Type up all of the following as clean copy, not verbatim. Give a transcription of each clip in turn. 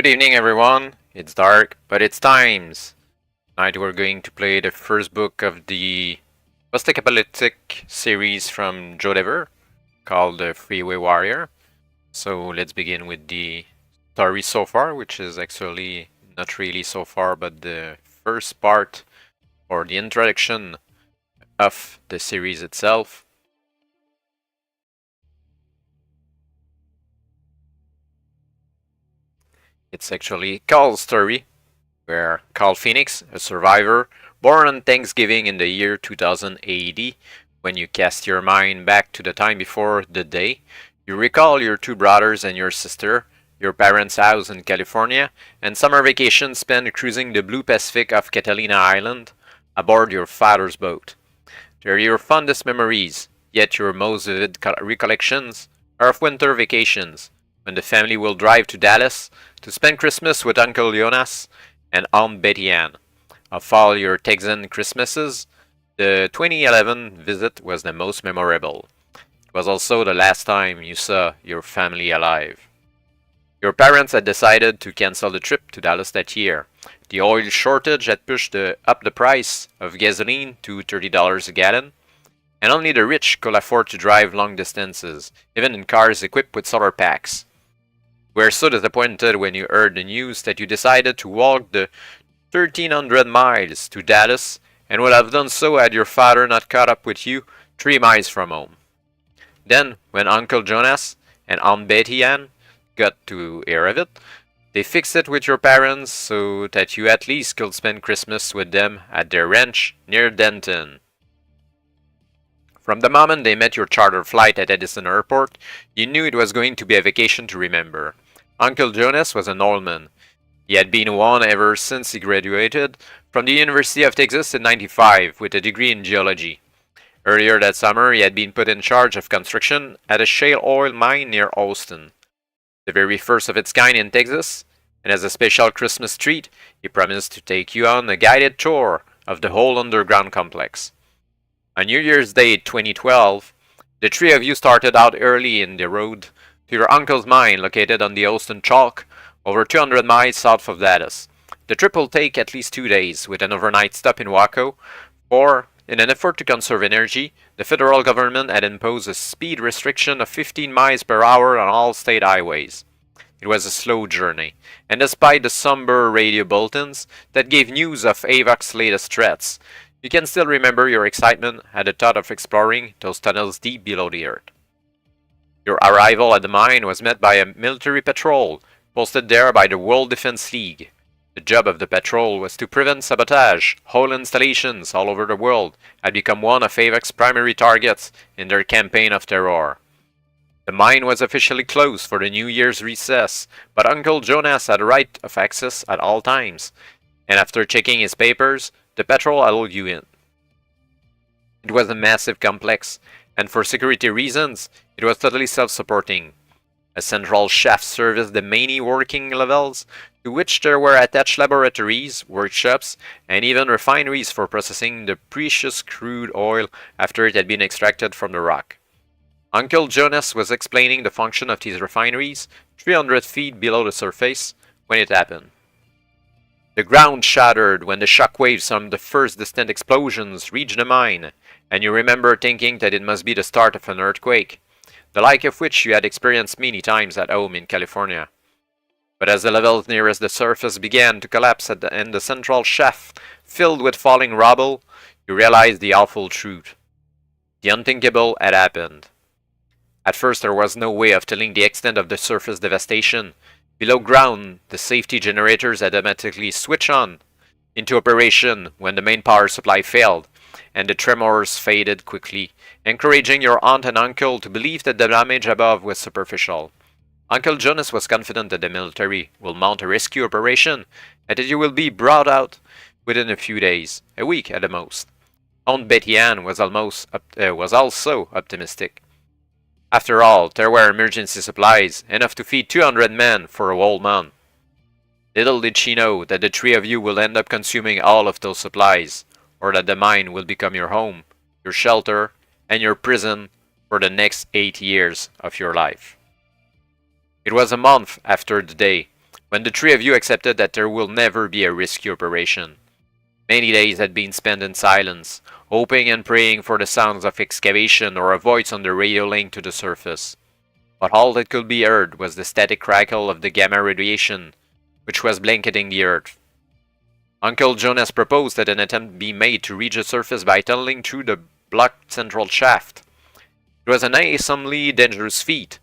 Good evening, everyone. It's dark, but it's times. Tonight we're going to play the first book of the post-apocalyptic series from Joe called the Freeway Warrior. So let's begin with the story so far, which is actually not really so far, but the first part or the introduction of the series itself. It's actually Carl's story, where Carl Phoenix, a survivor, born on Thanksgiving in the year 2000 AD, when you cast your mind back to the time before the day, you recall your two brothers and your sister, your parents' house in California, and summer vacation spent cruising the blue Pacific of Catalina Island aboard your father's boat. They're your fondest memories, yet your most vivid recollections are of winter vacations, when the family will drive to Dallas to spend Christmas with Uncle Jonas and Aunt Betty Ann. Of all your Texan Christmases, the 2011 visit was the most memorable. It was also the last time you saw your family alive. Your parents had decided to cancel the trip to Dallas that year. The oil shortage had pushed up the price of gasoline to $30 a gallon, and only the rich could afford to drive long distances, even in cars equipped with solar packs. You were so disappointed when you heard the news that you decided to walk the 1,300 miles to Dallas, and would have done so had your father not caught up with you 3 miles from home. Then, when Uncle Jonas and Aunt Betty Ann got to hear of it, they fixed it with your parents so that you at least could spend Christmas with them at their ranch near Denton. From the moment they met your charter flight at Edison Airport, you knew it was going to be a vacation to remember. Uncle Jonas was an old man. He had been one ever since he graduated from the University of Texas in '95 with a degree in geology. Earlier that summer, he had been put in charge of construction at a shale oil mine near Austin, the very first of its kind in Texas, and as a special Christmas treat, he promised to take you on a guided tour of the whole underground complex. On New Year's Day 2012, the three of you started out early in the road to your uncle's mine located on the Austin Chalk, over 200 miles south of Dallas. The trip will take at least 2 days, with an overnight stop in Waco, for, in an effort to conserve energy, the federal government had imposed a speed restriction of 15 miles per hour on all state highways. It was a slow journey, and despite the somber radio bulletins that gave news of AVOC's latest threats, you can still remember your excitement at the thought of exploring those tunnels deep below the earth. Your arrival at the mine was met by a military patrol posted there by the World Defense League. The job of the patrol was to prevent sabotage. Whole installations all over the world had become one of AVOC's primary targets in their campaign of terror. The mine was officially closed for the New Year's recess, but Uncle Jonas had a right of access at all times, and after checking his papers, the patrol allowed you in. It was a massive complex, and for security reasons, it was totally self-supporting. A central shaft serviced the many working levels, to which there were attached laboratories, workshops, and even refineries for processing the precious crude oil after it had been extracted from the rock. Uncle Jonas was explaining the function of these refineries 300 feet below the surface when it happened. The ground shattered when the shockwaves from the first distant explosions reached the mine, and you remember thinking that it must be the start of an earthquake, the like of which you had experienced many times at home in California. But as the levels nearest the surface began to collapse and the central shaft filled with falling rubble, you realized the awful truth. The unthinkable had happened. At first there was no way of telling the extent of the surface devastation. Below ground, the safety generators automatically switched on into operation when the main power supply failed, and the tremors faded quickly, encouraging your aunt and uncle to believe that the damage above was superficial. Uncle Jonas was confident that the military will mount a rescue operation and that you will be brought out within a few days, a week at the most. Aunt Betty Ann was also optimistic. After all, there were emergency supplies, enough to feed 200 men for a whole month. Little did she know that the three of you will end up consuming all of those supplies, or that the mine will become your home, your shelter, and your prison for the next 8 years of your life. It was a month after the day when the three of you accepted that there will never be a risky operation. Many days had been spent in silence, hoping and praying for the sounds of excavation or a voice on the radio link to the surface. But all that could be heard was the static crackle of the gamma radiation, which was blanketing the Earth. Uncle Jonas proposed that an attempt be made to reach the surface by tunneling through the blocked central shaft. It was an awesomely dangerous feat.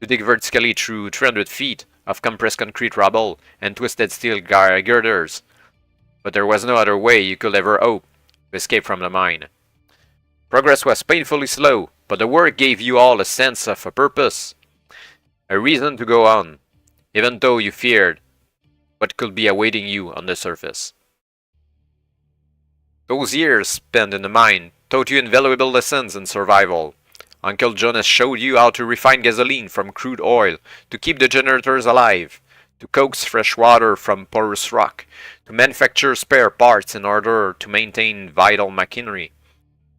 To dig vertically through 300 feet of compressed concrete rubble and twisted steel girders, but there was no other way you could ever hope to escape from the mine. Progress was painfully slow, but the work gave you all a sense of a purpose, a reason to go on, even though you feared what could be awaiting you on the surface. Those years spent in the mine taught you invaluable lessons in survival. Uncle Jonas showed you how to refine gasoline from crude oil to keep the generators alive, to coax fresh water from porous rock, to manufacture spare parts in order to maintain vital machinery.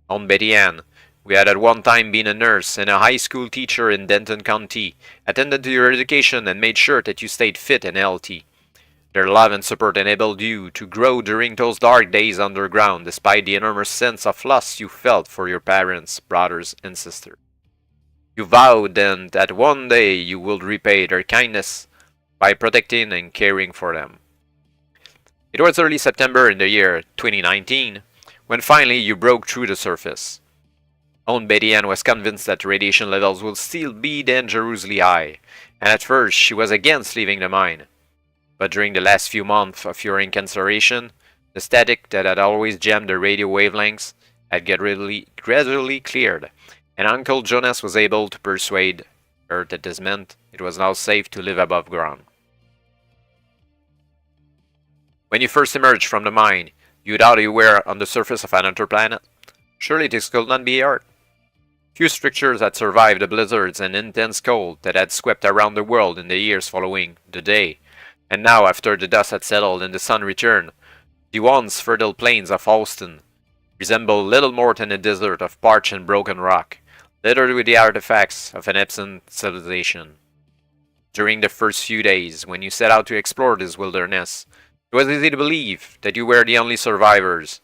On Betty Ann, who had at one time been a nurse and a high school teacher in Denton County, attended to your education and made sure that you stayed fit and healthy. Their love and support enabled you to grow during those dark days underground, despite the enormous sense of loss you felt for your parents, brothers, and sisters. You vowed then that one day you would repay their kindness by protecting and caring for them. It was early September in the year 2019 when finally you broke through the surface. Aunt Betty Ann was convinced that radiation levels would still be dangerously high, and at first she was against leaving the mine. But during the last few months of your incarceration, the static that had always jammed the radio wavelengths had gradually cleared, and Uncle Jonas was able to persuade her that this meant it was now safe to live above ground. When you first emerged from the mine, you thought you were on the surface of another planet. Surely this could not be Earth. Few structures had survived the blizzards and intense cold that had swept around the world in the years following the day. And now, after the dust had settled and the sun returned, the once fertile plains of Austin resembled little more than a desert of parched and broken rock, littered with the artifacts of an absent civilization. During the first few days, when you set out to explore this wilderness, it was easy to believe that you were the only survivors.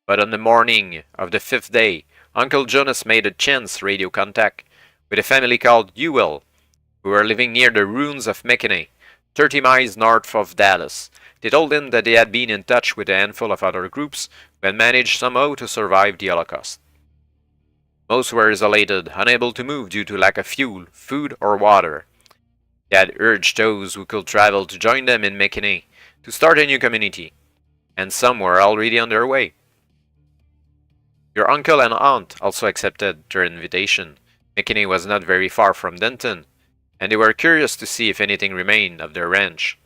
But on the morning of the 5th day, Uncle Jonas made a chance radio contact with a family called Ewell, who were living near the ruins of McKinney, 30 miles north of Dallas. They told him that they had been in touch with a handful of other groups who had managed somehow to survive the Holocaust. Most were isolated, unable to move due to lack of fuel, food, or water. They had urged those who could travel to join them in McKinney to start a new community, and some were already on their way. Your uncle and aunt also accepted their invitation. McKinney was not very far from Denton, and they were curious to see if anything remained of their ranch.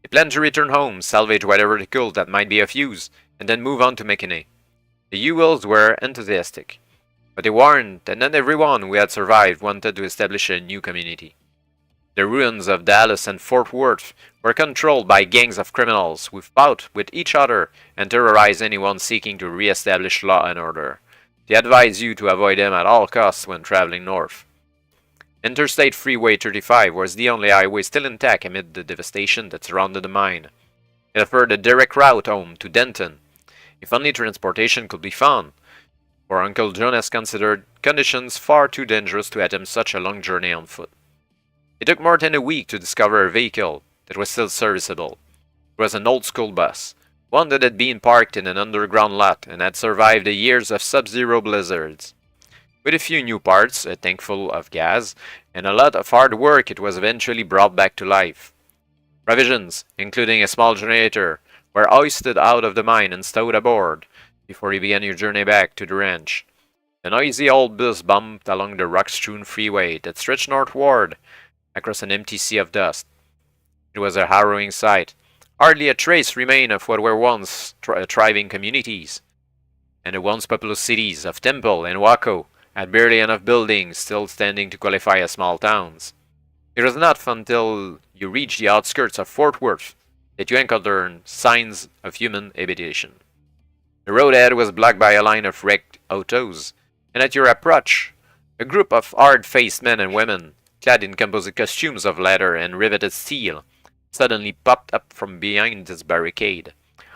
They planned to return home, salvage whatever they could that might be of use, and then move on to McKinney. The Ewells were enthusiastic, but they warned that not everyone who had survived wanted to establish a new community. The ruins of Dallas and Fort Worth were controlled by gangs of criminals who fought with each other and terrorized anyone seeking to re-establish law and order. They advised you to avoid them at all costs when traveling north. Interstate Freeway 35 was the only highway still intact amid the devastation that surrounded the mine. It offered a direct route home to Denton, if only transportation could be found, for Uncle Jonas considered conditions far too dangerous to attempt such a long journey on foot. It took more than a week to discover a vehicle that was still serviceable. It was an old school bus, one that had been parked in an underground lot and had survived the years of sub-zero blizzards. With a few new parts, a tank full of gas, and a lot of hard work, it was eventually brought back to life. Provisions, including a small generator, were hoisted out of the mine and stowed aboard before you began your journey back to the ranch. The noisy old bus bumped along the rock-strewn freeway that stretched northward across an empty sea of dust. It was a harrowing sight. Hardly a trace remained of what were once thriving communities, and the once populous cities of Temple and Waco had barely enough buildings still standing to qualify as small towns. It was not until you reached the outskirts of Fort Worth that you encountered signs of human habitation. The road ahead was blocked by a line of wrecked autos, and at your approach, a group of hard-faced men and women clad in composite costumes of leather and riveted steel, suddenly popped up from behind this barricade.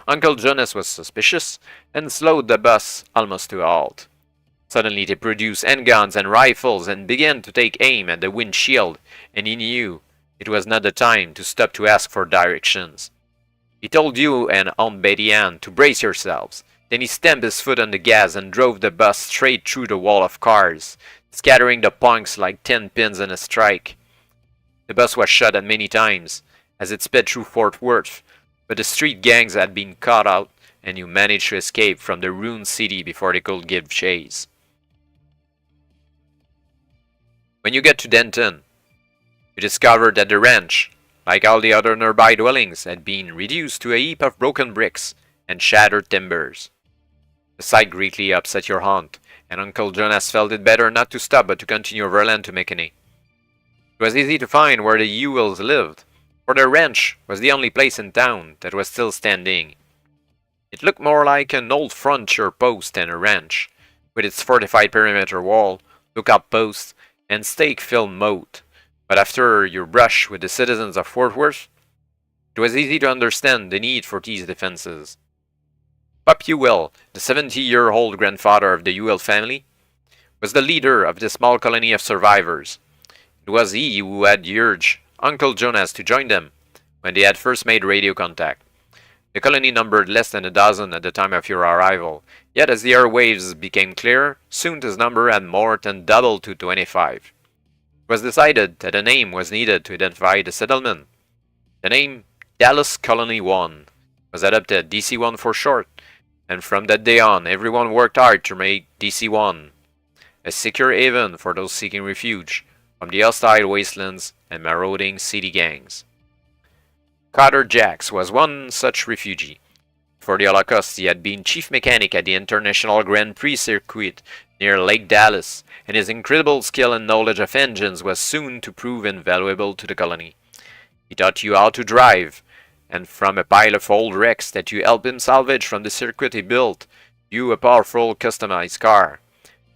Uncle Jonas was suspicious and slowed the bus almost to a halt. Suddenly they produced handguns and rifles and began to take aim at the windshield, and he knew it was not the time to stop to ask for directions. He told you and Aunt Betty Ann to brace yourselves. Then he stamped his foot on the gas and drove the bus straight through the wall of cars, scattering the punks like 10 pins in a strike. The bus was shot at many times as it sped through Fort Worth, but the street gangs had been caught out and you managed to escape from the ruined city before they could give chase. When you get to Denton, you discovered that the ranch, like all the other nearby dwellings, had been reduced to a heap of broken bricks and shattered timbers. The sight greatly upset your aunt, and Uncle Jonas felt it better not to stop but to continue overland to McKinney. It was easy to find where the Ewells lived, for their ranch was the only place in town that was still standing. It looked more like an old frontier post than a ranch, with its fortified perimeter wall, lookout posts, and stake-filled moat. But after your brush with the citizens of Fort Worth, it was easy to understand the need for these defenses. Pop Ewell, the 70-year-old grandfather of the Ewell family, was the leader of the small colony of survivors. It was he who had urged Uncle Jonas to join them when they had first made radio contact. The colony numbered less than a dozen at the time of your arrival, yet as the airwaves became clearer, soon this number had more than doubled to 25. It was decided that a name was needed to identify the settlement. The name Dallas Colony 1 was adopted, DC-1 for short, and from that day on, everyone worked hard to make DC-1 a secure haven for those seeking refuge from the hostile wastelands and marauding city gangs. Carter Jacks was one such refugee. For the Holocaust, he had been chief mechanic at the International Grand Prix circuit near Lake Dallas, and his incredible skill and knowledge of engines was soon to prove invaluable to the colony. He taught you how to drive, and from a pile of old wrecks that you helped him salvage from the circuit he built, you a powerful customized car.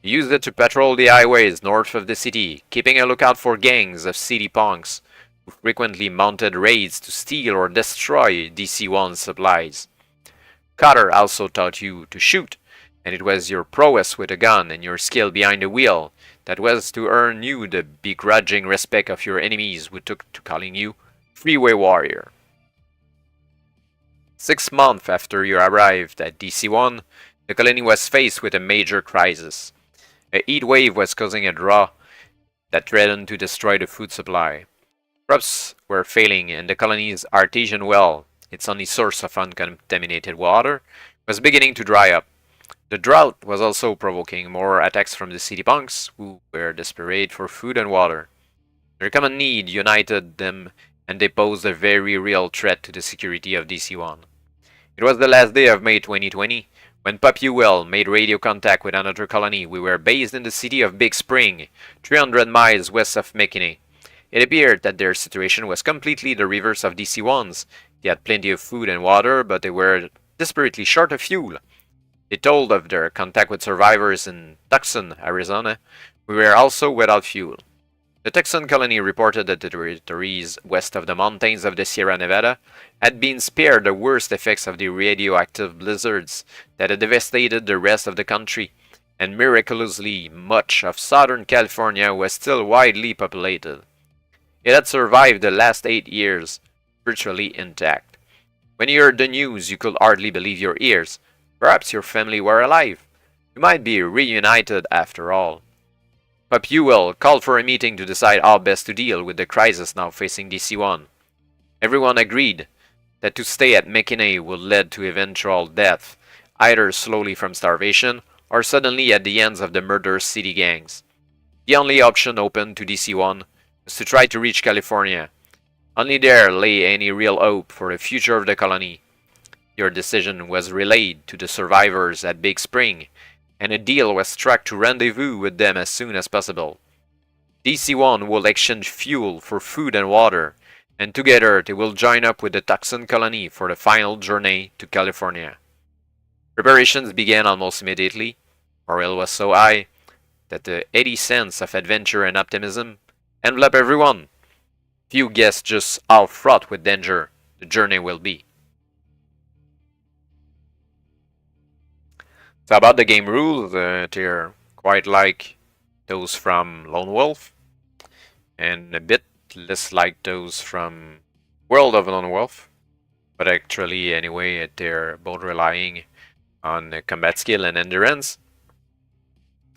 He used it to patrol the highways north of the city, keeping a lookout for gangs of city punks who frequently mounted raids to steal or destroy DC-1's supplies. Carter also taught you to shoot, and it was your prowess with a gun and your skill behind the wheel that was to earn you the begrudging respect of your enemies who took to calling you Freeway Warrior. 6 months after you arrived at DC-1, the colony was faced with a major crisis. A heat wave was causing a drought that threatened to destroy the food supply. Crops were failing, and the colony's artesian well, its only source of uncontaminated water, was beginning to dry up. The drought was also provoking more attacks from the city punks, who were desperate for food and water. Their common need united them, and they posed a very real threat to the security of DC-1. It was the last day of May 2020, when Pop Ewell made radio contact with another colony. We were based in the city of Big Spring, 300 miles west of McKinney. It appeared that their situation was completely the reverse of DC-1's. They had plenty of food and water, but they were desperately short of fuel. They told of their contact with survivors in Tucson, Arizona. We were also without fuel. The Texan colony reported that the territories west of the mountains of the Sierra Nevada had been spared the worst effects of the radioactive blizzards that had devastated the rest of the country, and miraculously much of Southern California was still widely populated. It had survived the last 8 years, virtually intact. When you heard the news, you could hardly believe your ears. Perhaps your family were alive. You might be reunited after all. Pop Ewell called for a meeting to decide how best to deal with the crisis now facing DC-1. Everyone agreed that to stay at McKinney would lead to eventual death, either slowly from starvation or suddenly at the hands of the murderous city gangs. The only option open to DC-1 was to try to reach California. Only there lay any real hope for the future of the colony. Your decision was relayed to the survivors at Big Spring, and a deal was struck to rendezvous with them as soon as possible. DC-1 will exchange fuel for food and water, and together they will join up with the Tucson colony for the final journey to California. Preparations began almost immediately. Morale was so high that the heady sense of adventure and optimism Envelop everyone. Few guess just how fraught with danger the journey will be. So about the game rules, they're quite like those from Lone Wolf, and a bit less like those from World of Lone Wolf. But actually, anyway, they're both relying on combat skill and endurance.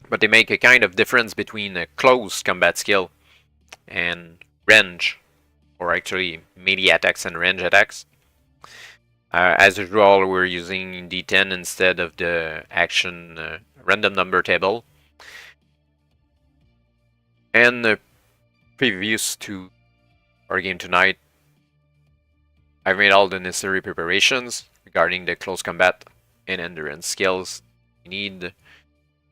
But they make a kind of difference between a close combat skill and range, or actually melee attacks and range attacks. As usual, we're using D10 instead of the action random number table. And previous to our game tonight, I've made all the necessary preparations regarding the close combat and endurance skills you need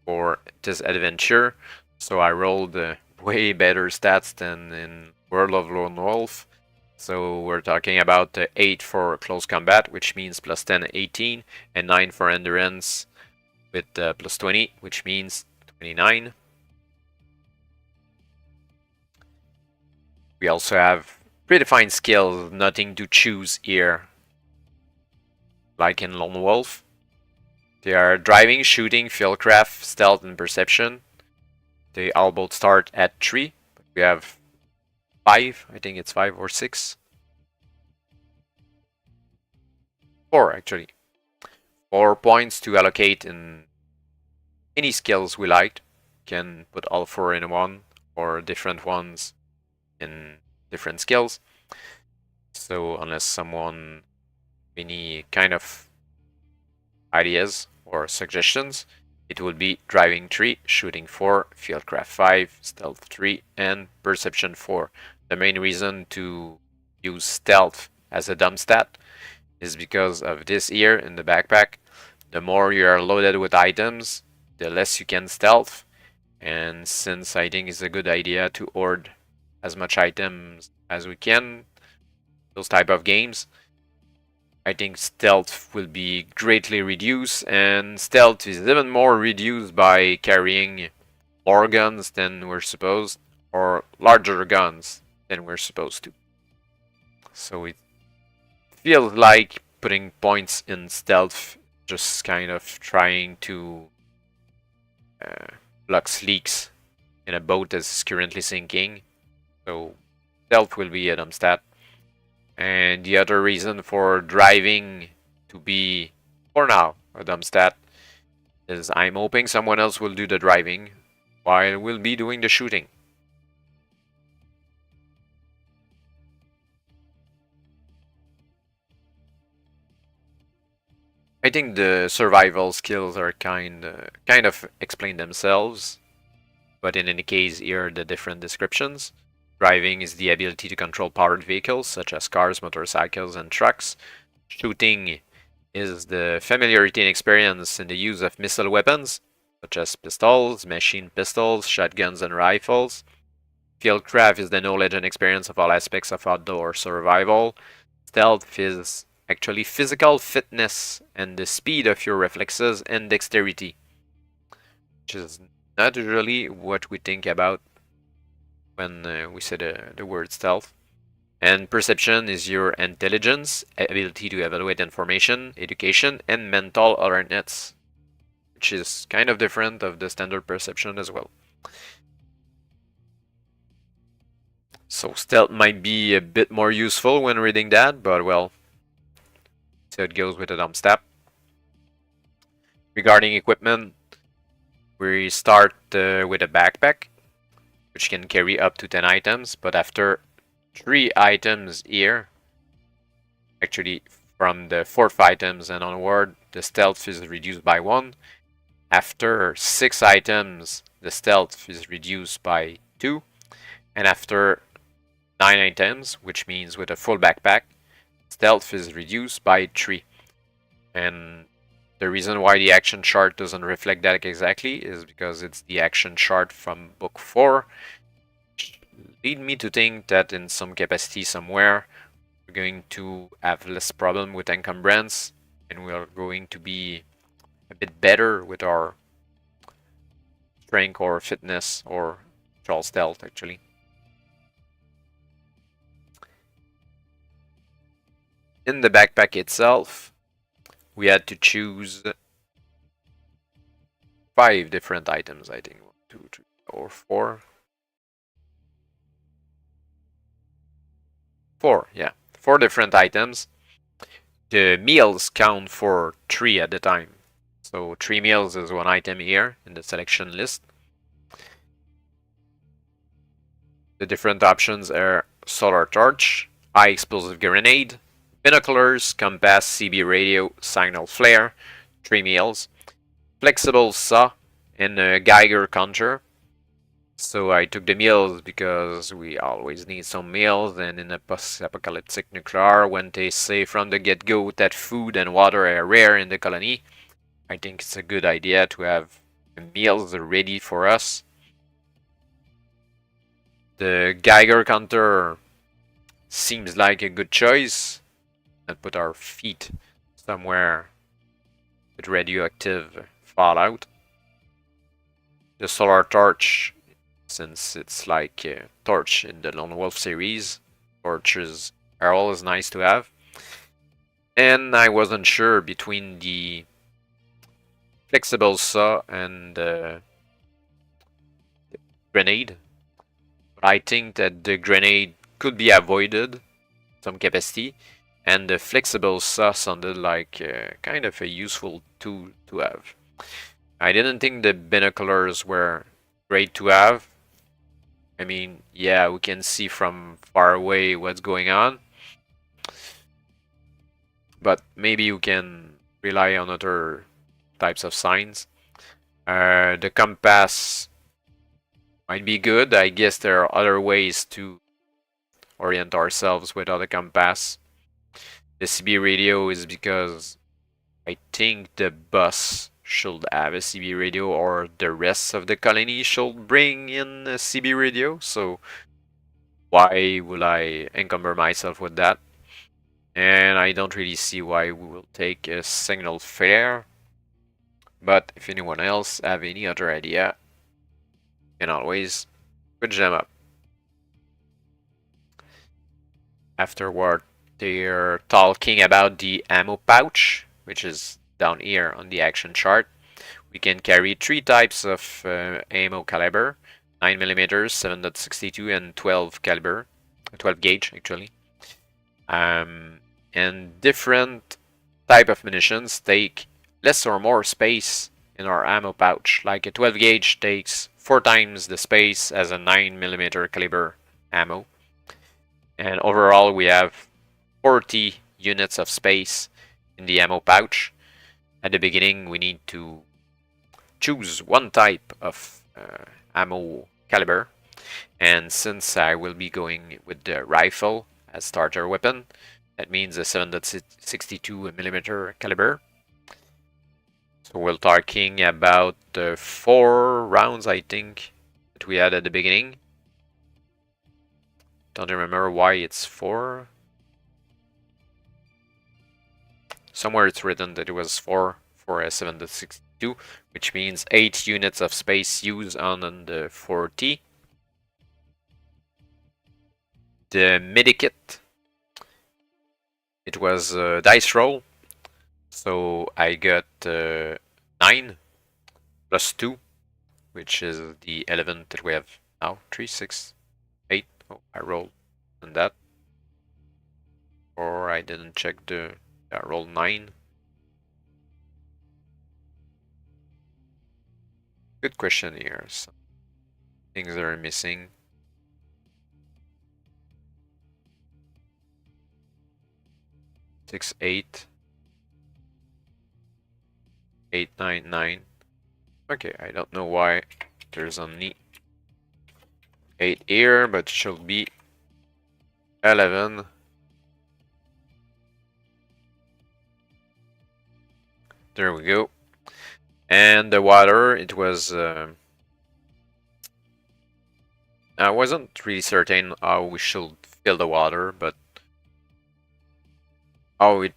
for this adventure. So I rolled way better stats than in World of Lone Wolf. So we're talking about 8 for close combat, which means plus 10, 18, and 9 for endurance with plus 20, which means 29. We also have predefined skills, nothing to choose here, like in Lone Wolf. They are driving, shooting, fieldcraft, stealth, and perception. They all both start at 3, but we have 5, I think it's 5 or 6. 4 actually. 4 points to allocate in any skills we liked. Can put all 4 in one or different ones in different skills. So unless someone any kind of ideas or suggestions, it will be driving 3, shooting 4, fieldcraft 5, stealth 3, and perception 4. The main reason to use stealth as a dump stat is because of this here in the backpack. The more you are loaded with items, the less you can stealth. And since I think it's a good idea to hoard as much items as we can, those type of games, I think stealth will be greatly reduced, and stealth is even more reduced by carrying more guns than we're supposed, or larger guns than we're supposed to. So it feels like putting points in stealth, just kind of trying to block leaks in a boat that's currently sinking. So stealth will be a dump stat. And the other reason for driving to be, for now, a dump stat is I'm hoping someone else will do the driving while we'll be doing the shooting. I think the survival skills are kind of explain themselves, but in any case, here are the different descriptions. Driving is the ability to control powered vehicles such as cars, motorcycles, and trucks. Shooting is the familiarity and experience in the use of missile weapons such as pistols, machine pistols, shotguns, and rifles. Fieldcraft is the knowledge and experience of all aspects of outdoor survival. Stealth is actually physical fitness and the speed of your reflexes and dexterity, which is not usually what we think about when we say the word stealth. And perception is your intelligence, ability to evaluate information, education, and mental alertness, which is kind of different of the standard perception as well. So stealth might be a bit more useful when reading that, but well, so it goes with a dump stat. Regarding equipment, we start with a backpack, which can carry up to 10 items, but after 3 items here, actually from the 4th items and onward, the stealth is reduced by 1. After 6 items, the stealth is reduced by 2. And after 9 items, which means with a full backpack, stealth is reduced by 3. And the reason why the action chart doesn't reflect that exactly is because it's the action chart from book 4, which lead me to think that in some capacity somewhere we're going to have less problem with encumbrance and we're going to be a bit better with our strength or fitness or control stealth actually. In the backpack itself, we had to choose 5 different items, I think. 1, 2, 3, or 4. 4, yeah. 4 different items. The meals count for 3 at the time. So 3 meals is 1 item here in the selection list. The different options are solar torch, high explosive grenade, binoculars, compass, CB radio, signal flare, 3 meals, flexible saw, and a Geiger counter. So I took the meals because we always need some meals, and in a post-apocalyptic nuclear, when they say from the get-go that food and water are rare in the colony, I think it's a good idea to have meals ready for us. The Geiger counter seems like a good choice, and put our feet somewhere with radioactive fallout. The solar torch, since it's like a torch in the Lone Wolf series, torches are always nice to have. And I wasn't sure between the flexible saw and the grenade, but I think that the grenade could be avoided some capacity, and the flexible saw sounded like kind of a useful tool to have. I didn't think the binoculars were great to have. I mean, yeah, we can see from far away what's going on, but maybe you can rely on other types of signs. The compass might be good. I guess there are other ways to orient ourselves without a compass. The CB radio is because I think the bus should have a CB radio, or the rest of the colony should bring in a CB radio, so why will I encumber myself with that? And I don't really see why we will take a signal flare. But if anyone else have any other idea, you can always put them up. Afterward, they're talking about the ammo pouch, which is down here on the action chart. We can carry 3 types of ammo caliber: 9mm, 7.62, and 12 caliber, 12 gauge actually. And different type of munitions take less or more space in our ammo pouch. Like a 12 gauge takes 4 times the space as a 9mm caliber ammo. And overall we have 40 units of space in the ammo pouch. At the beginning we need to choose 1 type of ammo caliber, and since I will be going with the rifle as starter weapon, that means a 7.62mm caliber. So we're talking about 4 rounds, I think, that we had at the beginning. Don't remember why it's 4. Somewhere it's written that it was 4 for a 7.62, which means 8 units of space used on the 40. The medikit, it was a dice roll, so I got 9 plus 2, which is the 11 that we have now. 3, 6, 8. Oh, I rolled on that. Or I didn't check the... I rolled 9. Good question here. Some things are missing. 6, 8. 8, 9, 9. Okay, I don't know why there's only 8 here, but it should be 11. There we go. And the water, it was... I wasn't really certain how we should fill the water, but how it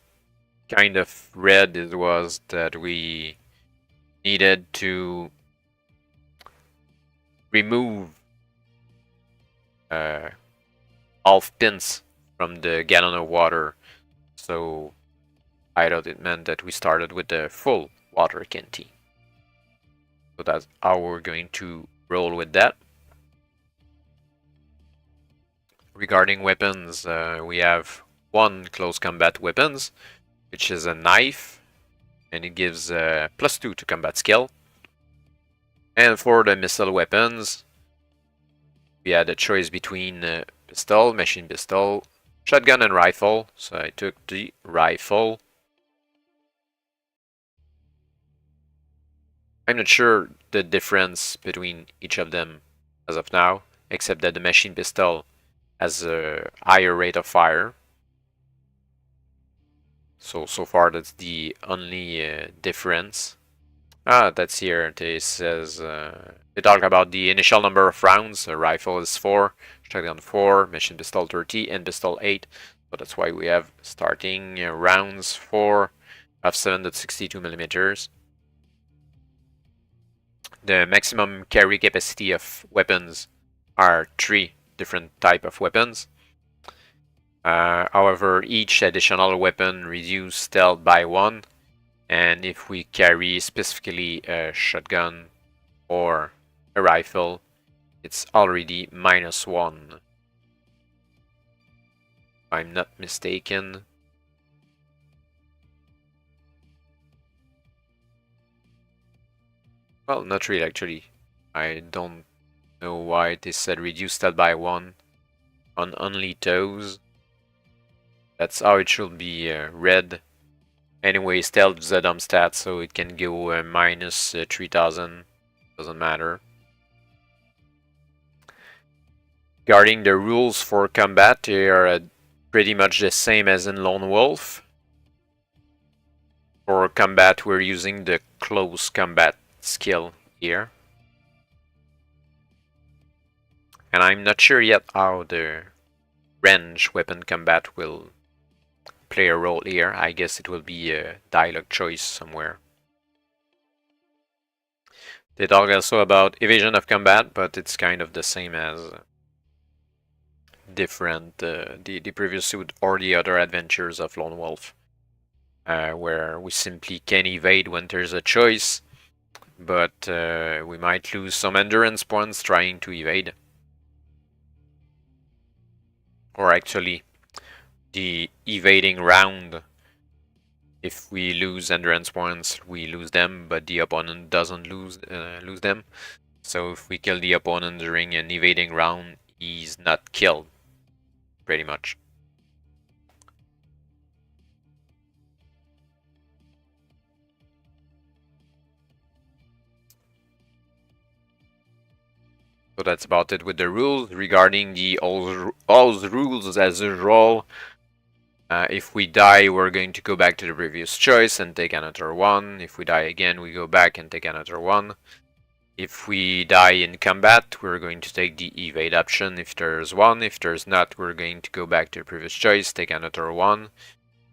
kind of read it was that we needed to remove half pins from the gallon of water. So I thought it meant that we started with the full water canteen. So that's how we're going to roll with that. Regarding weapons, we have one close combat weapons, which is a knife, and it gives +2 to combat skill. And for the missile weapons, we had a choice between pistol, machine pistol, shotgun, and rifle. So I took the rifle. I'm not sure the difference between each of them as of now, except that the machine pistol has a higher rate of fire. So far that's the only difference. That's here. It says they talk about the initial number of rounds. A rifle is 4, shotgun 4, machine pistol 30, and pistol 8. So that's why we have starting rounds 4 of 7.62 millimeters. The maximum carry capacity of weapons are 3 different type of weapons. However, each additional weapon reduces stealth by 1. And if we carry specifically a shotgun or a rifle, it's already -1. If I'm not mistaken. Well, not really actually. I don't know why they said reduce stealth by 1 on only those. That's how it should be read. Anyway, stealth is a dumb stat, so it can go -3000. Doesn't matter. Regarding the rules for combat, they are pretty much the same as in Lone Wolf. For combat, we're using the close combat skill here. And I'm not sure yet how the range weapon combat will play a role here. I guess it will be a dialogue choice somewhere. They talk also about evasion of combat, but it's kind of the same as different the previous suit or the other adventures of Lone Wolf, where we simply can evade when there's a choice, but we might lose some endurance points trying to evade. Or actually, the evading round, if we lose endurance points, we lose them, but the opponent doesn't lose them. So if we kill the opponent during an evading round, he's not killed, pretty much. So that's about it with the rules. Regarding the all rules, as usual, if we die, we're going to go back to the previous choice and take another one. If we die again, we go back and take another one. If we die in combat, we're going to take the evade option if there's one. If there's not, we're going to go back to the previous choice, take another one.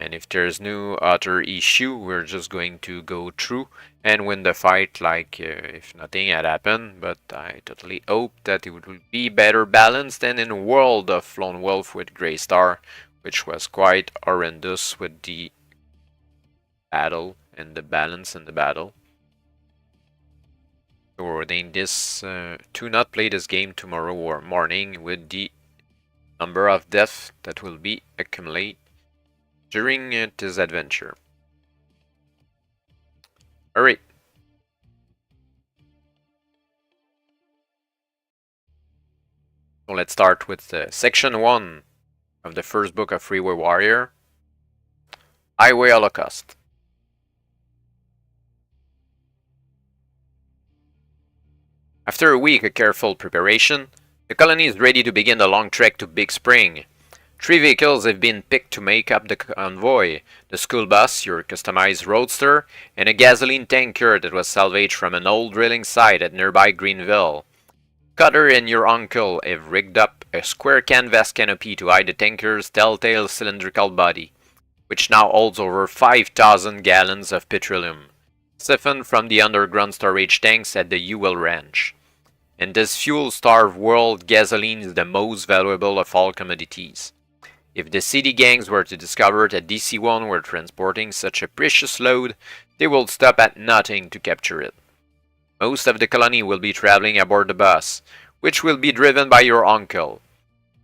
And if there's no other issue, we're just going to go through and win the fight like if nothing had happened. But I totally hope that it would be better balanced than in World of Lone Wolf with Grey Star, which was quite horrendous with the battle and the balance in the battle. So we're ordaining this to not play this game tomorrow or morning with the number of deaths that will be accumulated during this adventure. Alright. So let's start with section 1 of the first book of Freeway Warrior, Highway Holocaust. After a week of careful preparation, the colony is ready to begin the long trek to Big Spring. 3 vehicles have been picked to make up the convoy: the school bus, your customized roadster, and a gasoline tanker that was salvaged from an old drilling site at nearby Greenville. Cutter and your uncle have rigged up a square canvas canopy to hide the tanker's telltale cylindrical body, which now holds over 5,000 gallons of petroleum, siphoned from the underground storage tanks at the Ewell Ranch. In this fuel-starved world, gasoline is the most valuable of all commodities. If the city gangs were to discover that DC-1 were transporting such a precious load, they will stop at nothing to capture it. Most of the colony will be traveling aboard the bus, which will be driven by your uncle.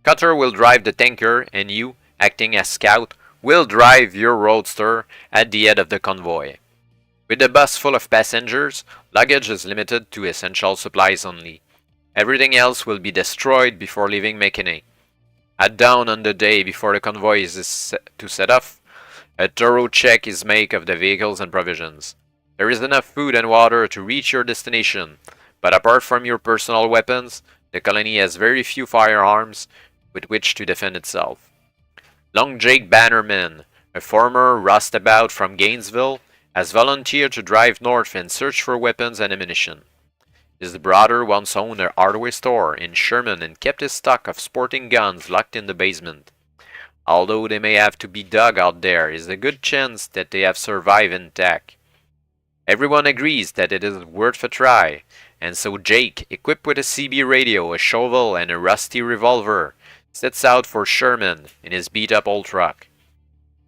Cutter will drive the tanker, and you, acting as scout, will drive your roadster at the head of the convoy. With the bus full of passengers, luggage is limited to essential supplies only. Everything else will be destroyed before leaving McKinney. At dawn on the day before the convoy is to set off, a thorough check is made of the vehicles and provisions. There is enough food and water to reach your destination, but apart from your personal weapons, the colony has very few firearms with which to defend itself. Long Jake Bannerman, a former roustabout from Gainesville, has volunteered to drive north and search for weapons and ammunition. His brother once owned a hardware store in Sherman and kept his stock of sporting guns locked in the basement. Although they may have to be dug out there, is a good chance that they have survived intact. Everyone agrees that it is worth a try, and so Jake, equipped with a CB radio, a shovel, and a rusty revolver, sets out for Sherman in his beat-up old truck.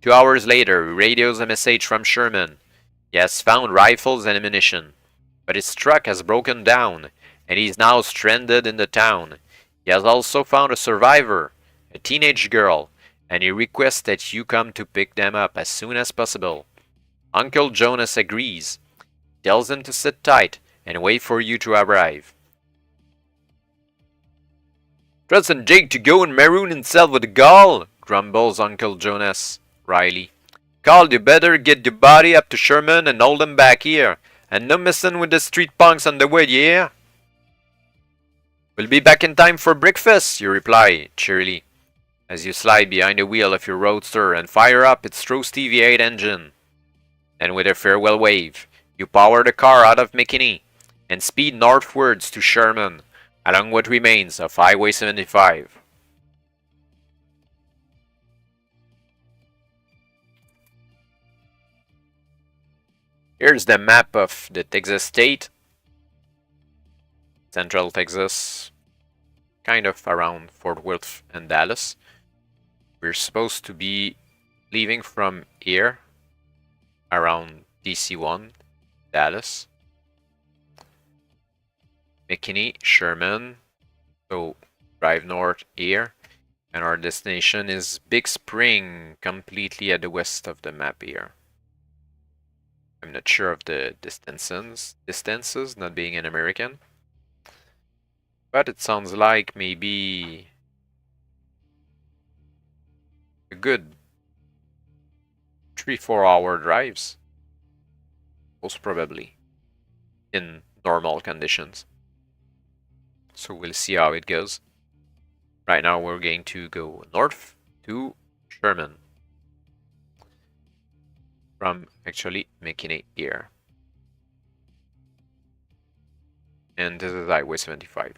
2 hours later, he radios a message from Sherman. He has found rifles and ammunition, but his truck has broken down, and he is now stranded in the town. He has also found a survivor, a teenage girl, and he requests that you come to pick them up as soon as possible. Uncle Jonas agrees, tells him to sit tight and wait for you to arrive. Trusting Jake to go and maroon himself with a gall, grumbles Uncle Jonas, wryly. Carl, you better get your body up to Sherman and hold him back here, and no messing with the street punks on the way, yeah? We'll be back in time for breakfast, you reply, cheerily, as you slide behind the wheel of your roadster and fire up its trusty V8 engine. Then with a farewell wave, you power the car out of McKinney and speed northwards to Sherman, along what remains of Highway 75. Here's the map of the Texas state. Central Texas, kind of around Fort Worth and Dallas. We're supposed to be leaving from here, around DC-1, Dallas. McKinney, Sherman, so drive north here, and our destination is Big Spring, completely at the west of the map here. I'm not sure of the distances, not being an American, but it sounds like maybe a good 3-4 hour drives, most probably, in normal conditions. So we'll see how it goes. Right now we're going to go north to Sherman. From actually McKinney here. And this is Highway 75.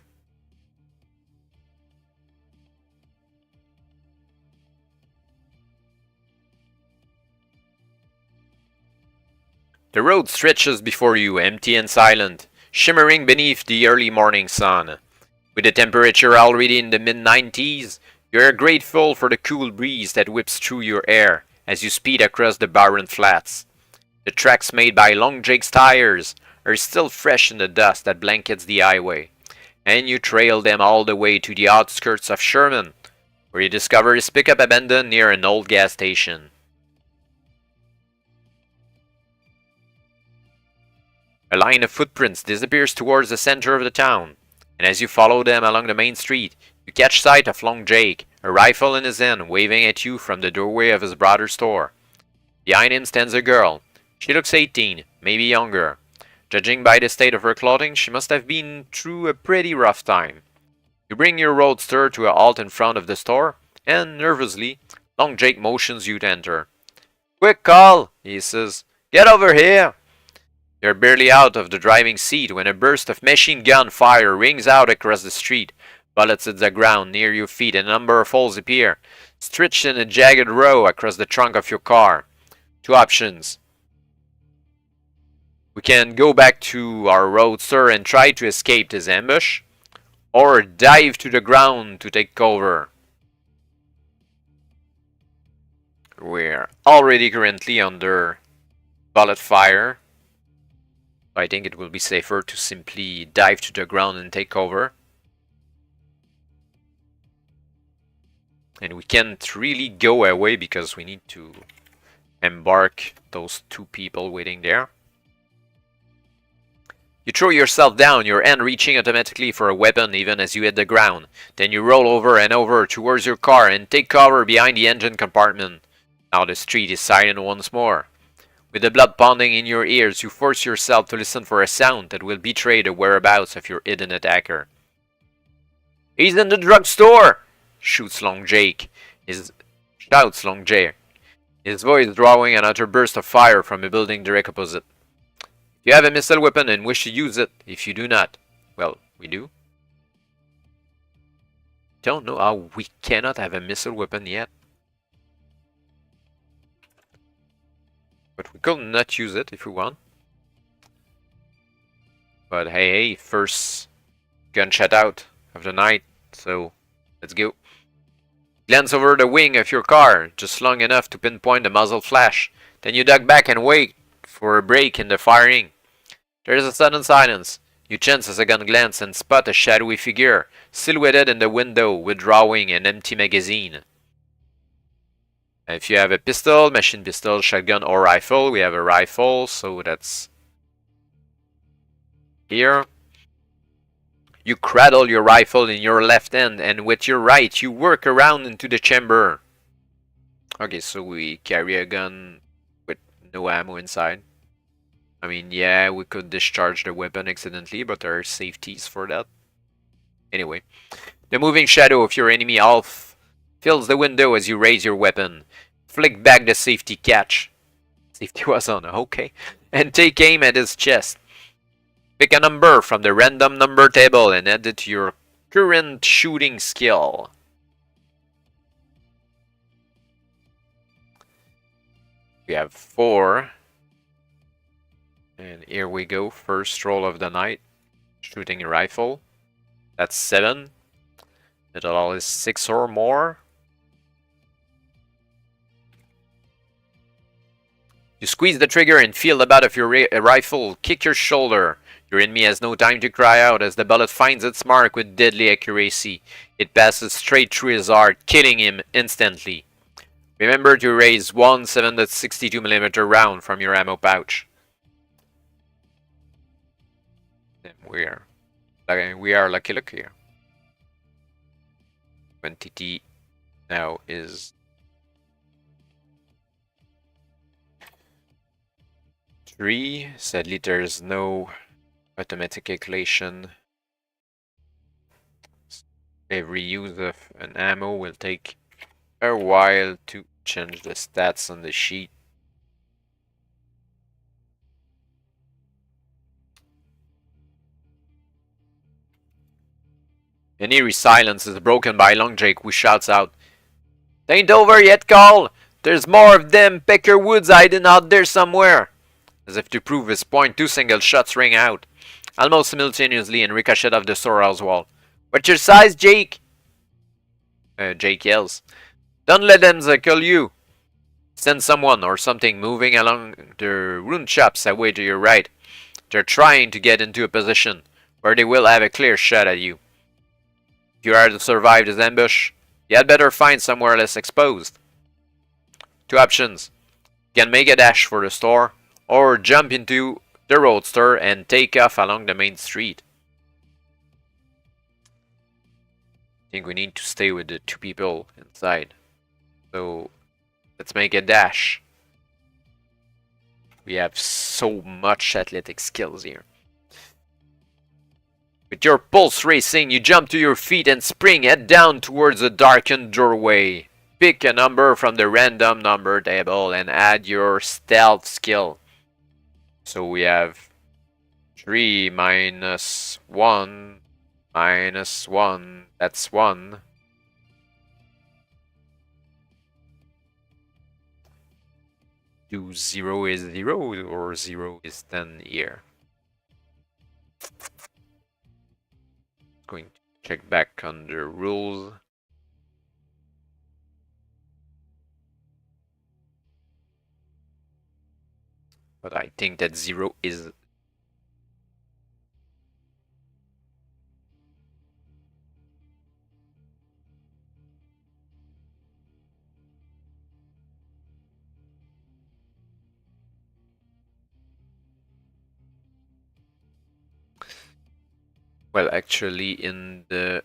The road stretches before you, empty and silent, shimmering beneath the early morning sun. With the temperature already in the mid-90s, you are grateful for the cool breeze that whips through your hair as you speed across the barren flats. The tracks made by Long Jake's tires are still fresh in the dust that blankets the highway, and you trail them all the way to the outskirts of Sherman, where you discover his pickup abandoned near an old gas station. A line of footprints disappears towards the center of the town, and as you follow them along the main street, you catch sight of Long Jake, a rifle in his hand, waving at you from the doorway of his brother's store. Behind him stands a girl. She looks 18, maybe younger. Judging by the state of her clothing, she must have been through a pretty rough time. You bring your roadster to a halt in front of the store, and, nervously, Long Jake motions you to enter. "Quick, Carl," he says. "Get over here!" You're barely out of the driving seat when a burst of machine gun fire rings out across the street. Bullets hit the ground near your feet and a number of holes appear, stretched in a jagged row across the trunk of your car. Two options. We can go back to our roadster and try to escape this ambush, or dive to the ground to take cover. we're already currently under bullet fire. I think it will be safer to simply dive to the ground and take cover. And we can't really go away because we need to embark those two people waiting there. You throw yourself down, your hand reaching automatically for a weapon even as you hit the ground. Then you roll over and over towards your car and take cover behind the engine compartment. Now the street is silent once more. With the blood pounding in your ears, you force yourself to listen for a sound that will betray the whereabouts of your hidden attacker. "He's in the drugstore!" shouts Long Jake. His voice drawing another burst of fire from a building direct opposite. If you have a missile weapon and wish to use it, if you do not, well, we do. Don't know how we cannot have a missile weapon yet. But we could not use it if we want. But hey, first gunshot out of the night, so let's go. Glance over the wing of your car, just long enough to pinpoint the muzzle flash. Then you duck back and wait for a break in the firing. There is a sudden silence. You chance a second glance and spot a shadowy figure, silhouetted in the window, withdrawing an empty magazine. If you have a pistol, machine pistol, shotgun, or rifle, we have a rifle, so that's here. You cradle your rifle in your left hand, and with your right, you work around into the chamber. Okay, so we carry a gun with no ammo inside. I mean, yeah, we could discharge the weapon accidentally, but there are safeties for that. Anyway, the moving shadow of your enemy half fills the window as you raise your weapon. Flick back the safety catch. Safety was on, okay. And take aim at his chest. Pick a number from the random number table and add it to your current shooting skill. We have 4. And here we go, first roll of the night. Shooting a rifle. That's 7. It all is 6 or more. You squeeze the trigger and feel the butt of your rifle kick your shoulder. Your enemy has no time to cry out as the bullet finds its mark with deadly accuracy. It passes straight through his heart, killing him instantly. Remember to erase one 7.62mm round from your ammo pouch. We are lucky here. Quantity now is 3. Sadly, there's no automatic calculation. Every use of an ammo will take a while to change the stats on the sheet. An eerie silence is broken by Long Jake, who shouts out, "Tain't over yet, Carl! There's more of them Pecker Woods hiding out there somewhere!" As if to prove his point, 2 single shots ring out, almost simultaneously and ricochet off the storehouse wall. "What's your size, Jake?" Jake yells. "Don't let them kill you. Send someone or something moving along the ruined shops away to your right. They're trying to get into a position where they will have a clear shot at you. If you are to survive this ambush, you had better find somewhere less exposed. 2 options. You can make a dash for the store, or jump into the roadster and take off along the main street." I think we need to stay with the 2 people inside. So let's make a dash. We have so much athletic skills here. With your pulse racing, you jump to your feet and spring head down towards a darkened doorway. Pick a number from the random number table and add your stealth skill. So we have 3 minus 1 minus 1. That's 1. Do 0 is 0 or 0 is 10 here? Going to check back on the rules. But I think that 0 is... Well, actually in the...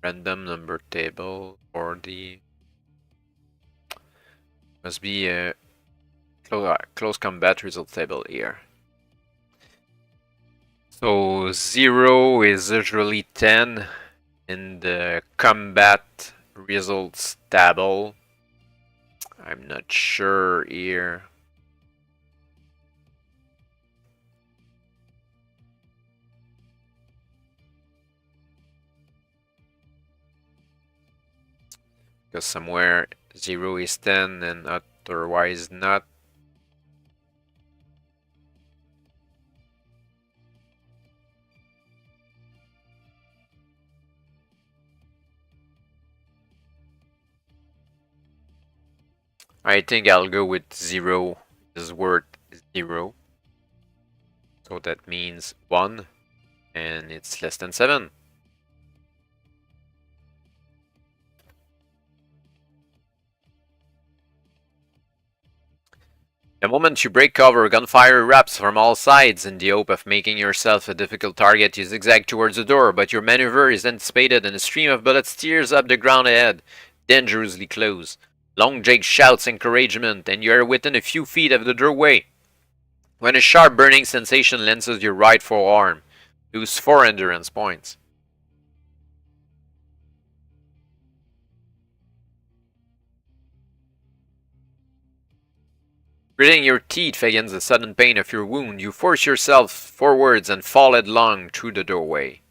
random number table or the... must be a close combat result table here. So 0 is usually 10 in the combat results table. I'm not sure here. Because somewhere 0 is 10 and otherwise not. I think I'll go with 0 is worth 0. So that means 1 and it's less than 7. The moment you break cover, gunfire erupts from all sides. In the hope of making yourself a difficult target, you zigzag towards the door, but your maneuver is anticipated and a stream of bullets tears up the ground ahead, dangerously close. Long Jake shouts encouragement, and you are within a few feet of the doorway when a sharp burning sensation lenses your right forearm. Lose 4 endurance points. Gritting your teeth against the sudden pain of your wound, you force yourself forwards and fall headlong through the doorway.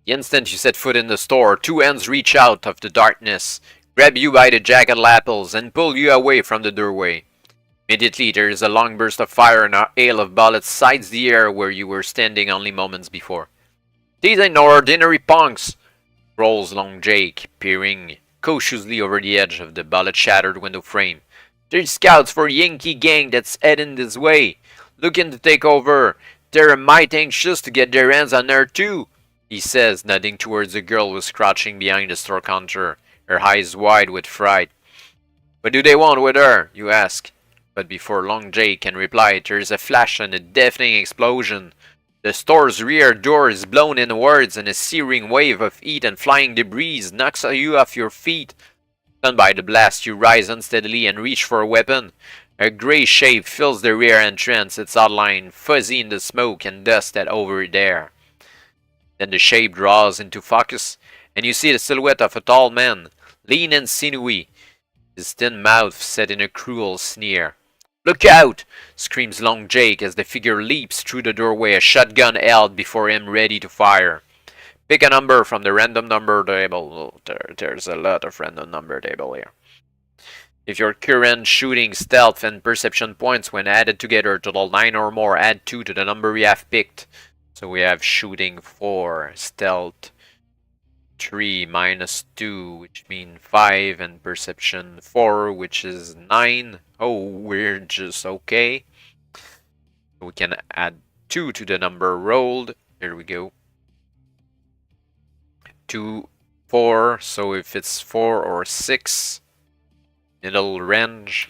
The instant you set foot in the store, 2 hands reach out of the darkness, grab you by the jagged lapels, and pull you away from the doorway. Immediately, there is a long burst of fire and a hail of bullets sides the air where you were standing only moments before. "These ain't no ordinary punks," rolls Long Jake, peering cautiously over the edge of the bullet-shattered window frame. "They're scouts for a Yankee gang that's heading this way, looking to take over. They're mighty anxious to get their hands on her too," he says, nodding towards the girl who's crouching behind the store counter, her eyes wide with fright. "What do they want with her?" you ask. But before Long Jake can reply, there is a flash and a deafening explosion. The store's rear door is blown inwards, and a searing wave of heat and flying debris knocks you off your feet. Stunned by the blast, you rise unsteadily and reach for a weapon. A grey shape fills the rear entrance, its outline fuzzy in the smoke and dust that over there. Then the shape draws into focus, and you see the silhouette of a tall man, lean and sinewy, his thin mouth set in a cruel sneer. "Look out!" screams Long Jake as the figure leaps through the doorway, a shotgun held before him ready to fire. Pick a number from the random number table. There's a lot of random number table here. If your current shooting, stealth, and perception points when added together total 9 or more, add 2 to the number we have picked. So we have shooting 4, stealth 3 minus 2, which means 5, and perception 4, which is 9. Oh, we're just okay. We can add 2 to the number rolled. Here we go. 2, 4. So if it's 4 or 6, middle range.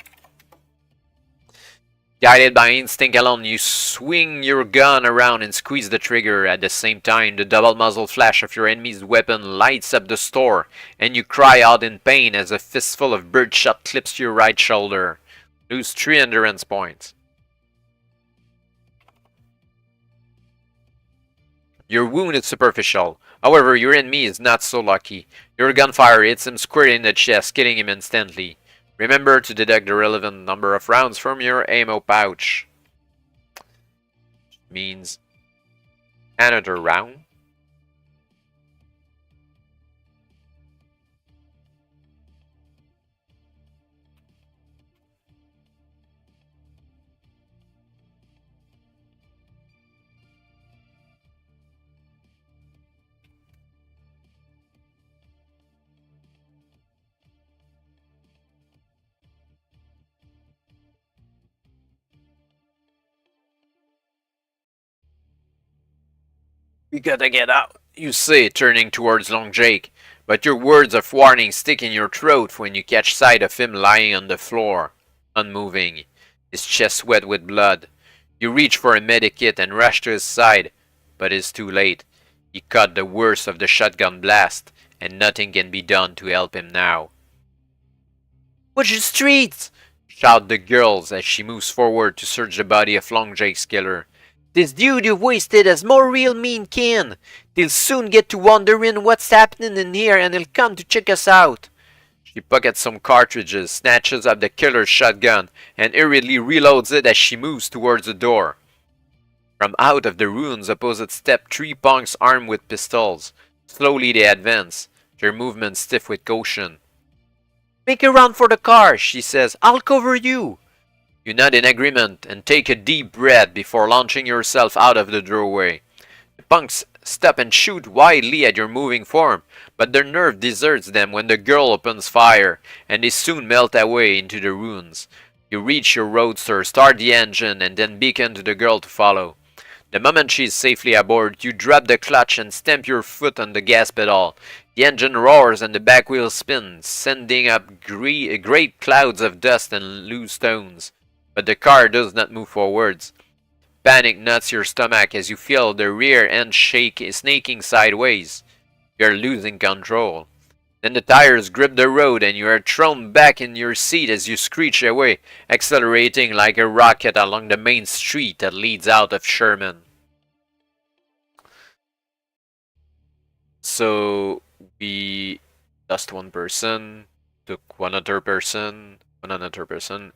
Guided by instinct alone, you swing your gun around and squeeze the trigger. At the same time, the double muzzle flash of your enemy's weapon lights up the store, and you cry out in pain as a fistful of birdshot clips your right shoulder. Lose 3 endurance points. Your wound is superficial. However, your enemy is not so lucky. Your gunfire hits him square in the chest, killing him instantly. Remember to deduct the relevant number of rounds from your ammo pouch. Means another round. "We gotta get out," you say, turning towards Long Jake, but your words of warning stick in your throat when you catch sight of him lying on the floor, unmoving, his chest wet with blood. You reach for a medikit and rush to his side, but it's too late. He caught the worst of the shotgun blast, and nothing can be done to help him now. "Watch the streets!" shout the girls as she moves forward to search the body of Long Jake's killer. "This dude you've wasted has more real mean kin. They'll soon get to wondering what's happening in here and they'll come to check us out." She pockets some cartridges, snatches up the killer's shotgun, and hurriedly reloads it as she moves towards the door. From out of the ruins opposite step 3 punks armed with pistols. Slowly they advance, their movements stiff with caution. "Make a run for the car," she says. "I'll cover you." You nod in agreement and take a deep breath before launching yourself out of the doorway. The punks stop and shoot wildly at your moving form, but their nerve deserts them when the girl opens fire, and they soon melt away into the ruins. You reach your roadster, start the engine, and then beckon to the girl to follow. The moment she is safely aboard, you drop the clutch and stamp your foot on the gas pedal. The engine roars and the back wheel spins, sending up great clouds of dust and loose stones. But the car does not move forwards. Panic nuts your stomach as you feel the rear end snaking sideways. You are losing control. Then the tires grip the road and you are thrown back in your seat as you screech away, accelerating like a rocket along the main street that leads out of Sherman. So we lost one person, took one other person,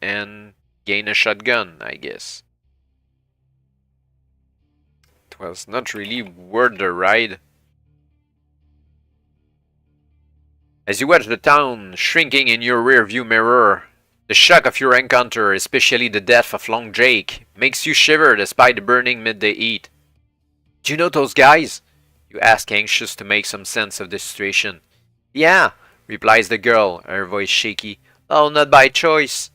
and gained a shotgun, I guess. It was not really worth the ride. As you watch the town shrinking in your rearview mirror, the shock of your encounter, especially the death of Long Jake, makes you shiver despite the burning midday heat. "Do you know those guys?" you ask, anxious to make some sense of the situation. "Yeah," replies the girl, her voice shaky. "Oh, not by choice."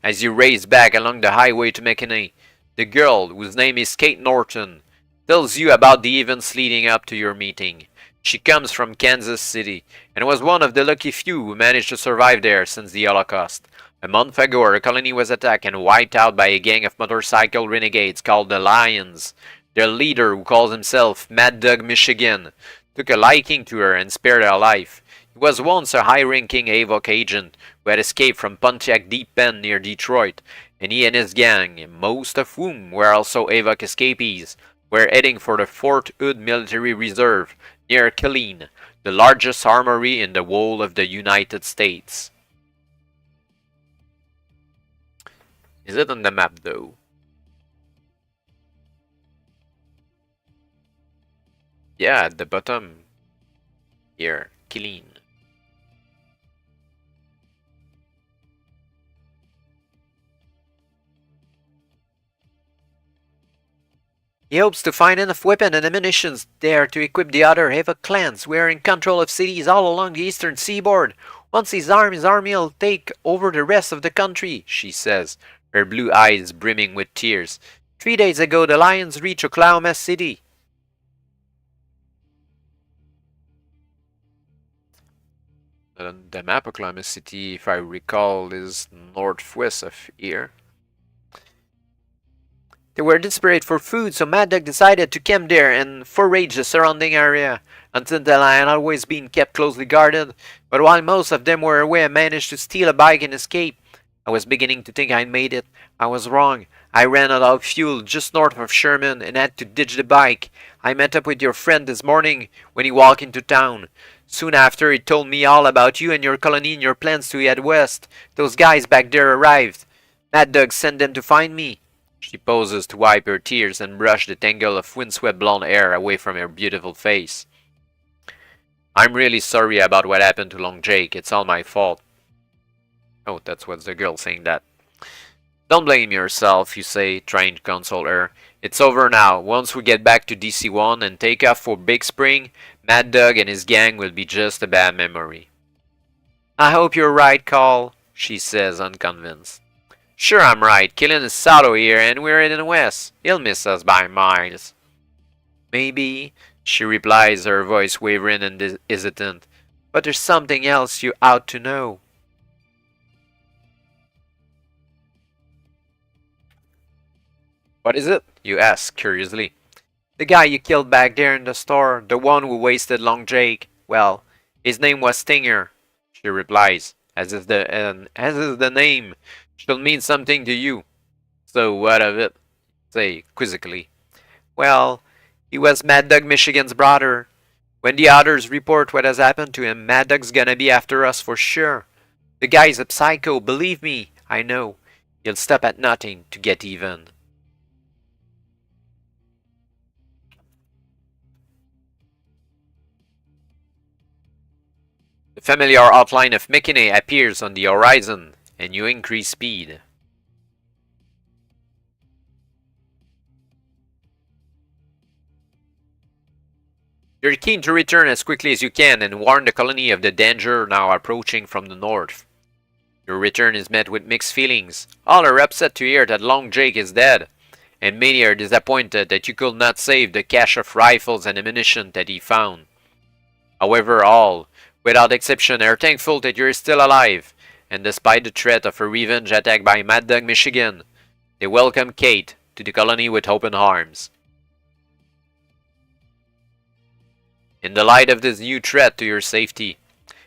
As you race back along the highway to McKinney, the girl, whose name is Kate Norton, tells you about the events leading up to your meeting. She comes from Kansas City, and was one of the lucky few who managed to survive there since the Holocaust. A month ago, her colony was attacked and wiped out by a gang of motorcycle renegades called the Lions. Their leader, who calls himself Mad Dog Michigan, took a liking to her and spared her life. He was once a high-ranking AVOC agent who had escaped from Pontiac Deep Bend near Detroit, and he and his gang, most of whom were also AVOC escapees, were heading for the Fort Hood Military Reserve near Killeen, the largest armory in the whole of the United States. Is it on the map though? Yeah, at the bottom. Here, Killeen. He hopes to find enough weapons and ammunition there to equip the other Havoc clans. We are in control of cities all along the eastern seaboard. Once he's armed, his army will take over the rest of the country, she says, her blue eyes brimming with tears. 3 days ago, the Lions reached Oklahoma City. The map of Oklahoma City, if I recall, is northwest of here. They were desperate for food, so Mad Dog decided to camp there and forage the surrounding area. Until then, I had always been kept closely guarded, but while most of them were away, I managed to steal a bike and escape. I was beginning to think I'd made it. I was wrong. I ran out of fuel just north of Sherman and had to ditch the bike. I met up with your friend this morning when he walked into town. Soon after, he told me all about you and your colony and your plans to head west. Those guys back there arrived. Mad Dog sent them to find me. She pauses to wipe her tears and brush the tangle of windswept blonde hair away from her beautiful face. I'm really sorry about what happened to Long Jake. It's all my fault. Oh, that's what's the girl saying that. Don't blame yourself, you say, trying to console her. It's over now. Once we get back to DC-1 and take off for Big Spring, Mad Dog and his gang will be just a bad memory. I hope you're right, Carl, she says, unconvinced. Sure I'm right. Killing is Sato here and we're heading west. He'll miss us by miles. Maybe, she replies, her voice wavering and hesitant. But there's something else you ought to know. What is it? You ask curiously. The guy you killed back there in the store, the one who wasted Long Jake. Well, his name was Stinger, she replies, as is the name should mean something to you. So what of it? Say quizzically. Well, he was Mad Dog Michigan's brother. When the others report what has happened to him, Mad Dog's gonna be after us for sure. The guy's a psycho, believe me, I know. He'll stop at nothing to get even. The familiar outline of McKinney appears on the horizon, and you increase speed. You're keen to return as quickly as you can and warn the colony of the danger now approaching from the north. Your return is met with mixed feelings. All are upset to hear that Long Jake is dead, and many are disappointed that you could not save the cache of rifles and ammunition that he found. However, all, without exception, are thankful that you're still alive, and despite the threat of a revenge attack by Mad Dog Michigan, they welcome Kate to the colony with open arms. In the light of this new threat to your safety,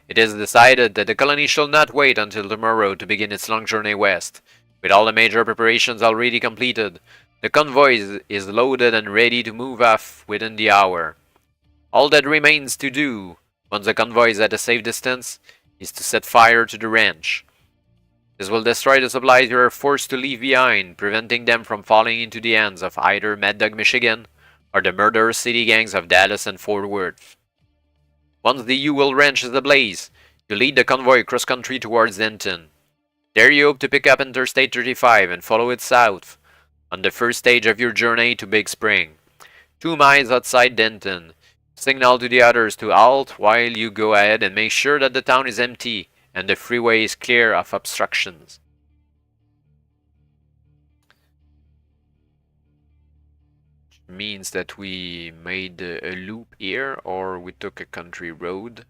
it is decided that the colony shall not wait until tomorrow to begin its long journey west. With all the major preparations already completed, the convoy is loaded and ready to move off within the hour. All that remains to do, once the convoy is at a safe distance, is to set fire to the ranch. This will destroy the supplies you are forced to leave behind, preventing them from falling into the hands of either Mad Dog Michigan or the murderous city gangs of Dallas and Fort Worth. Once the Ewell Ranch is ablaze, you lead the convoy cross-country towards Denton. There you hope to pick up Interstate 35 and follow it south, on the first stage of your journey to Big Spring. 2 miles outside Denton, signal to the others to halt while you go ahead and make sure that the town is empty and the freeway is clear of obstructions. Means that we made a loop here, or we took a country road.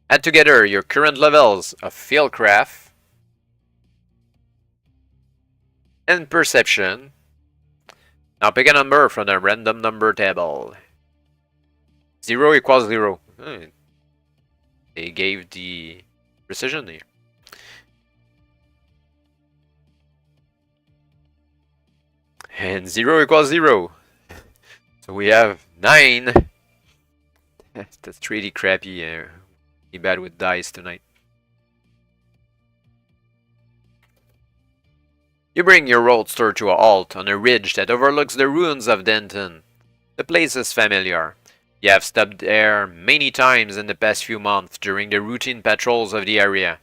Add together your current levels of Fieldcraft and Perception. Now pick a number from the random number table. 0 equals 0. They gave the precision here. And 0 equals 0. So we have 9. That's really crappy. Be bad with dice tonight. You bring your roadster to a halt on a ridge that overlooks the ruins of Denton. The place is familiar. You have stopped there many times in the past few months during the routine patrols of the area.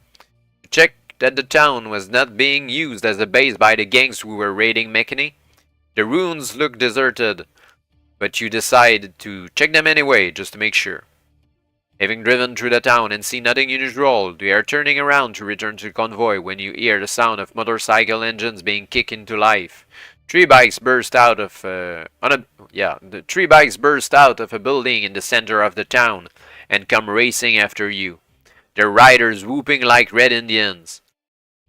You check that the town was not being used as a base by the gangs who were raiding McKinney. The ruins look deserted, but you decide to check them anyway, just to make sure. Having driven through the town and seen nothing unusual, you are turning around to return to the convoy when you hear the sound of motorcycle engines being kicked into life. 3 bikes burst out of the 3 bikes burst out of a building in the center of the town and come racing after you. Their riders whooping like Red Indians.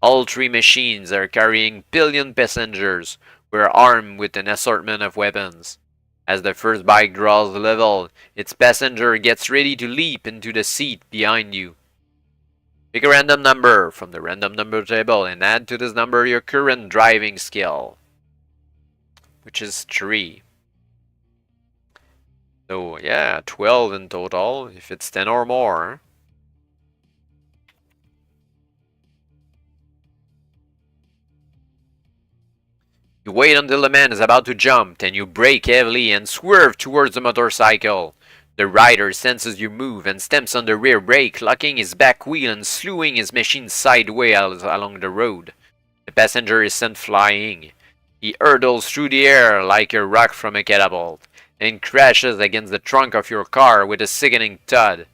All 3 machines are carrying pillion passengers who are armed with an assortment of weapons. As the first bike draws level, its passenger gets ready to leap into the seat behind you. Pick a random number from the random number table and add to this number your current driving skill, which is 3. So yeah, 12 in total, if it's 10 or more. You wait until the man is about to jump, then you brake heavily and swerve towards the motorcycle. The rider senses your move and stamps on the rear brake, locking his back wheel and slewing his machine sideways along the road. The passenger is sent flying. He hurtles through the air like a rock from a catapult, and crashes against the trunk of your car with a sickening thud.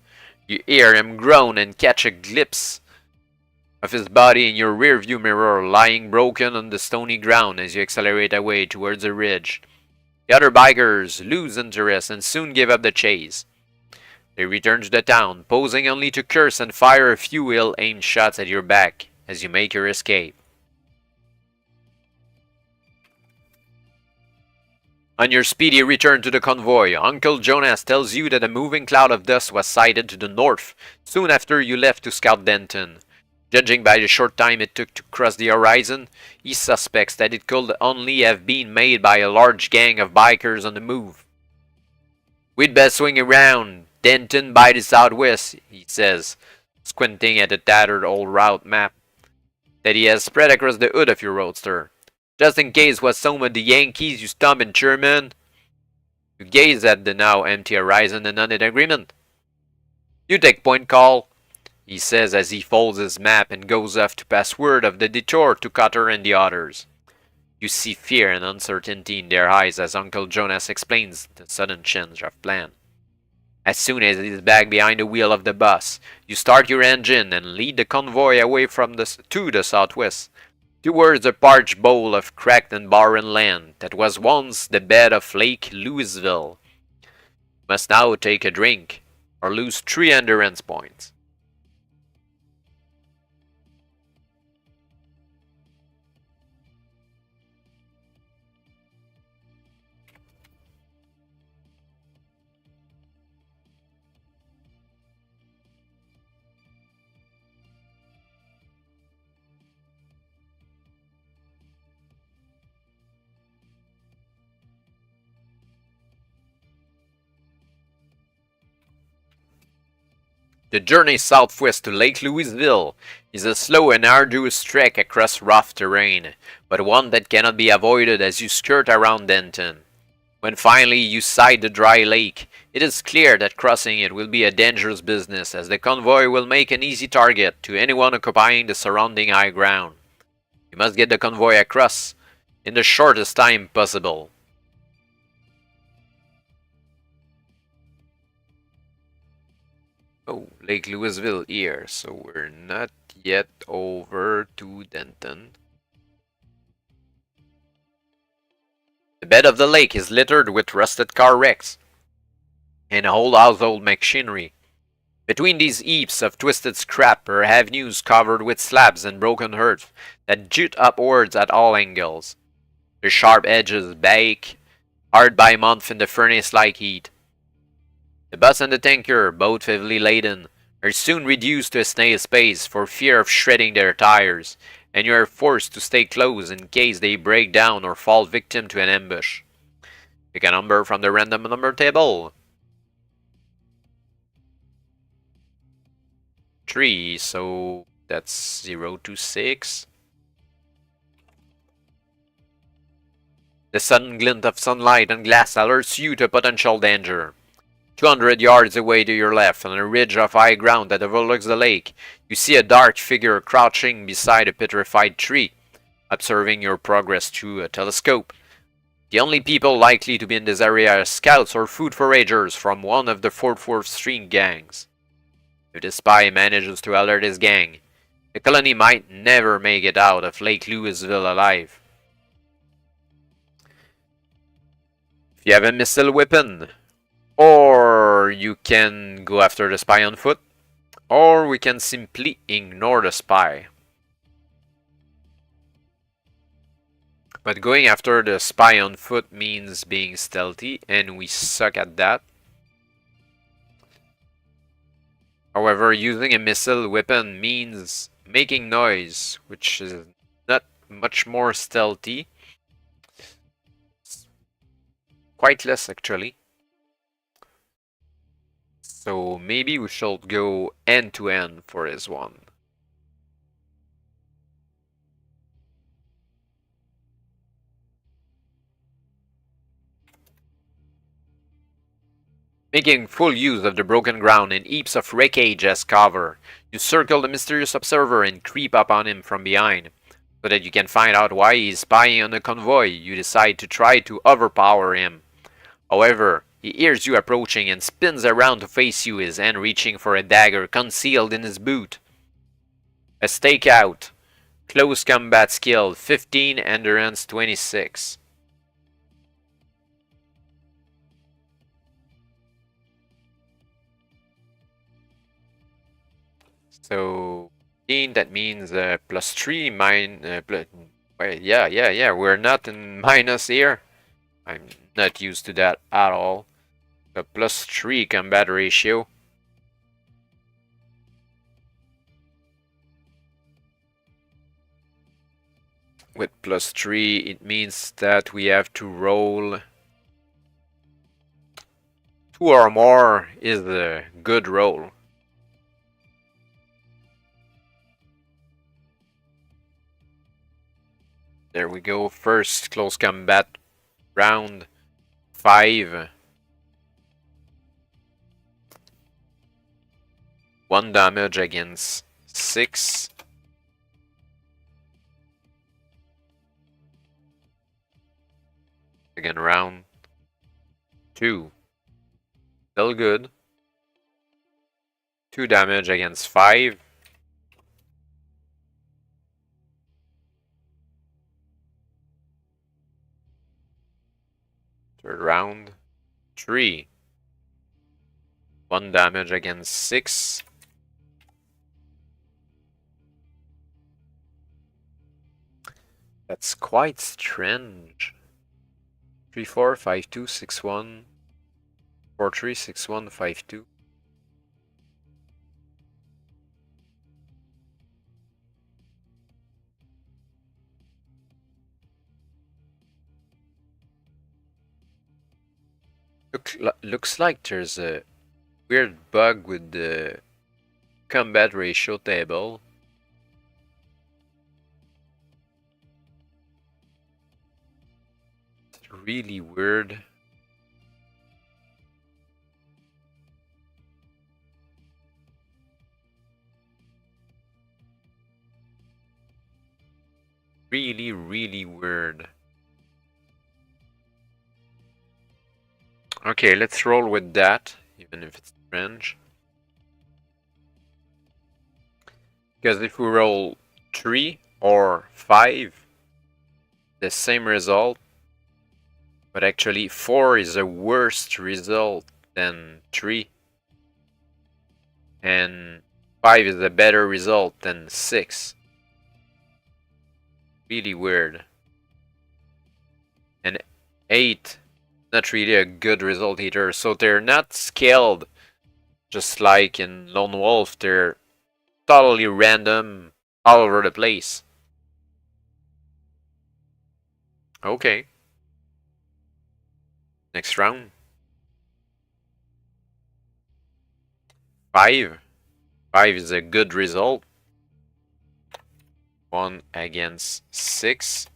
You hear him groan and catch a glimpse of his body in your rearview mirror lying broken on the stony ground as you accelerate away towards the ridge. The other bikers lose interest and soon give up the chase. They return to the town, posing only to curse and fire a few ill-aimed shots at your back as you make your escape. On your speedy return to the convoy, Uncle Jonas tells you that a moving cloud of dust was sighted to the north soon after you left to scout Denton. Judging by the short time it took to cross the horizon, he suspects that it could only have been made by a large gang of bikers on the move. "We'd best swing around Denton by the southwest," he says, squinting at the tattered old route map that he has spread across the hood of your roadster. "Just in case was some of the Yankees you stomping Sherman." You gaze at the now empty horizon and nod in agreement. "You take point, Call," he says as he folds his map and goes off to pass word of the detour to Cutter and the others. You see fear and uncertainty in their eyes as Uncle Jonas explains the sudden change of plan. As soon as he is back behind the wheel of the bus, you start your engine and lead the convoy away from to the southwest, towards a parched bowl of cracked and barren land that was once the bed of Lake Louisville. You must now take a drink, or lose 3 endurance points. The journey southwest to Lake Louisville is a slow and arduous trek across rough terrain, but one that cannot be avoided as you skirt around Denton. When finally you sight the dry lake, it is clear that crossing it will be a dangerous business as the convoy will make an easy target to anyone occupying the surrounding high ground. You must get the convoy across in the shortest time possible. Oh, Lake Louisville here, so we're not yet over to Denton. The bed of the lake is littered with rusted car wrecks and old household machinery. Between these heaps of twisted scrap are avenues covered with slabs and broken earth that jut upwards at all angles. Their sharp edges bake hard by month in the furnace-like heat. The bus and the tanker, both heavily laden, are soon reduced to a snail's pace for fear of shredding their tires, and you are forced to stay close in case they break down or fall victim to an ambush. Pick a number from the random number table. 3, so that's 0 to 6. The sudden glint of sunlight on glass alerts you to potential danger. 200 yards away to your left, on a ridge of high ground that overlooks the lake, you see a dark figure crouching beside a petrified tree, observing your progress through a telescope. The only people likely to be in this area are scouts or food foragers from one of the 4th Street gangs. If the spy manages to alert his gang, the colony might never make it out of Lake Louisville alive. If you have a missile weapon, or you can go after the spy on foot, or we can simply ignore the spy. But going after the spy on foot means being stealthy, and we suck at that. However, using a missile weapon means making noise, which is not much more stealthy. Quite less, actually. So maybe we should go end-to-end for this one. Making full use of the broken ground and heaps of wreckage as cover, you circle the mysterious observer and creep up on him from behind. So that you can find out why he is spying on the convoy, you decide to try to overpower him. However, he hears you approaching and spins around to face you, his hand reaching for a dagger concealed in his boot. A stakeout. Close combat skill 15, endurance 26. So that means +3 wait, yeah. We're not in minus here. I'm not used to that at all. A +3 combat ratio. With +3, it means that we have to roll 2 or more is a good roll. There we go. First close combat round 5. 1 damage against 6. Second round 2. Still good. 2 damage against 5. Third round 3. 1 damage against 6. That's quite strange. 3, 4, 5, 2, 6, 1. 4, 3, 6, 1, 5, 2. Looks like there's a weird bug with the combat ratio table. It's really weird. Really weird. Okay, let's roll with that, even if it's strange. Because if we roll 3 or 5, the same result. But actually 4 is a worse result than 3. And 5 is a better result than 6. Really weird. And 8, not really a good result either. So they're not scaled just like in Lone Wolf. They're totally random all over the place. Okay. Next round. 5. 5 is a good result. 1 against 6.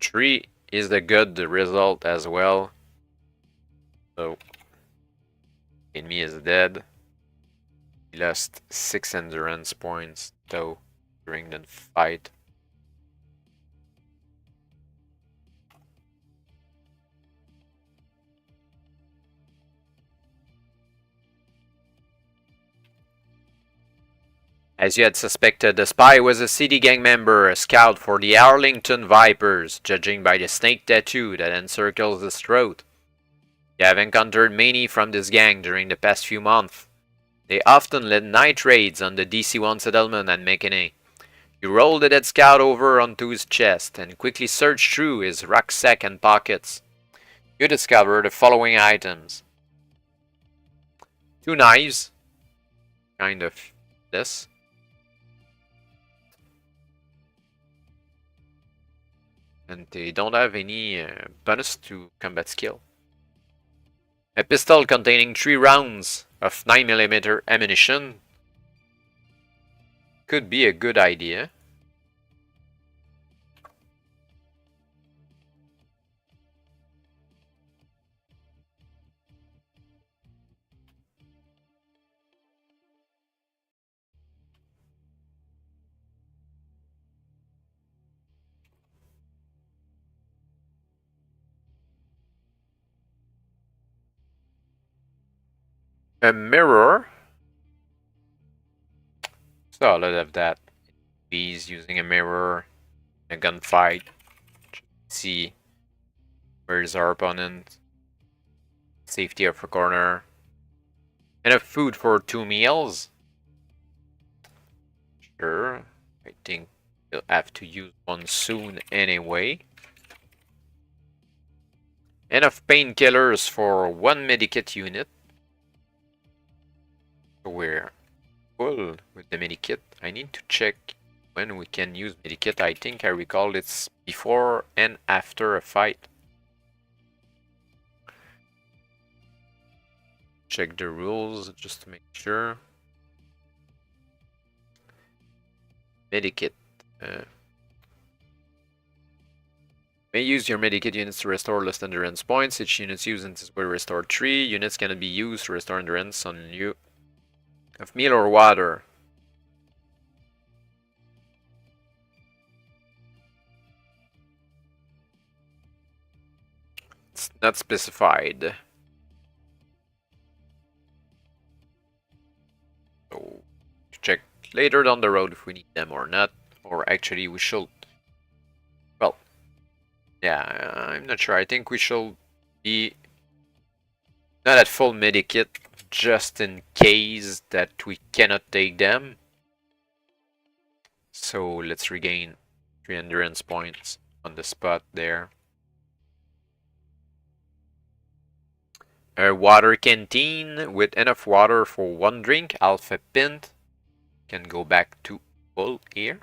3 is a good result as well. So, enemy is dead. He lost 6 endurance points though during the fight. As you had suspected, the spy was a city gang member, a scout for the Arlington Vipers, judging by the snake tattoo that encircles his throat. You have encountered many from this gang during the past few months. They often led night raids on the DC-1 settlement and McKinney. You roll the dead scout over onto his chest and quickly search through his rucksack and pockets. You discover the following items. 2 knives, kind of this. And they don't have any bonus to combat skill. A pistol containing 3 rounds of 9mm ammunition could be a good idea. A mirror. So a lot of that. He's using a mirror in a gunfight. See where's our opponent. Safety of a corner. Enough food for 2 meals. Sure. I think we'll have to use one soon anyway. Enough painkillers for 1 medikit unit. We're full with the medikit. I need to check when we can use medikit. I think I recall it's before and after a fight. Check the rules just to make sure. Medikit. May use your medikit units to restore lost endurance points. Each unit's used will restore 3. Units cannot be used to restore endurance on you of meal or water. It's not specified. So check later down the road if we need them or not. Or actually we should. Well, yeah, I'm not sure. I think we should be not at full medikit just in case that we cannot take them. So let's regain 3 endurance points on the spot there. A water canteen with enough water for 1 drink. Alpha pint. Can go back to full here.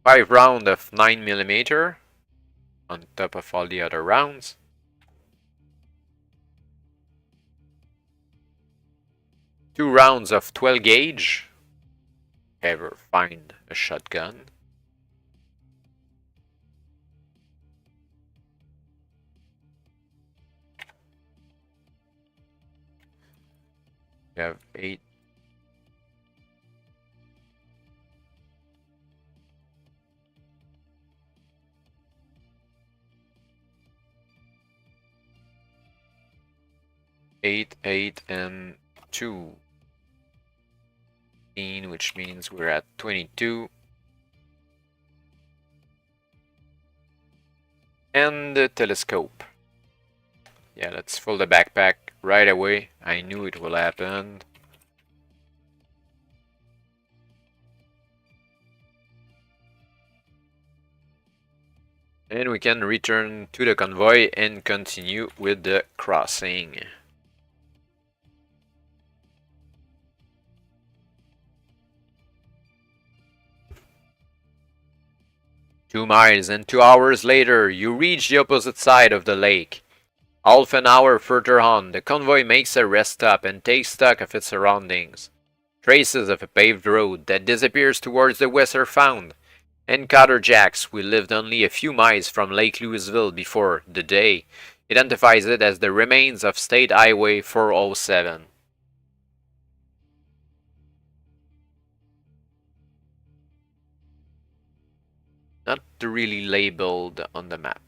Five round of 9mm on top of all the other rounds. Two rounds of 12 gauge. Ever find a shotgun. We have 8. Eight, and 2. Which means we're at 22. And the telescope. Yeah, let's fill the backpack right away. I knew it will happen. And we can return to the convoy and continue with the crossing. Two miles and 2 hours later, you reach the opposite side of the lake. Half an hour further on, the convoy makes a rest stop and takes stock of its surroundings. Traces of a paved road that disappears towards the west are found. And Cotter Jacks, who lived only a few miles from Lake Louisville before the day, identifies it as the remains of State Highway 407. Not really labeled on the map.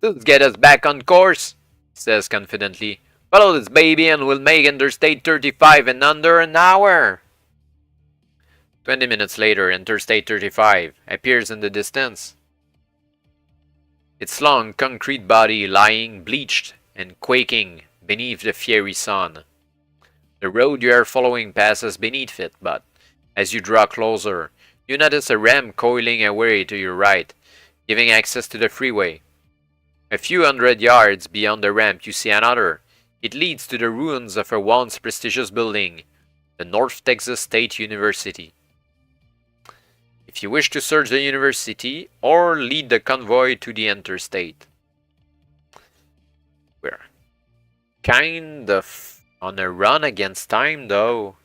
This get us back on course, he says confidently. Follow this baby and we'll make Interstate 35 in under an hour. 20 minutes later, Interstate 35 appears in the distance. Its long concrete body lying bleached and quaking beneath the fiery sun. The road you are following passes beneath it, but as you draw closer, you notice a ramp coiling away to your right, giving access to the freeway. A few hundred yards beyond the ramp, you see another. It leads to the ruins of a once prestigious building, the North Texas State University. If you wish to search the university or lead the convoy to the interstate. We're kind of on a run against time, though.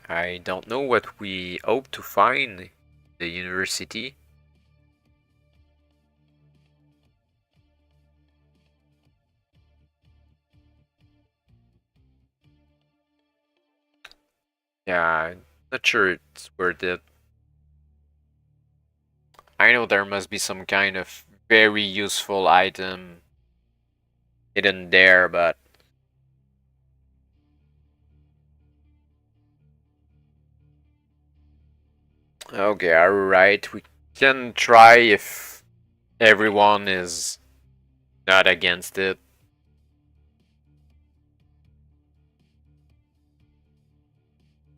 I don't know what we hope to find The university. Yeah, I'm not sure it's worth it. I know there must be some kind of very useful item hidden there, but okay, alright. We can try if everyone is not against it.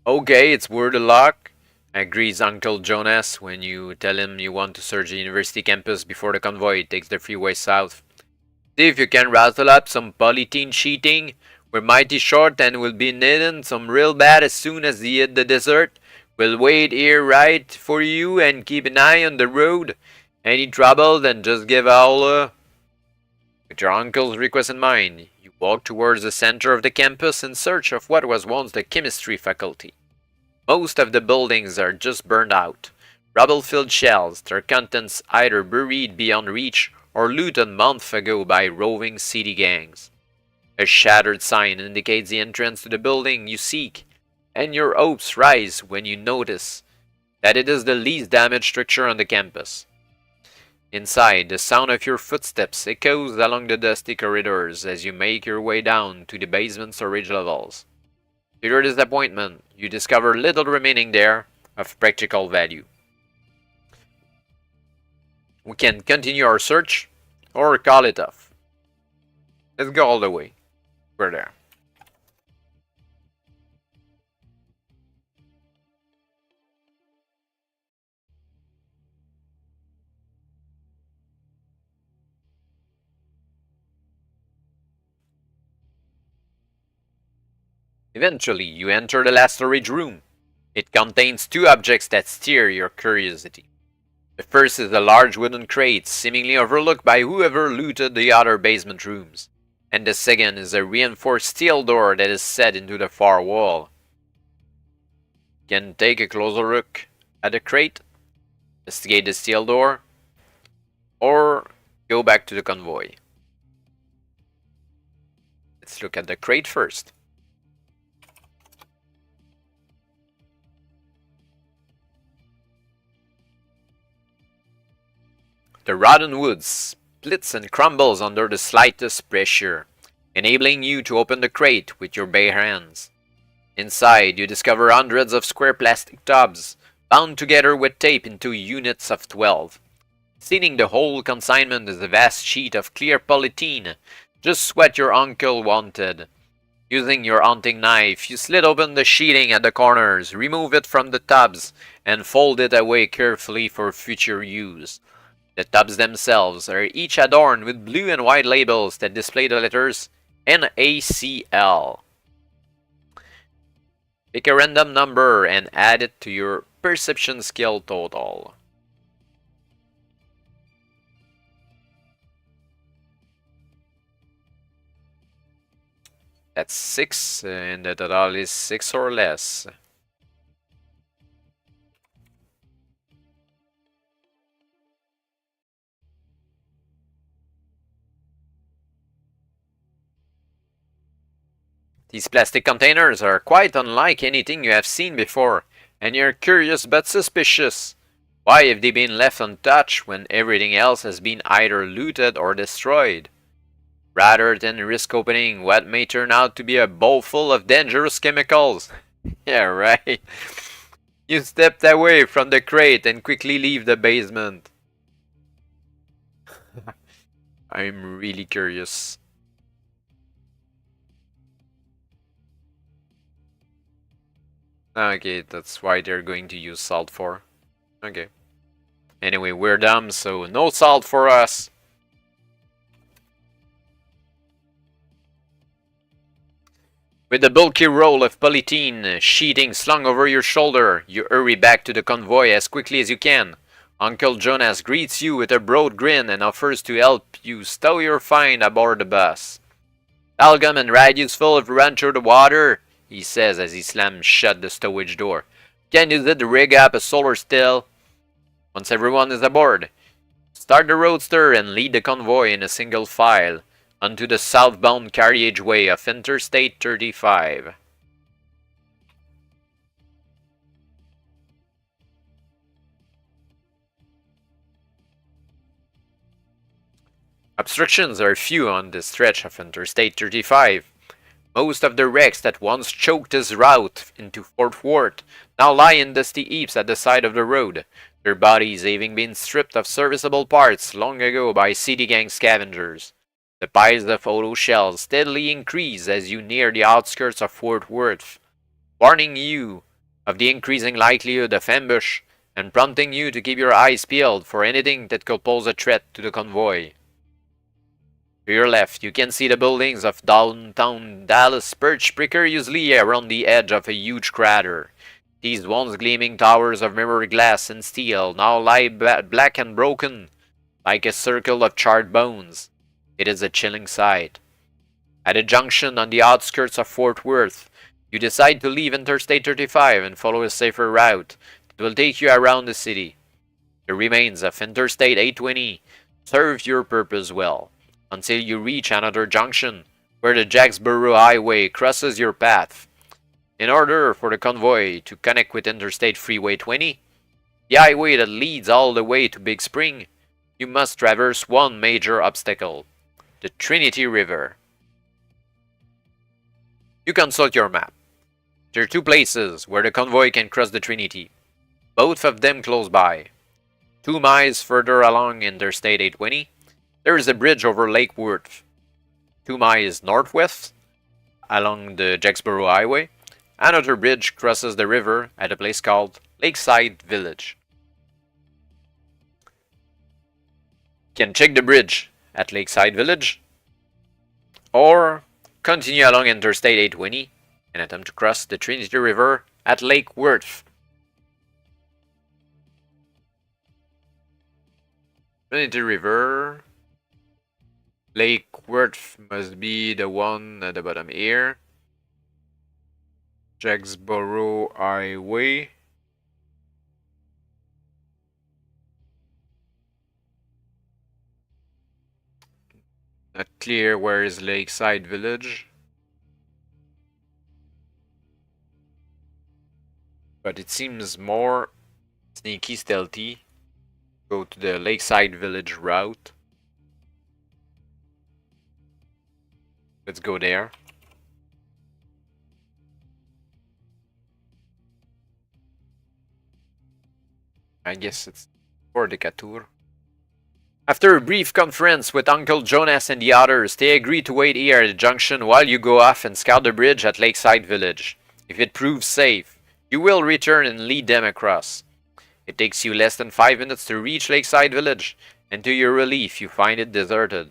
Okay, it's worth a luck, agrees Uncle Jonas when you tell him you want to search the university campus before the convoy takes the freeway south. See if you can rattle up some polythene sheeting. We're mighty short and we'll be needing some real bad as soon as we hit the desert. We'll wait here right for you and keep an eye on the road. Any trouble, then just give a holler. With your uncle's request in mind, you walk towards the center of the campus in search of what was once the chemistry faculty. Most of the buildings are just burned out. Rubble-filled shells, their contents either buried beyond reach or looted months ago by roving city gangs. A shattered sign indicates the entrance to the building you seek, and your hopes rise when you notice that it is the least damaged structure on the campus. Inside, the sound of your footsteps echoes along the dusty corridors as you make your way down to the basement storage levels. To your disappointment, you discover little remaining there of practical value. We can continue our search or call it off. Let's go all the way. We're there. Eventually, you enter the last storage room. It contains two objects that stir your curiosity. The first is a large wooden crate, seemingly overlooked by whoever looted the other basement rooms. And the second is a reinforced steel door that is set into the far wall. You can take a closer look at the crate, investigate the steel door, or go back to the convoy. Let's look at the crate first. The rotten wood splits and crumbles under the slightest pressure, enabling you to open the crate with your bare hands. Inside, you discover hundreds of square plastic tubs, bound together with tape into units of 12. Sealing the whole consignment is a vast sheet of clear polythene, just what your uncle wanted. Using your hunting knife, you slit open the sheeting at the corners, remove it from the tubs, and fold it away carefully for future use. The tubs themselves are each adorned with blue and white labels that display the letters NaCl. Pick a random number and add it to your perception skill total. That's 6, and the total is 6 or less. These plastic containers are quite unlike anything you have seen before, and you're curious but suspicious. Why have they been left untouched when everything else has been either looted or destroyed? Rather than risk opening what may turn out to be a bowl full of dangerous chemicals. Yeah, right. You stepped away from the crate and quickly leave the basement. I'm really curious. Okay, that's why they're going to use salt for. Okay. Anyway, we're dumb, so no salt for us. With the bulky roll of polythene sheeting slung over your shoulder, you hurry back to the convoy as quickly as you can. Uncle Jonas greets you with a broad grin and offers to help you stow your find aboard the bus. "Algum and Radius full of run through the water," he says as he slams shut the stowage door. "Can use it to rig up a solar still." Once everyone is aboard, start the roadster and lead the convoy in a single file onto the southbound carriageway of Interstate 35. Obstructions are few on this stretch of Interstate 35. Most of the wrecks that once choked this route into Fort Worth now lie in dusty heaps at the side of the road, their bodies having been stripped of serviceable parts long ago by city gang scavengers. The piles of auto shells steadily increase as you near the outskirts of Fort Worth, warning you of the increasing likelihood of ambush and prompting you to keep your eyes peeled for anything that could pose a threat to the convoy. To your left, you can see the buildings of downtown Dallas perched precariously around the edge of a huge crater. These once gleaming towers of mirror glass and steel now lie black and broken, like a circle of charred bones. It is a chilling sight. At a junction on the outskirts of Fort Worth, you decide to leave Interstate 35 and follow a safer route that will take you around the city. The remains of Interstate 820 serve your purpose well, until you reach another junction where the Jacksboro Highway crosses your path. In order for the convoy to connect with Interstate Freeway 20, the highway that leads all the way to Big Spring, you must traverse one major obstacle, the Trinity River. You consult your map. There are two places where the convoy can cross the Trinity, both of them close by. 2 miles further along Interstate 820, there is a bridge over Lake Worth. 2 miles northwest, along the Jacksboro Highway, another bridge crosses the river at a place called Lakeside Village. You can check the bridge at Lakeside Village, or continue along Interstate 820 and attempt to cross the Trinity River at Lake Worth. Trinity River... Lake Worth must be the one at the bottom here. Jacksboro Highway. Not clear where is Lakeside Village. But it seems more sneaky, stealthy. Go to the Lakeside Village route. Let's go there. I guess it's for Decatur. After a brief conference with Uncle Jonas and the others, they agree to wait here at the junction while you go off and scout the bridge at Lakeside Village. If it proves safe, you will return and lead them across. It takes you less than 5 minutes to reach Lakeside Village, and to your relief, you find it deserted.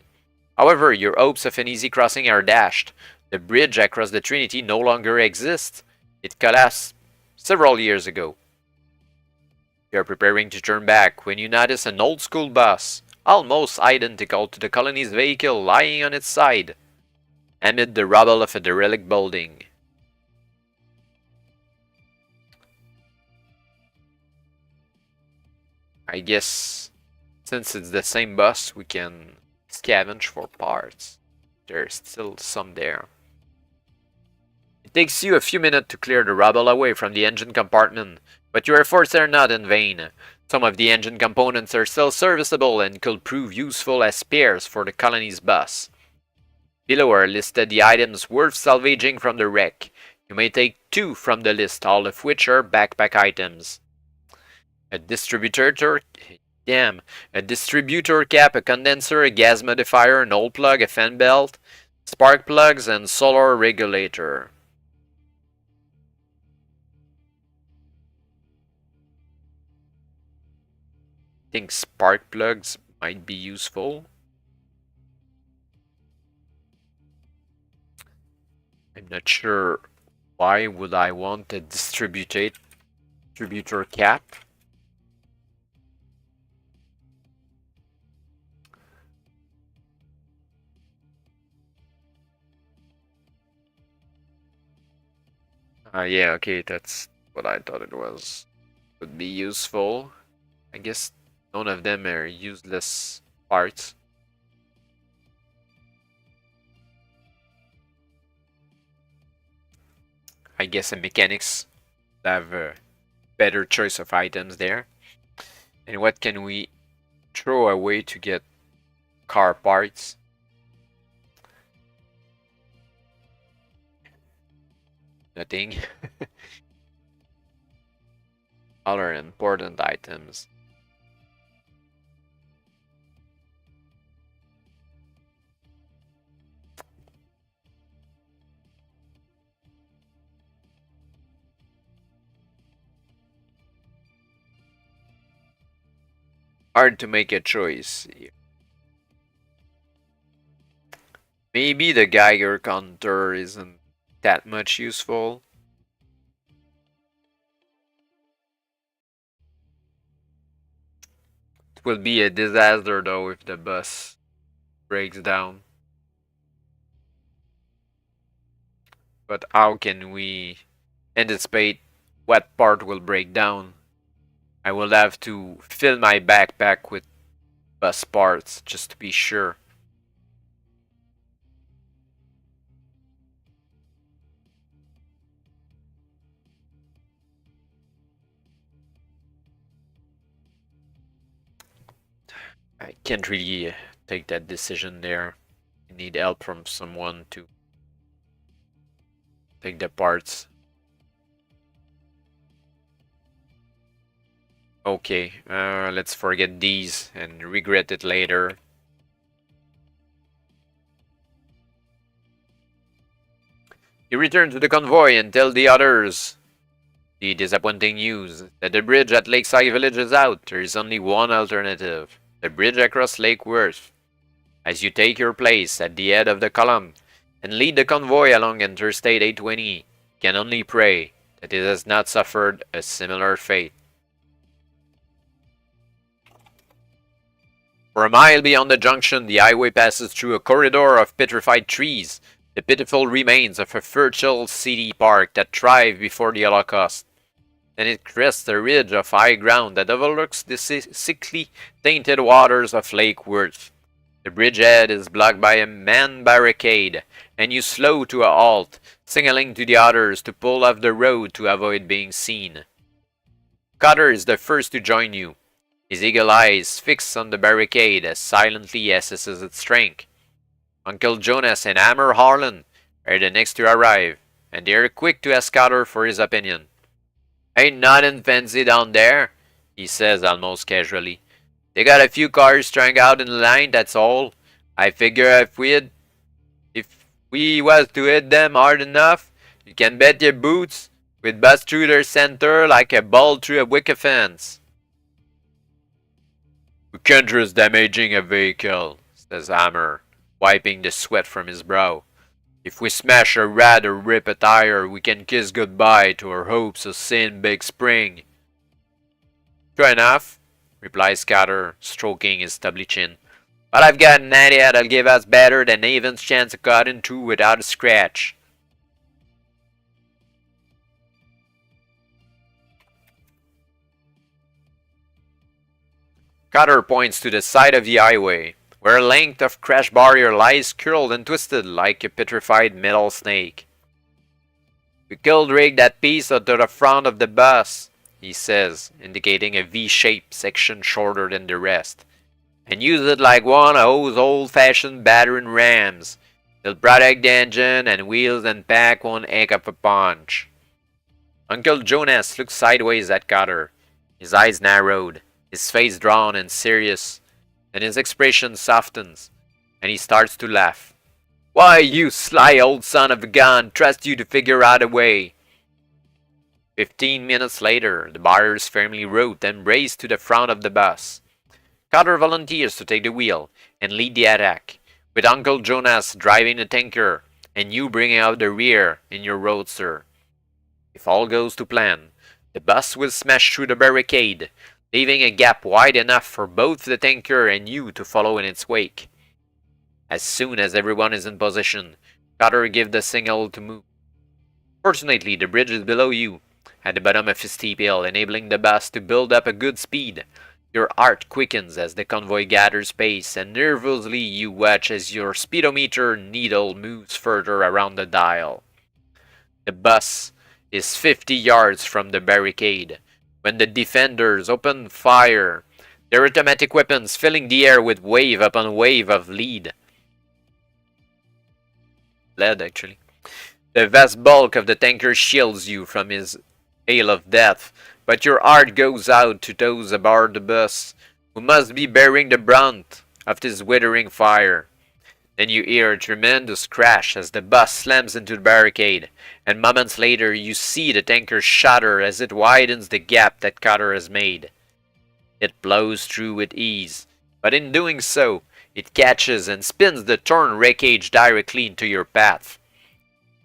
However, your hopes of an easy crossing are dashed. The bridge across the Trinity no longer exists. It collapsed several years ago. You are preparing to turn back when you notice an old school bus, almost identical to the colony's vehicle lying on its side, amid the rubble of a derelict building. I guess since it's the same bus, we can scavenge for parts. There's still some there. It takes you a few minutes to clear the rubble away from the engine compartment, but your efforts are not in vain. Some of the engine components are still serviceable and could prove useful as spares for the colony's bus. Below are listed the items worth salvaging from the wreck. You may take 2 from the list, all of which are backpack items. A distributor cap, a condenser, a gas modifier, an old plug, a fan belt, spark plugs, and solar regulator. I think spark plugs might be useful. I'm not sure why would I want a distributor cap. Yeah, okay, that's what I thought it was. Would be useful. I guess none of them are useless parts. I guess a mechanics have a better choice of items there. And what can we throw away to get car parts? Nothing. Other important items. Hard to make a choice here. Maybe the Geiger counter isn't that much useful. It will be a disaster though if the bus breaks down. But how can we anticipate what part will break down? I will have to fill my backpack with bus parts just to be sure. I can't really take that decision there. I need help from someone to take the parts. Okay, let's forget these and regret it later. You return to the convoy and tell the others the disappointing news that the bridge at Lakeside Village is out. There is only one alternative. The bridge across Lake Worth. As you take your place at the head of the column and lead the convoy along Interstate 820, you can only pray that it has not suffered a similar fate. For a mile beyond the junction, the highway passes through a corridor of petrified trees, the pitiful remains of a fertile city park that thrived before the Holocaust. Then it crests a ridge of high ground that overlooks the sickly tainted waters of Lake Worth. The bridgehead is blocked by a manned barricade, and you slow to a halt, signaling to the others to pull off the road to avoid being seen. Cotter is the first to join you, his eagle eyes fixed on the barricade as silently he assesses its strength. Uncle Jonas and Hammer Harlan are the next to arrive, and they are quick to ask Cotter for his opinion. "Ain't nothing fancy down there," he says almost casually. "They got a few cars strung out in line, that's all. I figure if we was to hit them hard enough, you can bet your boots we'd bust through their center like a bolt through a wicker fence." "We can't risk damaging a vehicle," says Hammer, wiping the sweat from his brow. "If we smash a rat or rip a tire, we can kiss goodbye to our hopes of seeing Big Spring." "True enough," replies Cotter, stroking his stubbly chin. "But I've got an idea that'll give us better than Evan's chance of cutting through without a scratch." Cotter points to the side of the highway, where a length of crash barrier lies curled and twisted like a petrified metal snake. "We could rig that piece onto the front of the bus," he says, indicating a V-shaped section shorter than the rest, "and use it like one of those old-fashioned battering rams. It'll protect the engine and wheels and pack one heck of a punch." Uncle Jonas looks sideways at Cotter, his eyes narrowed, his face drawn and serious. Then his expression softens, and he starts to laugh. "Why, you sly old son of a gun, trust you to figure out a way." 15 minutes later, the Byers family rode and raced to the front of the bus. Cotter volunteers to take the wheel and lead the attack, with Uncle Jonas driving the tanker and you bringing out the rear in your roadster. If all goes to plan, the bus will smash through the barricade, leaving a gap wide enough for both the tanker and you to follow in its wake. As soon as everyone is in position, Cotter gives the signal to move. Fortunately, the bridge is below you, at the bottom of a steep hill, enabling the bus to build up a good speed. Your heart quickens as the convoy gathers pace, and nervously you watch as your speedometer needle moves further around the dial. The bus is 50 yards from the barricade when the defenders open fire, their automatic weapons filling the air with wave upon wave of lead. Lead, actually. The vast bulk of the tanker shields you from his hail of death, but your heart goes out to those aboard the bus who must be bearing the brunt of this withering fire. Then you hear a tremendous crash as the bus slams into the barricade, and moments later you see the tanker shatter as it widens the gap that Cutter has made. It blows through with ease, but in doing so, it catches and spins the torn wreckage directly into your path.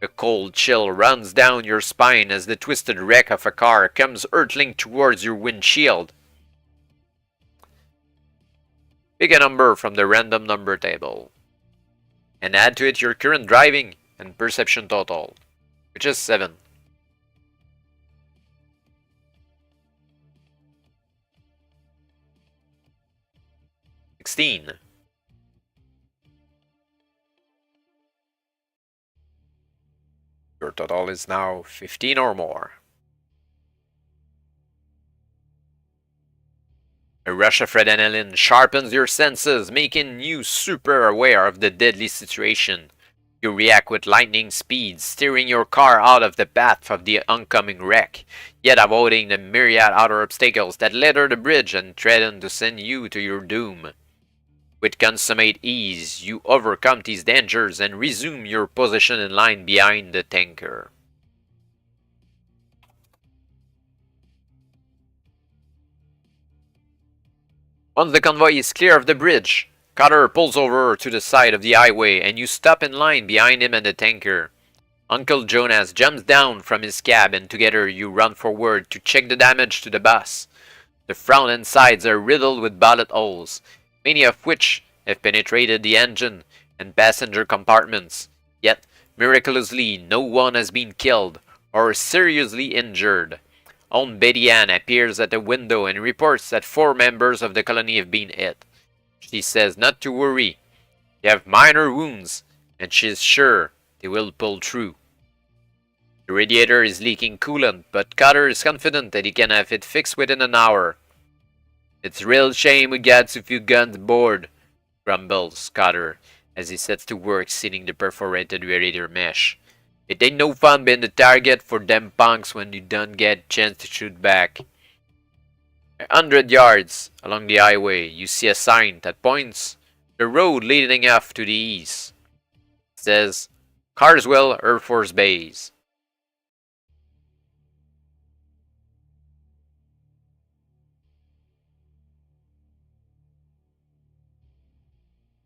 A cold chill runs down your spine as the twisted wreck of a car comes hurtling towards your windshield. Pick a number from the random number table, and add to it your current driving and perception total, which is 7. $16. Your total is now 15 or more. A rush of adrenaline sharpens your senses, making you super aware of the deadly situation. You react with lightning speed, steering your car out of the path of the oncoming wreck, yet avoiding the myriad other obstacles that litter the bridge and threaten to send you to your doom. With consummate ease, you overcome these dangers and resume your position in line behind the tanker. Once the convoy is clear of the bridge, Cutter pulls over to the side of the highway and you stop in line behind him and the tanker. Uncle Jonas jumps down from his cab and together you run forward to check the damage to the bus. The front and sides are riddled with bullet holes, many of which have penetrated the engine and passenger compartments, yet miraculously no one has been killed or seriously injured. Aunt Betty Ann appears at the window and reports that 4 members of the colony have been hit. She says not to worry, they have minor wounds, and she is sure they will pull through. The radiator is leaking coolant, but Cutter is confident that he can have it fixed within an hour. It's a real shame we got so few guns aboard, grumbles Cutter as he sets to work sealing the perforated radiator mesh. It ain't no fun being the target for them punks when you don't get a chance to shoot back. 100 yards along the highway, you see a sign that points the road leading off to the east. It says Carswell Air Force Base.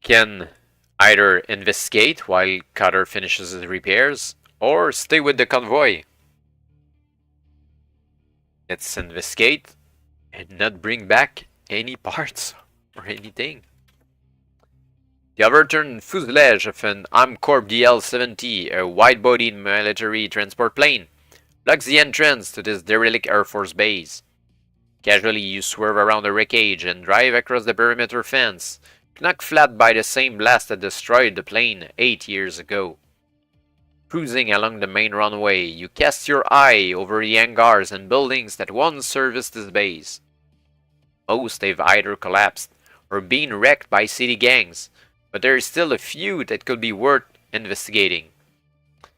Can either investigate while Cutter finishes his repairs, or stay with the convoy. Let's investigate and not bring back any parts or anything. The overturned fuselage of an AmCorp DL-70, a wide-bodied military transport plane, blocks the entrance to this derelict Air Force base. Casually, you swerve around the wreckage and drive across the perimeter fence, knocked flat by the same blast that destroyed the plane 8 years ago. Cruising along the main runway, you cast your eye over the hangars and buildings that once serviced this base. Most have either collapsed or been wrecked by city gangs, but there is still a few that could be worth investigating. You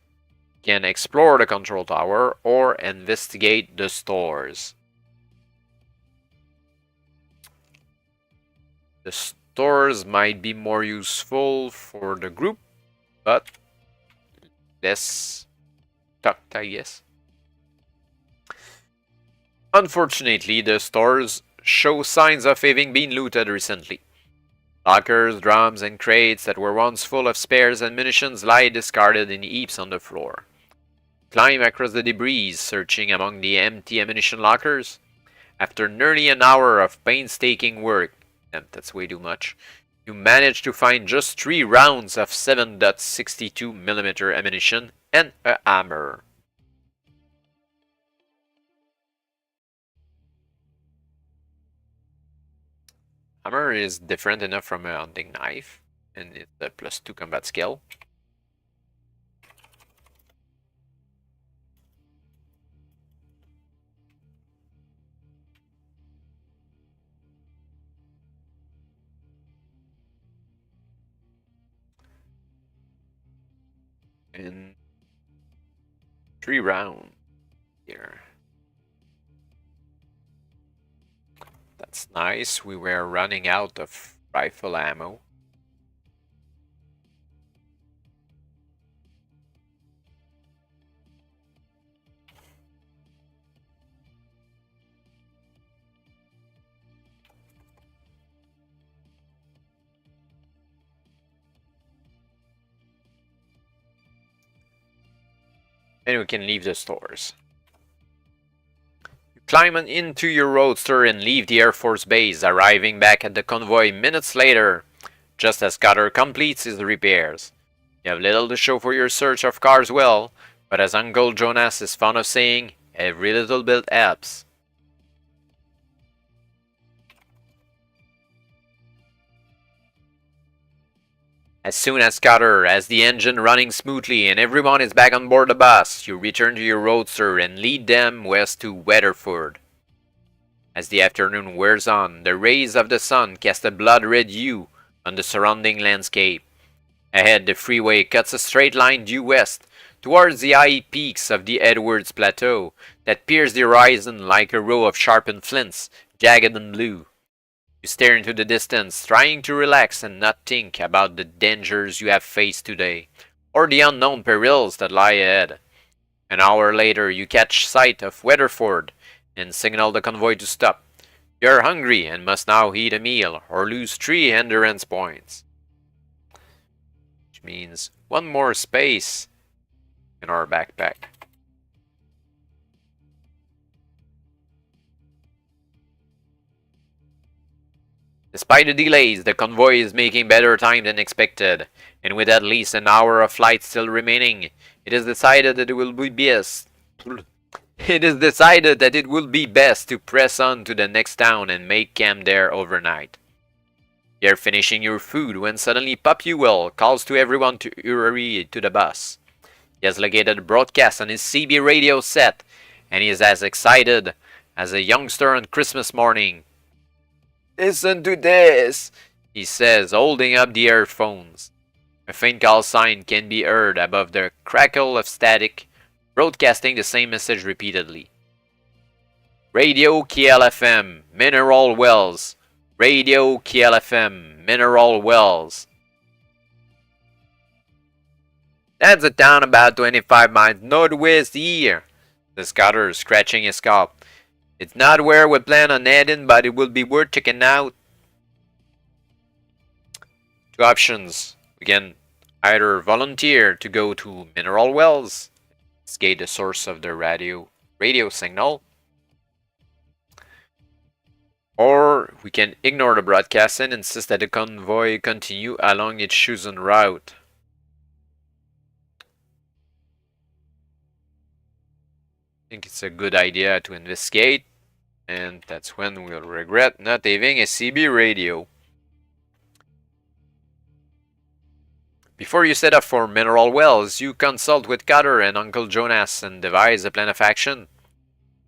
can explore the control tower or investigate the stores. The stores might be more useful for the group, but less tucked, I guess. Unfortunately, the stores show signs of having been looted recently. Lockers, drums, and crates that were once full of spares and munitions lie discarded in heaps on the floor. Climb across the debris, searching among the empty ammunition lockers. After nearly an hour of painstaking work, and that's way too much, you manage to find just 3 rounds of 7.62mm ammunition and a hammer. Hammer is different enough from a hunting knife, and it's a +2 combat skill. And 3 rounds here. That's nice. We were running out of rifle ammo. And we can leave the stores. You climb into your roadster and leave the Air Force Base, arriving back at the convoy minutes later, just as Cutter completes his repairs. You have little to show for your search of Carswell, but as Uncle Jonas is fond of saying, every little bit helps. As soon as Cutter has the engine running smoothly and everyone is back on board the bus, you return to your roadster and lead them west to Weatherford. As the afternoon wears on, the rays of the sun cast a blood-red hue on the surrounding landscape. Ahead, the freeway cuts a straight line due west, towards the high peaks of the Edwards Plateau that pierce the horizon like a row of sharpened flints, jagged and blue. You stare into the distance, trying to relax and not think about the dangers you have faced today, or the unknown perils that lie ahead. An hour later, you catch sight of Weatherford and signal the convoy to stop. You are hungry and must now eat a meal or lose 3 endurance points. Which means 1 more space in our backpack. Despite the delays, the convoy is making better time than expected, and with at least an hour of flight still remaining, it is decided that it will be best. It is decided that it will be best to press on to the next town and make camp there overnight. You're finishing your food when suddenly Popuel calls to everyone to hurry to the bus. He has located a broadcast on his CB radio set, and he is as excited as a youngster on Christmas morning. "Listen to this," he says, holding up the earphones. A faint call sign can be heard above the crackle of static, broadcasting the same message repeatedly. Radio KLFM, Mineral Wells. Radio KLFM, Mineral Wells. "That's a town about 25 miles northwest here," says Cutter, scratching his scalp. "It's not where we plan on heading, but it will be worth checking out." 2 options. We can either volunteer to go to Mineral Wells, investigate the source of the radio signal, or we can ignore the broadcast and insist that the convoy continue along its chosen route. I think it's a good idea to investigate, and that's when we'll regret not having a CB radio. Before you set off for Mineral Wells, you consult with Cutter and Uncle Jonas and devise a plan of action.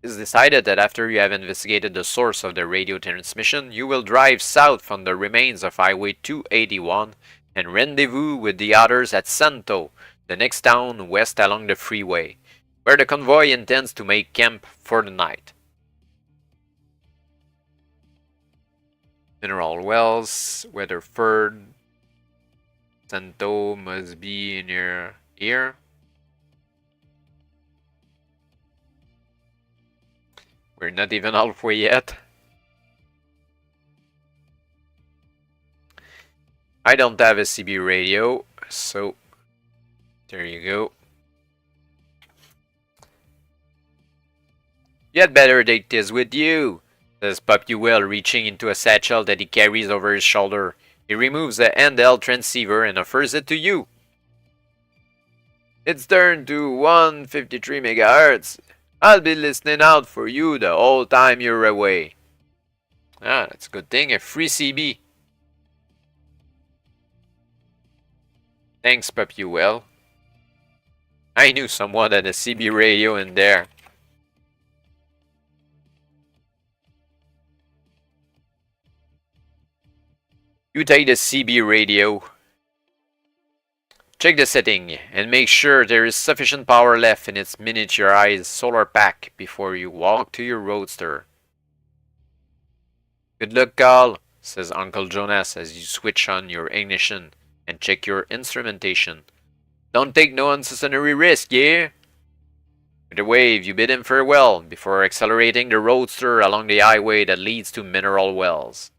It is decided that after you have investigated the source of the radio transmission, you will drive south from the remains of Highway 281 and rendezvous with the others at Santo, the next town west along the freeway, where the convoy intends to make camp for the night. Mineral Wells, Weatherford, Santo must be near here. We're not even halfway yet. I don't have a CB radio, so there you go. "You had better take this with you," says Popuel, reaching into a satchel that he carries over his shoulder. He removes the handheld transceiver and offers it to you. "It's turned to 153 MHz. I'll be listening out for you the whole time you're away." Ah, that's a good thing. A free CB. Thanks, Papuel. I knew someone had a CB radio in there. You take the CB radio. Check the setting and make sure there is sufficient power left in its miniaturized solar pack before you walk to your roadster. Good luck, Carl, says Uncle Jonas as you switch on your ignition and check your instrumentation. Don't take no unnecessary risk, yeah? With a wave, you bid him farewell before accelerating the roadster along the highway that leads to mineral wells.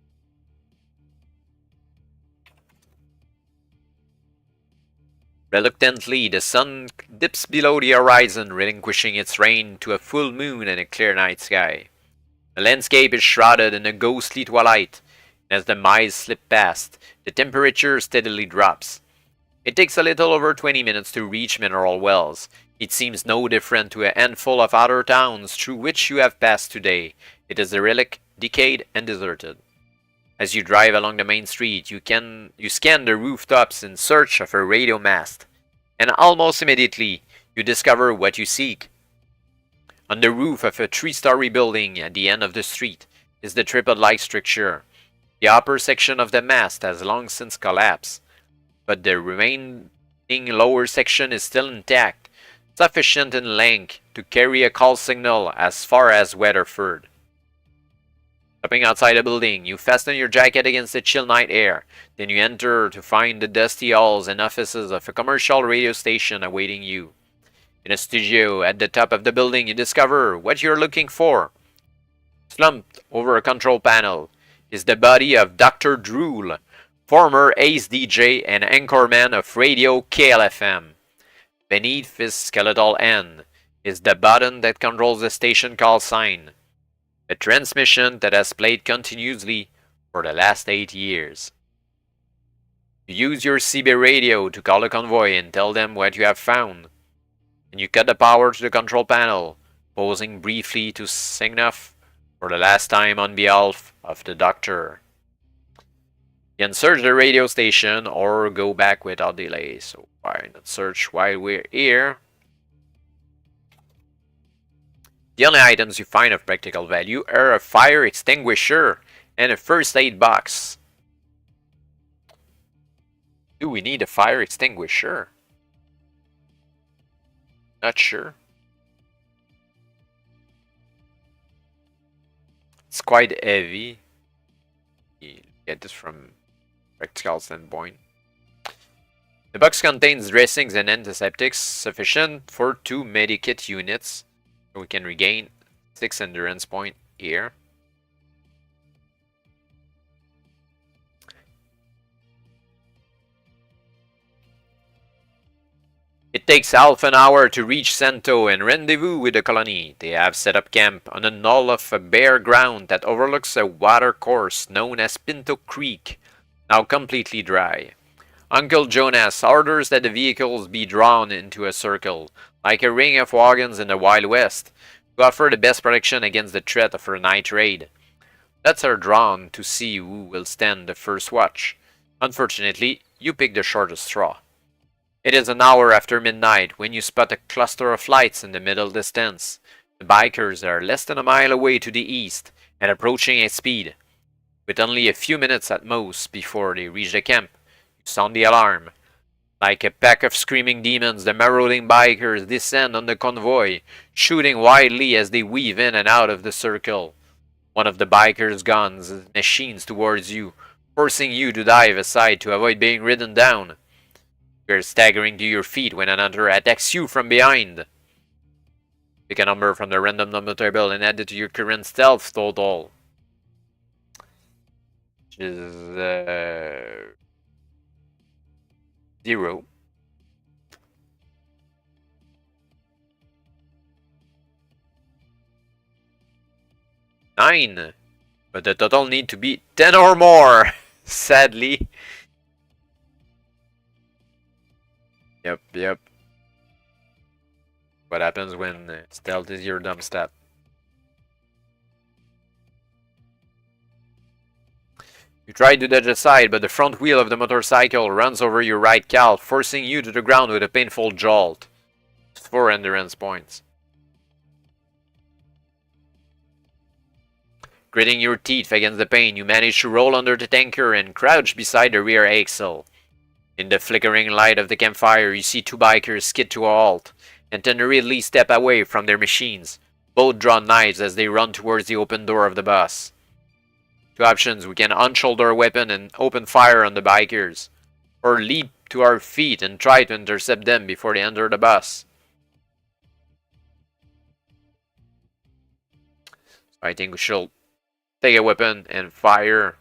Reluctantly, the sun dips below the horizon, relinquishing its reign to a full moon and a clear night sky. The landscape is shrouded in a ghostly twilight, and as the miles slip past, the temperature steadily drops. It takes a little over 20 minutes to reach Mineral Wells. It seems no different to a handful of other towns through which you have passed today. It is derelict, decayed, and deserted. As you drive along the main street, you scan the rooftops in search of a radio mast, and almost immediately you discover what you seek. On the roof of a 3-story building at the end of the street is the tripod-like structure. The upper section of the mast has long since collapsed, but the remaining lower section is still intact, sufficient in length to carry a call signal as far as Weatherford. Stepping outside the building, you fasten your jacket against the chill night air. Then you enter to find the dusty halls and offices of a commercial radio station awaiting you. In a studio at the top of the building, you discover what you're looking for. Slumped over a control panel is the body of Dr. Drool, former ace DJ and anchorman of Radio KLFM. Beneath his skeletal hand is the button that controls the station call sign. A transmission that has played continuously for the last 8 years. You use your CB radio to call a convoy and tell them what you have found. And you cut the power to the control panel, pausing briefly to sing off for the last time on behalf of the doctor. You can search the radio station or go back without delay, so why not search while we're here? The only items you find of practical value are a fire extinguisher and a first aid box. Do we need a fire extinguisher? Not sure. It's quite heavy. You get this from practical standpoint. The box contains dressings and antiseptics sufficient for 2 medikit units. We can regain 6 endurance points here. It takes half an hour to reach Santo and rendezvous with the colony. They have set up camp on a knoll of bare ground that overlooks a watercourse known as Pinto Creek, now completely dry. Uncle Jonas orders that the vehicles be drawn into a circle, like a ring of wagons in the Wild West, to offer the best protection against the threat of a night raid. Lots are drawn to see who will stand the first watch. Unfortunately, you pick the shortest straw. It is an hour after midnight when you spot a cluster of lights in the middle distance. The bikers are less than a mile away to the east and approaching at speed. With only a few minutes at most before they reach the camp, you sound the alarm. Like a pack of screaming demons, the marauding bikers descend on the convoy, shooting wildly as they weave in and out of the circle. One of the bikers' guns machines towards you, forcing you to dive aside to avoid being ridden down. You are staggering to your feet when another attacks you from behind. Pick a number from the random number table and add it to your current stealth total. Which is 0. Nine. But the total need to be 10 or more. Sadly. Yep. What happens when stealth is your dumb stat? You try to dodge aside, but the front wheel of the motorcycle runs over your right calf, forcing you to the ground with a painful jolt. 4 endurance points. Gritting your teeth against the pain, you manage to roll under the tanker and crouch beside the rear axle. In the flickering light of the campfire, you see 2 bikers skid to a halt and tenderly step away from their machines, both draw knives as they run towards the open door of the bus. 2 options: we can unshoulder a weapon and open fire on the bikers, or leap to our feet and try to intercept them before they enter the bus. So I think we should take a weapon and fire.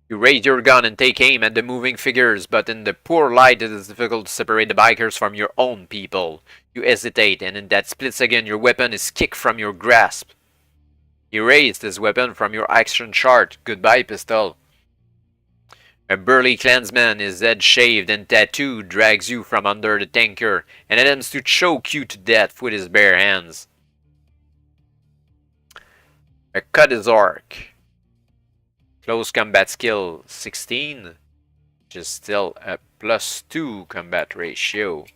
You raise your gun and take aim at the moving figures, but in the poor light it is difficult to separate the bikers from your own people. You hesitate, and in that split second your weapon is kicked from your grasp. You raise this weapon from your action chart. Goodbye, pistol. A burly clansman, his head shaved and tattooed, drags you from under the tanker and attempts to choke you to death with his bare hands. A cut his arc. Close combat skill 16, which is still a +2 combat ratio.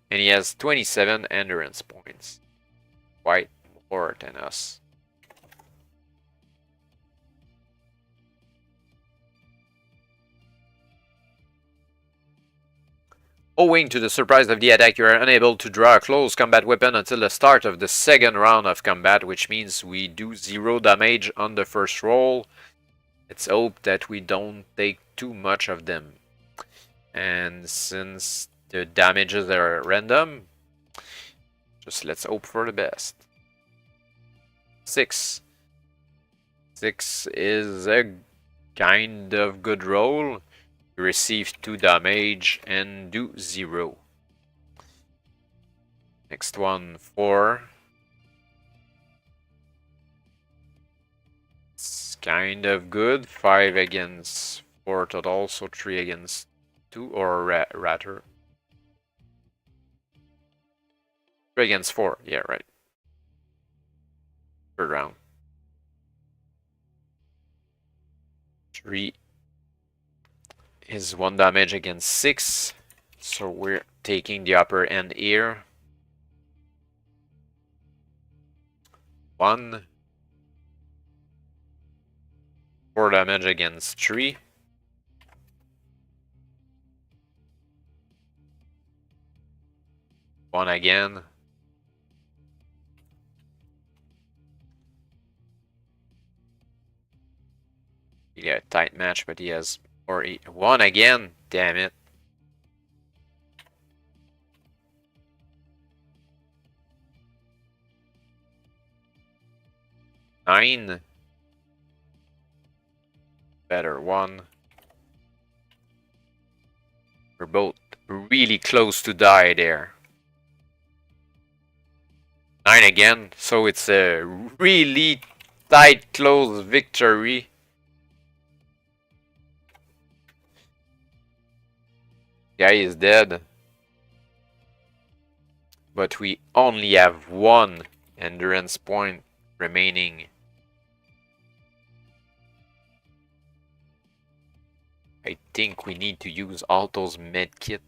And he has 27 endurance points. Quite more than us. Owing to the surprise of the attack, you are unable to draw a close combat weapon until the start of the second round of combat, which means we do 0 damage on the first roll. Let's hope that we don't take too much of them. And since the damages are random, just let's hope for the best. 6. 6 is a kind of good roll. You receive 2 damage and do 0. Next one, 4. It's kind of good. 5 against 4 total, so 3 against 2, or rather 3 against 4. Yeah, right. Third round. 3 is 1 damage against 6, so we're taking the upper end here. 1. 4 damage against 3. 1 again. Yeah, a tight match, but he has 1 again. Damn it. 9. Better 1. We're both really close to die there. 9 again, so it's a really tight, close victory. Guy is dead. But we only have 1 endurance point remaining. I think we need to use Alto's medkit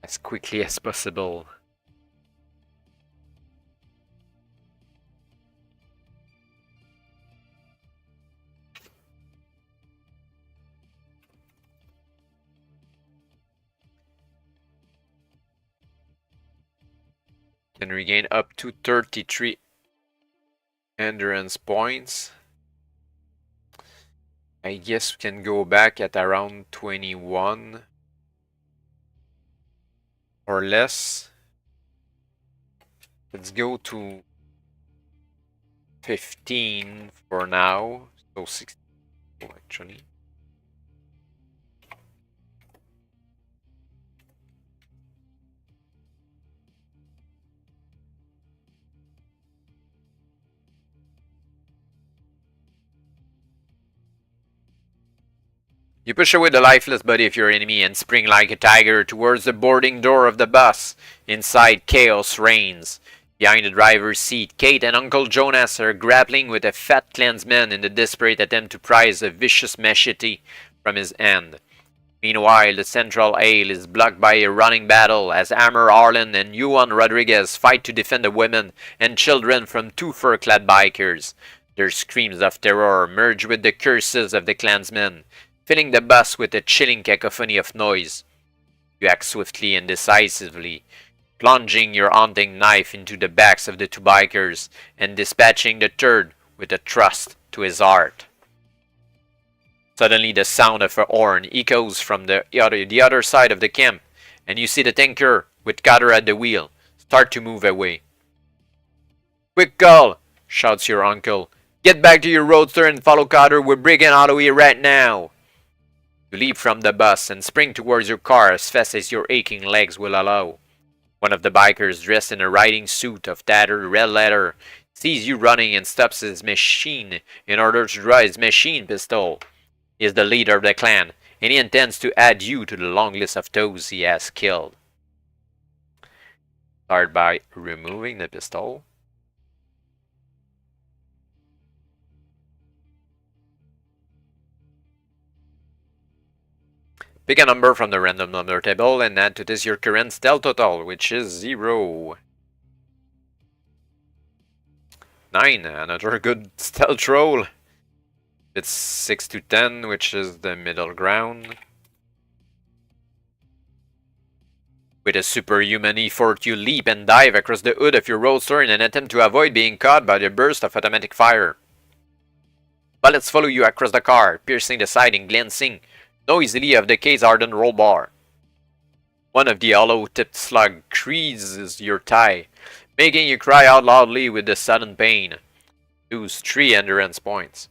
as quickly as possible. Can regain up to 33 endurance points. I guess we can go back at around 21 or less. Let's go to 15 for now. So 16 actually. You push away the lifeless body of your enemy and spring like a tiger towards the boarding door of the bus. Inside, chaos reigns. Behind the driver's seat, Kate and Uncle Jonas are grappling with a fat clansman in the desperate attempt to prise a vicious machete from his hand. Meanwhile, the central aisle is blocked by a running battle as Hammer Harlan and Juan Rodriguez fight to defend the women and children from two fur-clad bikers. Their screams of terror merge with the curses of the clansmen, filling the bus with a chilling cacophony of noise. You act swiftly and decisively, plunging your hunting knife into the backs of the two bikers and dispatching the third with a thrust to his heart. Suddenly the sound of a horn echoes from the other side of the camp, and you see the tanker, with Cotter at the wheel, start to move away. "Quick call!" shouts your uncle. "Get back to your roadster and follow Cotter. We're breaking out of here right now." You leap from the bus and spring towards your car as fast as your aching legs will allow. One of the bikers, dressed in a riding suit of tattered red leather, sees you running and stops his machine in order to draw his machine pistol. He is the leader of the clan, and he intends to add you to the long list of those he has killed. Start by removing the pistol. Pick a number from the random number table and add to this your current stealth total, which is 0. 9, another good stealth roll. It's 6 to 10, which is the middle ground. With a superhuman effort, you leap and dive across the hood of your roadster in an attempt to avoid being caught by the burst of automatic fire. Bullets follow you across the car, piercing the side and glancing noisily of the case-hardened roll bar. One of the hollow-tipped slugs creases your thigh, making you cry out loudly with the sudden pain. Lose 3 endurance points.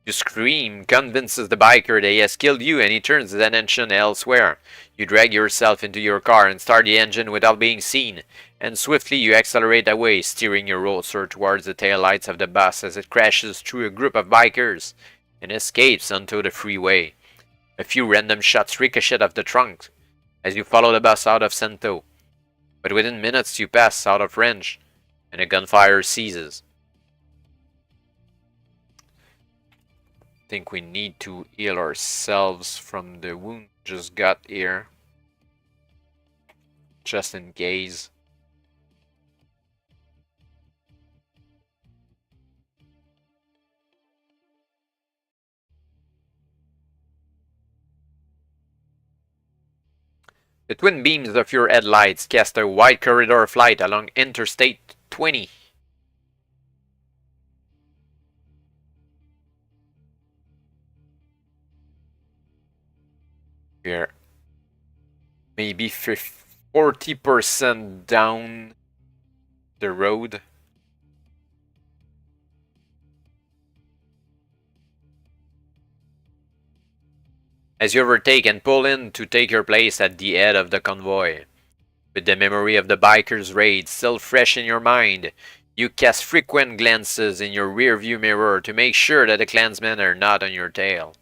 You scream, convinces the biker that he has killed you, and he turns his attention elsewhere. You drag yourself into your car and start the engine without being seen, and swiftly you accelerate away, steering your roadster towards the taillights of the bus as it crashes through a group of bikers and escapes onto the freeway. A few random shots ricochet off the trunk as you follow the bus out of Cento, but within minutes you pass out of range, and the gunfire ceases. I think we need to heal ourselves from the wound just got here, just in case. The twin beams of your headlights cast a wide corridor of light along Interstate 20. We're maybe 40% down the road. As you overtake and pull in to take your place at the head of the convoy. With the memory of the biker's raid still fresh in your mind, you cast frequent glances in your rearview mirror to make sure that the clansmen are not on your tail.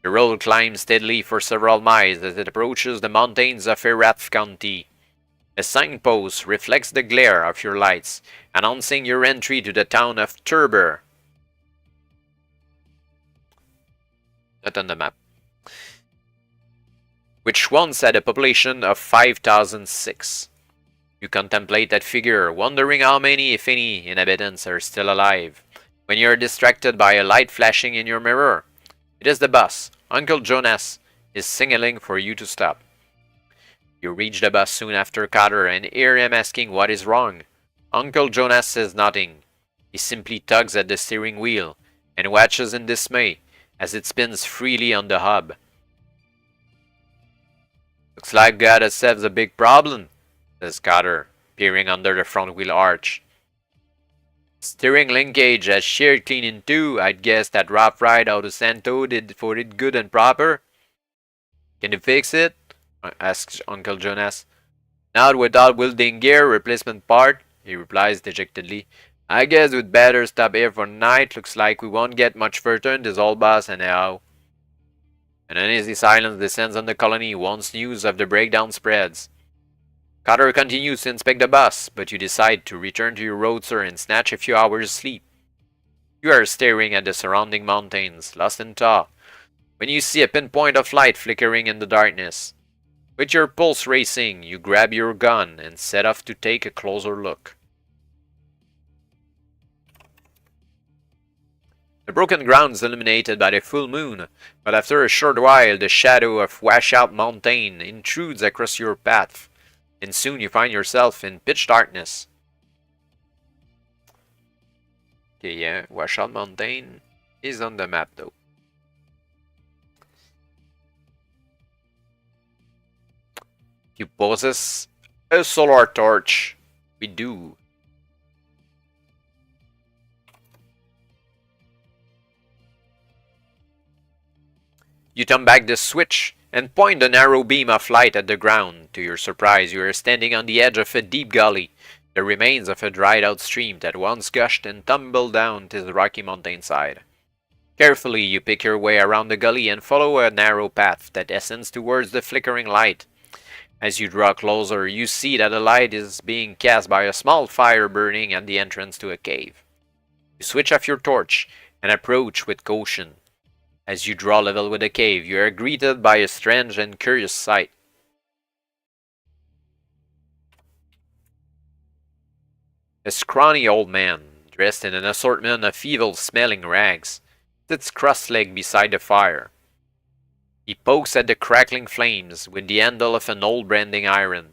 The road climbs steadily for several miles as it approaches the mountains of Erath County. A signpost reflects the glare of your lights, announcing your entry to the town of Turber. Not on the map. Which once had a population of 5,006. You contemplate that figure, wondering how many, if any, inhabitants are still alive, when you are distracted by a light flashing in your mirror. It is the bus. Uncle Jonas is signaling for you to stop. You reach the bus soon after Cotter and hear him asking what is wrong. Uncle Jonas says nothing. He simply tugs at the steering wheel and watches in dismay as it spins freely on the hub. "Looks like got ourselves a big problem," says Cotter, peering under the front wheel arch. "Steering linkage has sheared clean in two. I'd guess that rough ride out of Santo did for it good and proper." "Can you fix it?" asks Uncle Jonas. "Not without welding gear replacement part," he replies dejectedly. I guess we'd better stop here for the night. Looks like we won't get much further in this old bus anyhow. An uneasy silence descends on the colony once news of the breakdown spreads. Cotter continues to inspect the bus, but you decide to return to your roadster and snatch a few hours' sleep. You are staring at the surrounding mountains, lost in thought, when you see a pinpoint of light flickering in the darkness. With your pulse racing, you grab your gun and set off to take a closer look. The broken ground is illuminated by the full moon, but after a short while the shadow of Washout Mountain intrudes across your path, and soon you find yourself in pitch darkness. Okay, yeah, Washout Mountain is on the map though. You possess a solar torch. We do. You turn back the switch and point the narrow beam of light at the ground. To your surprise, you are standing on the edge of a deep gully, the remains of a dried-out stream that once gushed and tumbled down to the rocky mountainside. Carefully, you pick your way around the gully and follow a narrow path that ascends towards the flickering light. As you draw closer, you see that the light is being cast by a small fire burning at the entrance to a cave. You switch off your torch and approach with caution. As you draw level with the cave, you are greeted by a strange and curious sight. A scrawny old man, dressed in an assortment of evil-smelling rags, sits cross-legged beside the fire. He pokes at the crackling flames with the handle of an old branding iron,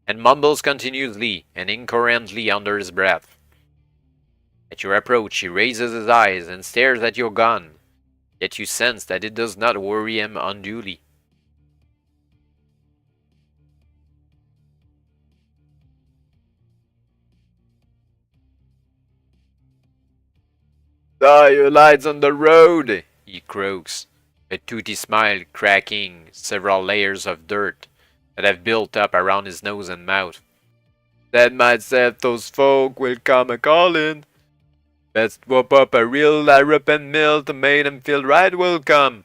and mumbles continuously and incoherently under his breath. At your approach, he raises his eyes and stares at your gun, yet you sense that it does not worry him unduly. "Die, you lights on the road!" he croaks, a toothy smile cracking several layers of dirt that have built up around his nose and mouth. "Said myself those folk will come a-callin'. Best whoop up a real European mill to make 'em feel right welcome."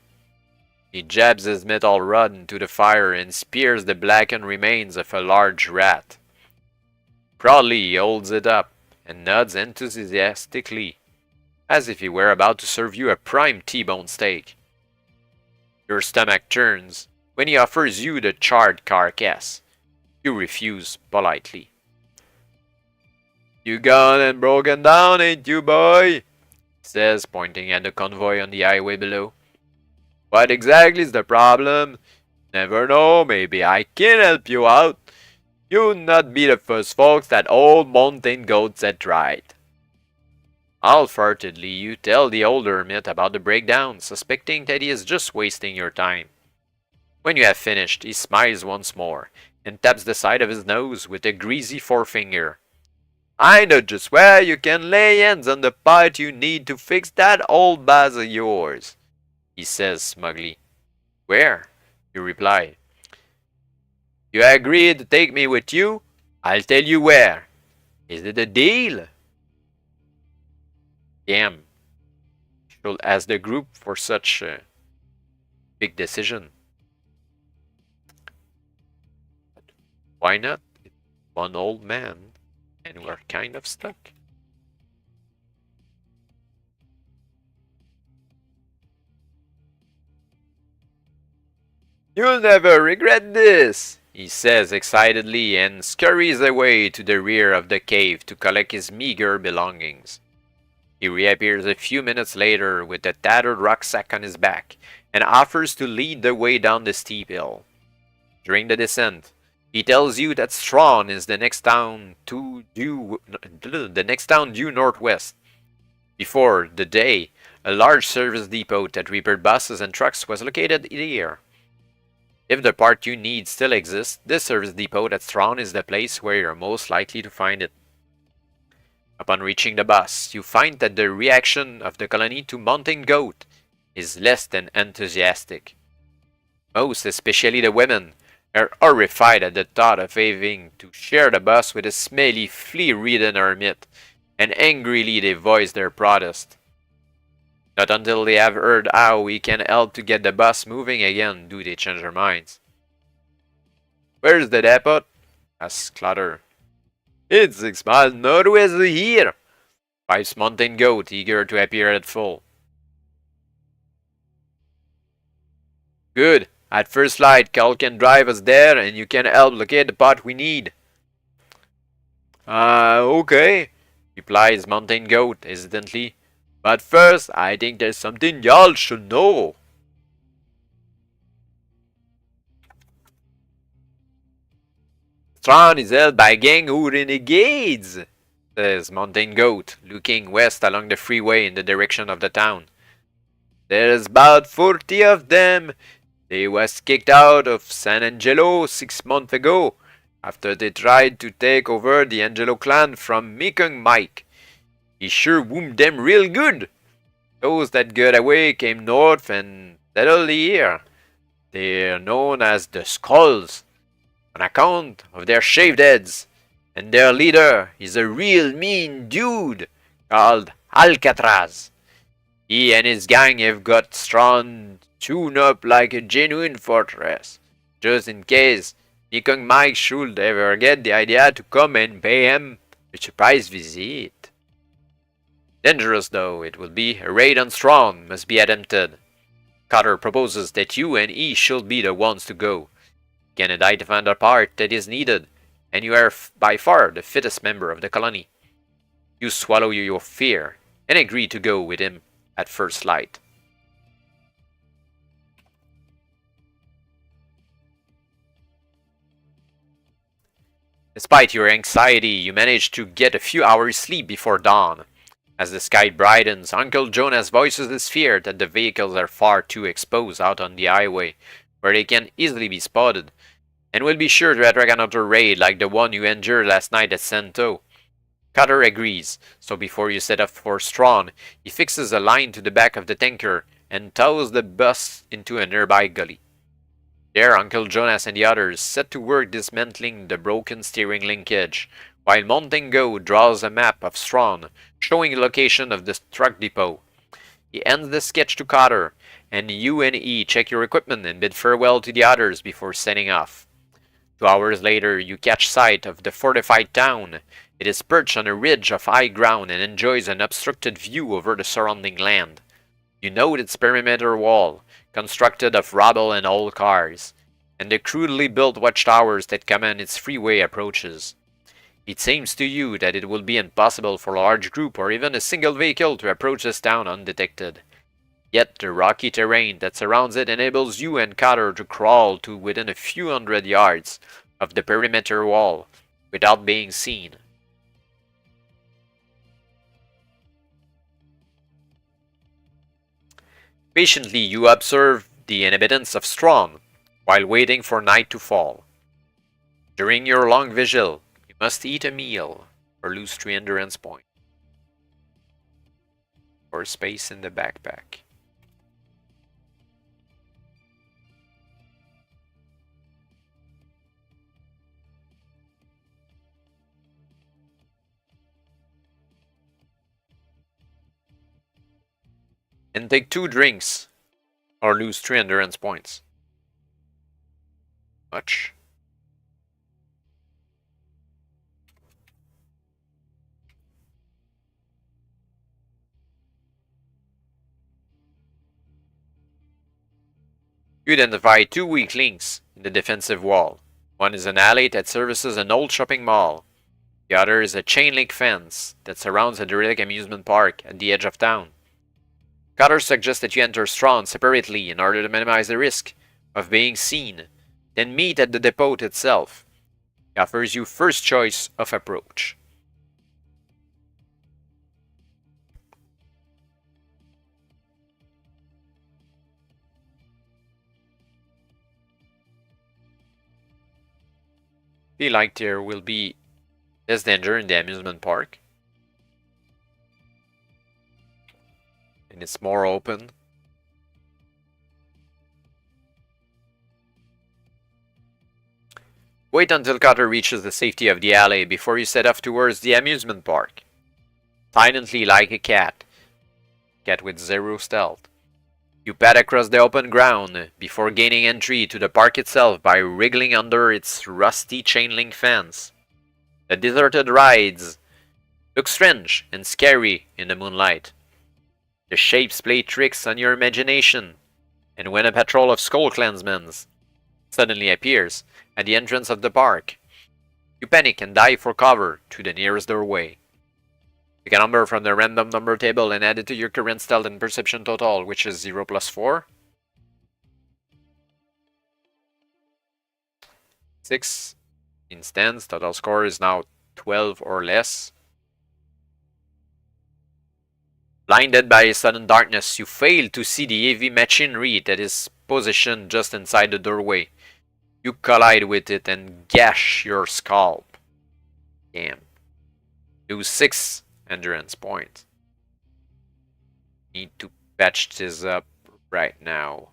He jabs his metal rod into the fire and spears the blackened remains of a large rat. Proudly he holds it up and nods enthusiastically, as if he were about to serve you a prime T-bone steak. Your stomach turns when he offers you the charred carcass. You refuse politely. "You gone and broken down, ain't you, boy?" he says, pointing at the convoy on the highway below. "What exactly is the problem? Never know, maybe I can help you out. You not be the first folks that old mountain goat set right." Half-heartedly, you tell the old hermit about the breakdown, suspecting that he is just wasting your time. When you have finished, he smiles once more and taps the side of his nose with a greasy forefinger. "I know just where you can lay hands on the part you need to fix that old bus of yours," he says smugly. "Where?" you reply. "You agreed to take me with you? I'll tell you where. Is it a deal?" Damn. Should ask the group for such a big decision. But why not? It's one old man, and we're kind of stuck. "You'll never regret this," he says excitedly and scurries away to the rear of the cave to collect his meager belongings. He reappears a few minutes later with a tattered rucksack on his back and offers to lead the way down the steep hill. During the descent, he tells you that Strawn is the next town due northwest. Before the day, a large service depot that repaired buses and trucks was located here. If the part you need still exists, this service depot at Strawn is the place where you're most likely to find it. Upon reaching the bus, you find that the reaction of the colony to Mountain Goat is less than enthusiastic. Most, especially the women, are horrified at the thought of having to share the bus with a smelly, flea-ridden hermit, and angrily they voice their protest. Not until they have heard how we can help to get the bus moving again do they change their minds. Where's the depot? Asks Clutter. It's 6 miles northwest of here, pipes Mountain Goat, eager to appear at full. Good. At first light, Cal can drive us there and you can help locate the pot we need. Okay, replies Mountain Goat hesitantly. But first, I think there's something y'all should know. Strawn is held by a gang who renegades, says Mountain Goat, looking west along the freeway in the direction of the town. There's about 40 of them. They was kicked out of San Angelo 6 months ago, after they tried to take over the Angelo clan from Mekong Mike. He sure wounded them real good. Those that got away came north and settled here. They're known as the Skulls, on account of their shaved heads, and their leader is a real mean dude called Alcatraz. He and his gang have got Strawn tuned up like a genuine fortress, just in case Mekong Mike should ever get the idea to come and pay him a surprise visit. Dangerous though it will be, a raid on Strawn must be attempted. Carter proposes that you and he should be the ones to go. You can identify the part that is needed, and you are by far the fittest member of the colony. You swallow your fear and agree to go with him at first light. Despite your anxiety, you manage to get a few hours sleep before dawn. As the sky brightens, Uncle Jonas voices his fear that the vehicles are far too exposed out on the highway, where they can easily be spotted, and will be sure to attract another raid like the one you endured last night at Santo. Cutter agrees, so before you set off for Strawn, he fixes a line to the back of the tanker and tows the bus into a nearby gully. There, Uncle Jonas and the others set to work dismantling the broken steering linkage, while Mountain Goat draws a map of Strawn, showing the location of the truck depot. He ends the sketch to Cotter, and you and E check your equipment and bid farewell to the others before setting off. 2 hours later, you catch sight of the fortified town. It is perched on a ridge of high ground and enjoys an obstructed view over the surrounding land. You note its perimeter wall, constructed of rubble and old cars, and the crudely built watchtowers that command its freeway approaches. It seems to you that it will be impossible for a large group or even a single vehicle to approach this town undetected. Yet the rocky terrain that surrounds it enables you and Cotter to crawl to within a few hundred yards of the perimeter wall without being seen. Patiently you observe the inhabitants of Strawn while waiting for night to fall. During your long vigil, you must eat a meal or lose 3 endurance points. Or space in the backpack. And take 2 drinks or lose 3 endurance points. Much. You identify 2 weak links in the defensive wall. One is an alley that services an old shopping mall. The other is a chain link fence that surrounds a derelict amusement park at the edge of town. Cotter suggests that you enter Strawn separately in order to minimize the risk of being seen, then meet at the depot itself. He offers you first choice of approach. Feel like there will be less danger in the amusement park. And it's more open. Wait until Cotter reaches the safety of the alley before you set off towards the amusement park. silently like a cat with zero stealth. You pad across the open ground before gaining entry to the park itself by wriggling under its rusty chain link fence. The deserted rides look strange and scary in the moonlight. The shapes play tricks on your imagination, and when a patrol of skull clansmen suddenly appears at the entrance of the park, you panic and dive for cover to the nearest doorway. Pick a number from the random number table and add it to your current stealth and perception total, which is 0 plus 4. 6 in stands. Total score is now 12 or less. Blinded by a sudden darkness, you fail to see the heavy machinery that is positioned just inside the doorway. You collide with it and gash your scalp. Damn. Lose 6 endurance points. Need to patch this up right now.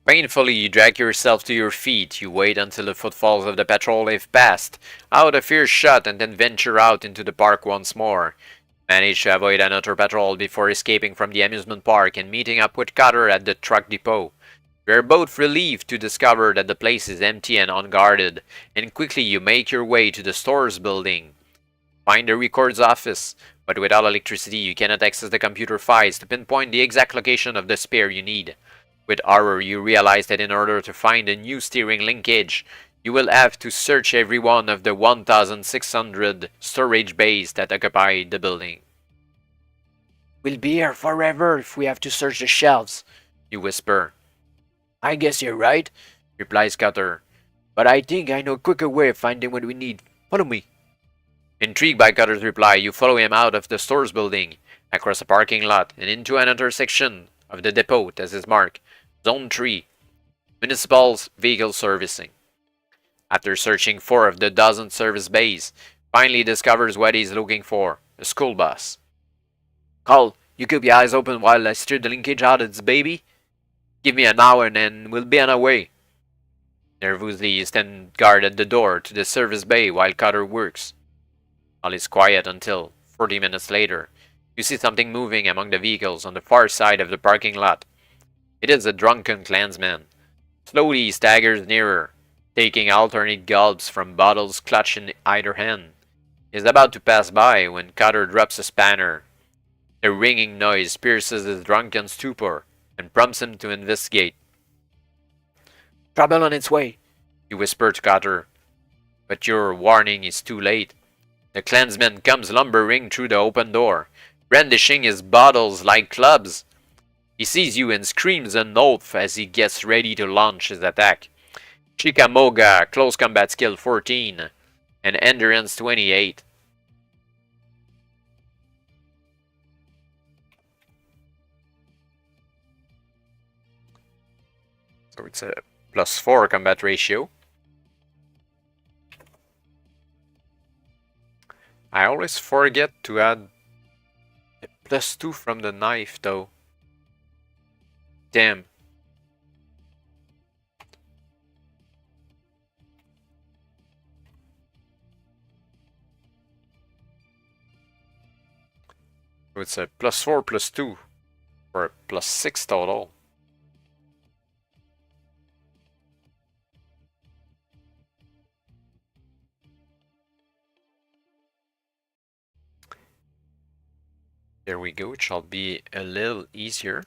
Painfully, you drag yourself to your feet. You wait until the footfalls of the patrol have passed, out of earshot, and then venture out into the park once more. Manage to avoid another patrol before escaping from the amusement park and meeting up with Cutter at the truck depot. You are both relieved to discover that the place is empty and unguarded, and quickly you make your way to the store's building. Find the records office, but without electricity you cannot access the computer files to pinpoint the exact location of the spare you need. With horror, you realize that in order to find a new steering linkage, you will have to search every one of the 1,600 storage bays that occupy the building. We'll be here forever if we have to search the shelves, you whisper. I guess you're right, replies Cutter. But I think I know a quicker way of finding what we need. Follow me. Intrigued by Cutter's reply, you follow him out of the store's building, across a parking lot, and into another section of the depot that is marked Zone 3, Municipal Vehicle Servicing. After searching 4 of the dozen service bays, finally discovers what he's looking for, a school bus. Carl, you keep your eyes open while I steer the linkage out of this baby? Give me an hour and then we'll be on our way. Nervously, you stand guard at the door to the service bay while Cutter works. All is quiet until, 40 minutes later, you see something moving among the vehicles on the far side of the parking lot. It is a drunken clansman. Slowly he staggers nearer, taking alternate gulps from bottles clutched in either hand. He is about to pass by when Cutter drops a spanner. A ringing noise pierces his drunken stupor and prompts him to investigate. Trouble on its way, you whisper to Cutter, but your warning is too late. The clansman comes lumbering through the open door, brandishing his bottles like clubs. He sees you and screams an oath as he gets ready to launch his attack. Chickamauga, close combat skill 14, and endurance 28. So it's a +4 combat ratio. I always forget to add a +2 from the knife though. Damn. So it's a +4 +2 for a +6 total. There we go, it shall be a little easier.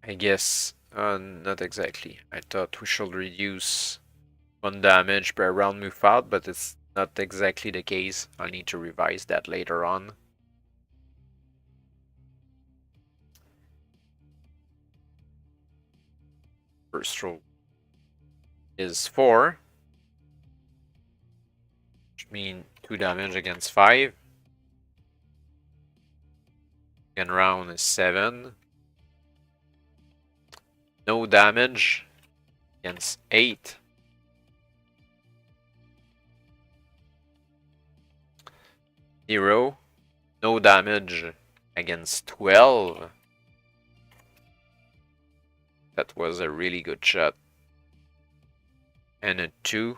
I guess, not exactly. I thought we should reduce 1 damage per round move out, but it's not exactly the case. I'll need to revise that later on. First roll is 4. Which means 2 damage against 5. Second round is 7. No damage against 8. 0. No damage against 12. That was a really good shot. And a 2.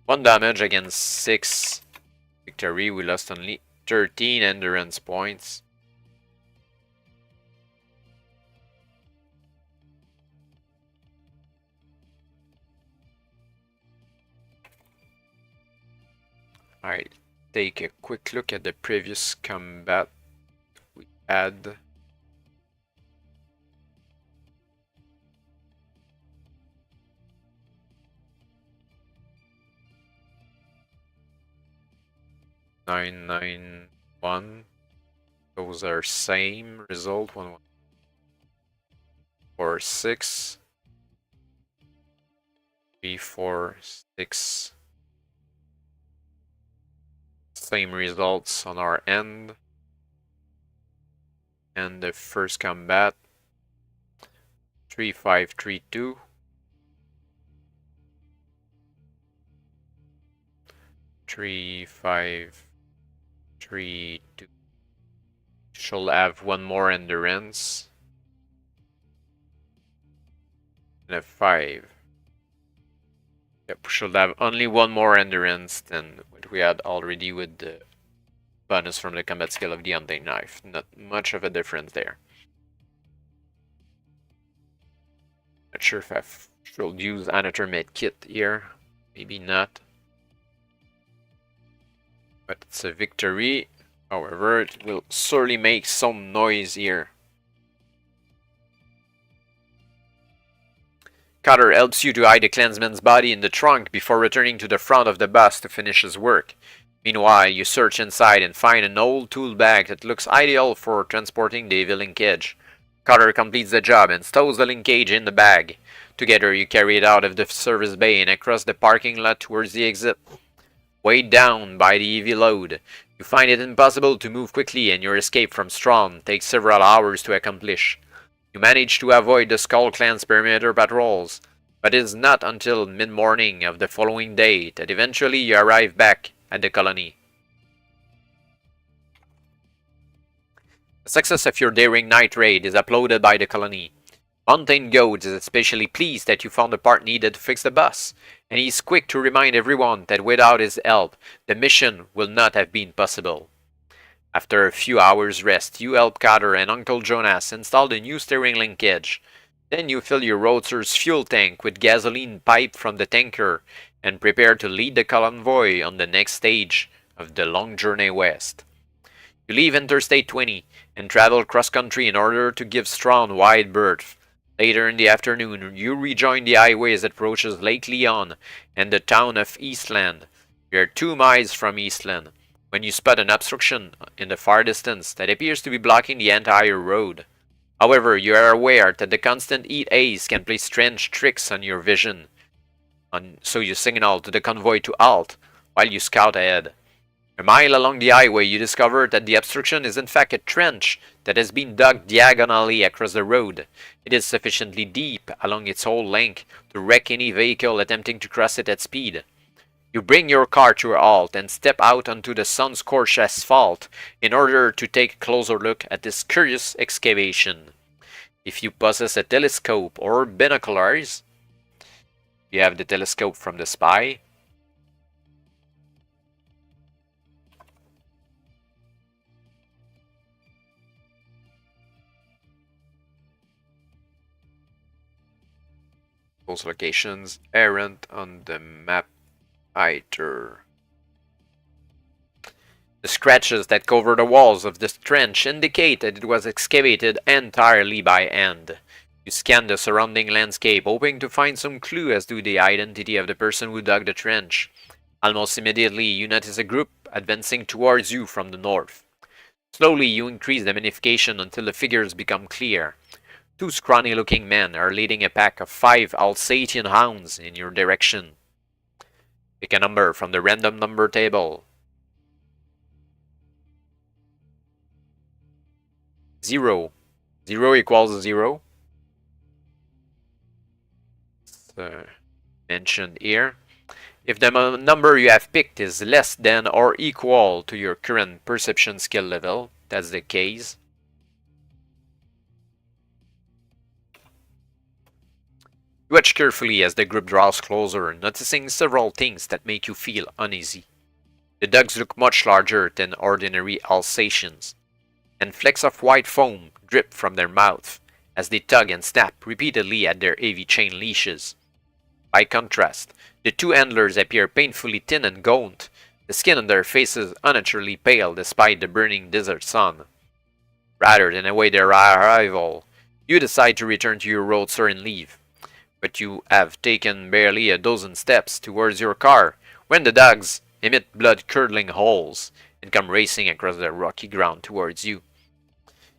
1 damage against 6. Victory, we lost only 13 endurance points. Alright, take a quick look at the previous combat we had. Nine, 9, 1. Those are same result. 1, 1, 4, 6. 3, 4, 6. Same results on our end. And the first combat 3, 5, 3, 2. 3, 5, 3, 2. She'll have 1 more endurance. And a 5. Yep, should have only 1 more endurance than what we had already with the bonus from the combat skill of the hunting knife. Not much of a difference there. Not sure if I should use another med kit here. Maybe not. But it's a victory. However, it will surely make some noise here. Cutter helps you to hide the clansman's body in the trunk before returning to the front of the bus to finish his work. Meanwhile, you search inside and find an old tool bag that looks ideal for transporting the heavy linkage. Cutter completes the job and stows the linkage in the bag. Together, you carry it out of the service bay and across the parking lot towards the exit. Weighed down by the heavy load, you find it impossible to move quickly, and your escape from Strawn takes several hours to accomplish. You manage to avoid the Skull Clan's perimeter patrols, but it is not until mid-morning of the following day that eventually you arrive back at the colony. The success of your daring night raid is applauded by the colony. Mountain Goat is especially pleased that you found the part needed to fix the bus, and he is quick to remind everyone that without his help, the mission will not have been possible. After a few hours rest, you help Carter and Uncle Jonas install the new steering linkage. Then you fill your roadster's fuel tank with gasoline pipe from the tanker and prepare to lead the convoy on the next stage of the long journey west. You leave Interstate 20 and travel cross-country in order to give Strawn wide berth. Later in the afternoon, you rejoin the highway as it approaches Lake Leon and the town of Eastland. You are 2 miles from Eastland when you spot an obstruction in the far distance that appears to be blocking the entire road. However, you are aware that the constant heat haze can play strange tricks on your vision, so you signal to the convoy to halt while you scout ahead. A mile along the highway, you discover that the obstruction is in fact a trench that has been dug diagonally across the road. It is sufficiently deep along its whole length to wreck any vehicle attempting to cross it at speed. You bring your car to a halt and step out onto the sun-scorched asphalt in order to take a closer look at this curious excavation. If you possess a telescope or binoculars, you have the telescope from the spy. Those locations aren't on the map either. The scratches that cover the walls of this trench indicate that it was excavated entirely by hand. You scan the surrounding landscape, hoping to find some clue as to the identity of the person who dug the trench. Almost immediately, you notice a group advancing towards you from the north. Slowly, you increase the magnification until the figures become clear. 2 scrawny-looking men are leading a pack of 5 Alsatian hounds in your direction. Pick a number from the random number table. 0. 0 equals 0. It's mentioned here. If the number you have picked is less than or equal to your current perception skill level, that's the case. You watch carefully as the group draws closer, noticing several things that make you feel uneasy. The dogs look much larger than ordinary Alsatians, and flecks of white foam drip from their mouths as they tug and snap repeatedly at their heavy chain leashes. By contrast, the two handlers appear painfully thin and gaunt, the skin on their faces unnaturally pale despite the burning desert sun. Rather than await their arrival, you decide to return to your roadster and leave. But you have taken barely a dozen steps towards your car when the dogs emit blood-curdling howls and come racing across the rocky ground towards you.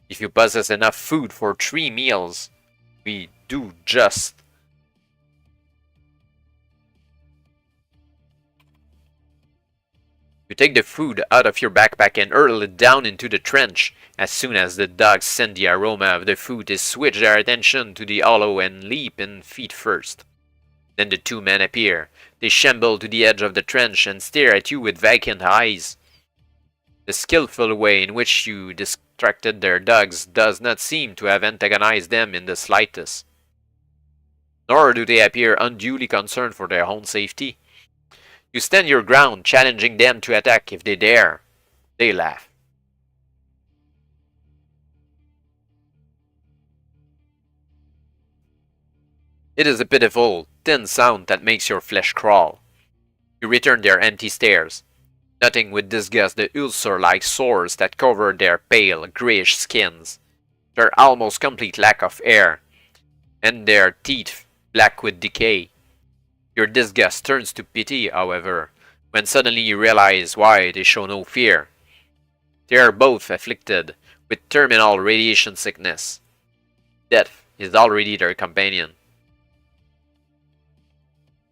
If you possess enough food for 3 meals, we do just. You take the food out of your backpack and hurl it down into the trench. As soon as the dogs scent the aroma of the food, they switch their attention to the hollow and leap in feet first. Then the two men appear. They shamble to the edge of the trench and stare at you with vacant eyes. The skillful way in which you distracted their dogs does not seem to have antagonized them in the slightest. Nor do they appear unduly concerned for their own safety. You stand your ground, challenging them to attack if they dare. They laugh. It is a pitiful, thin sound that makes your flesh crawl. You return their empty stares, noting with disgust the ulcer-like sores that cover their pale, grayish skins, their almost complete lack of hair, and their teeth black with decay. Your disgust turns to pity, however, when suddenly you realize why they show no fear. They are both afflicted with terminal radiation sickness. Death is already their companion.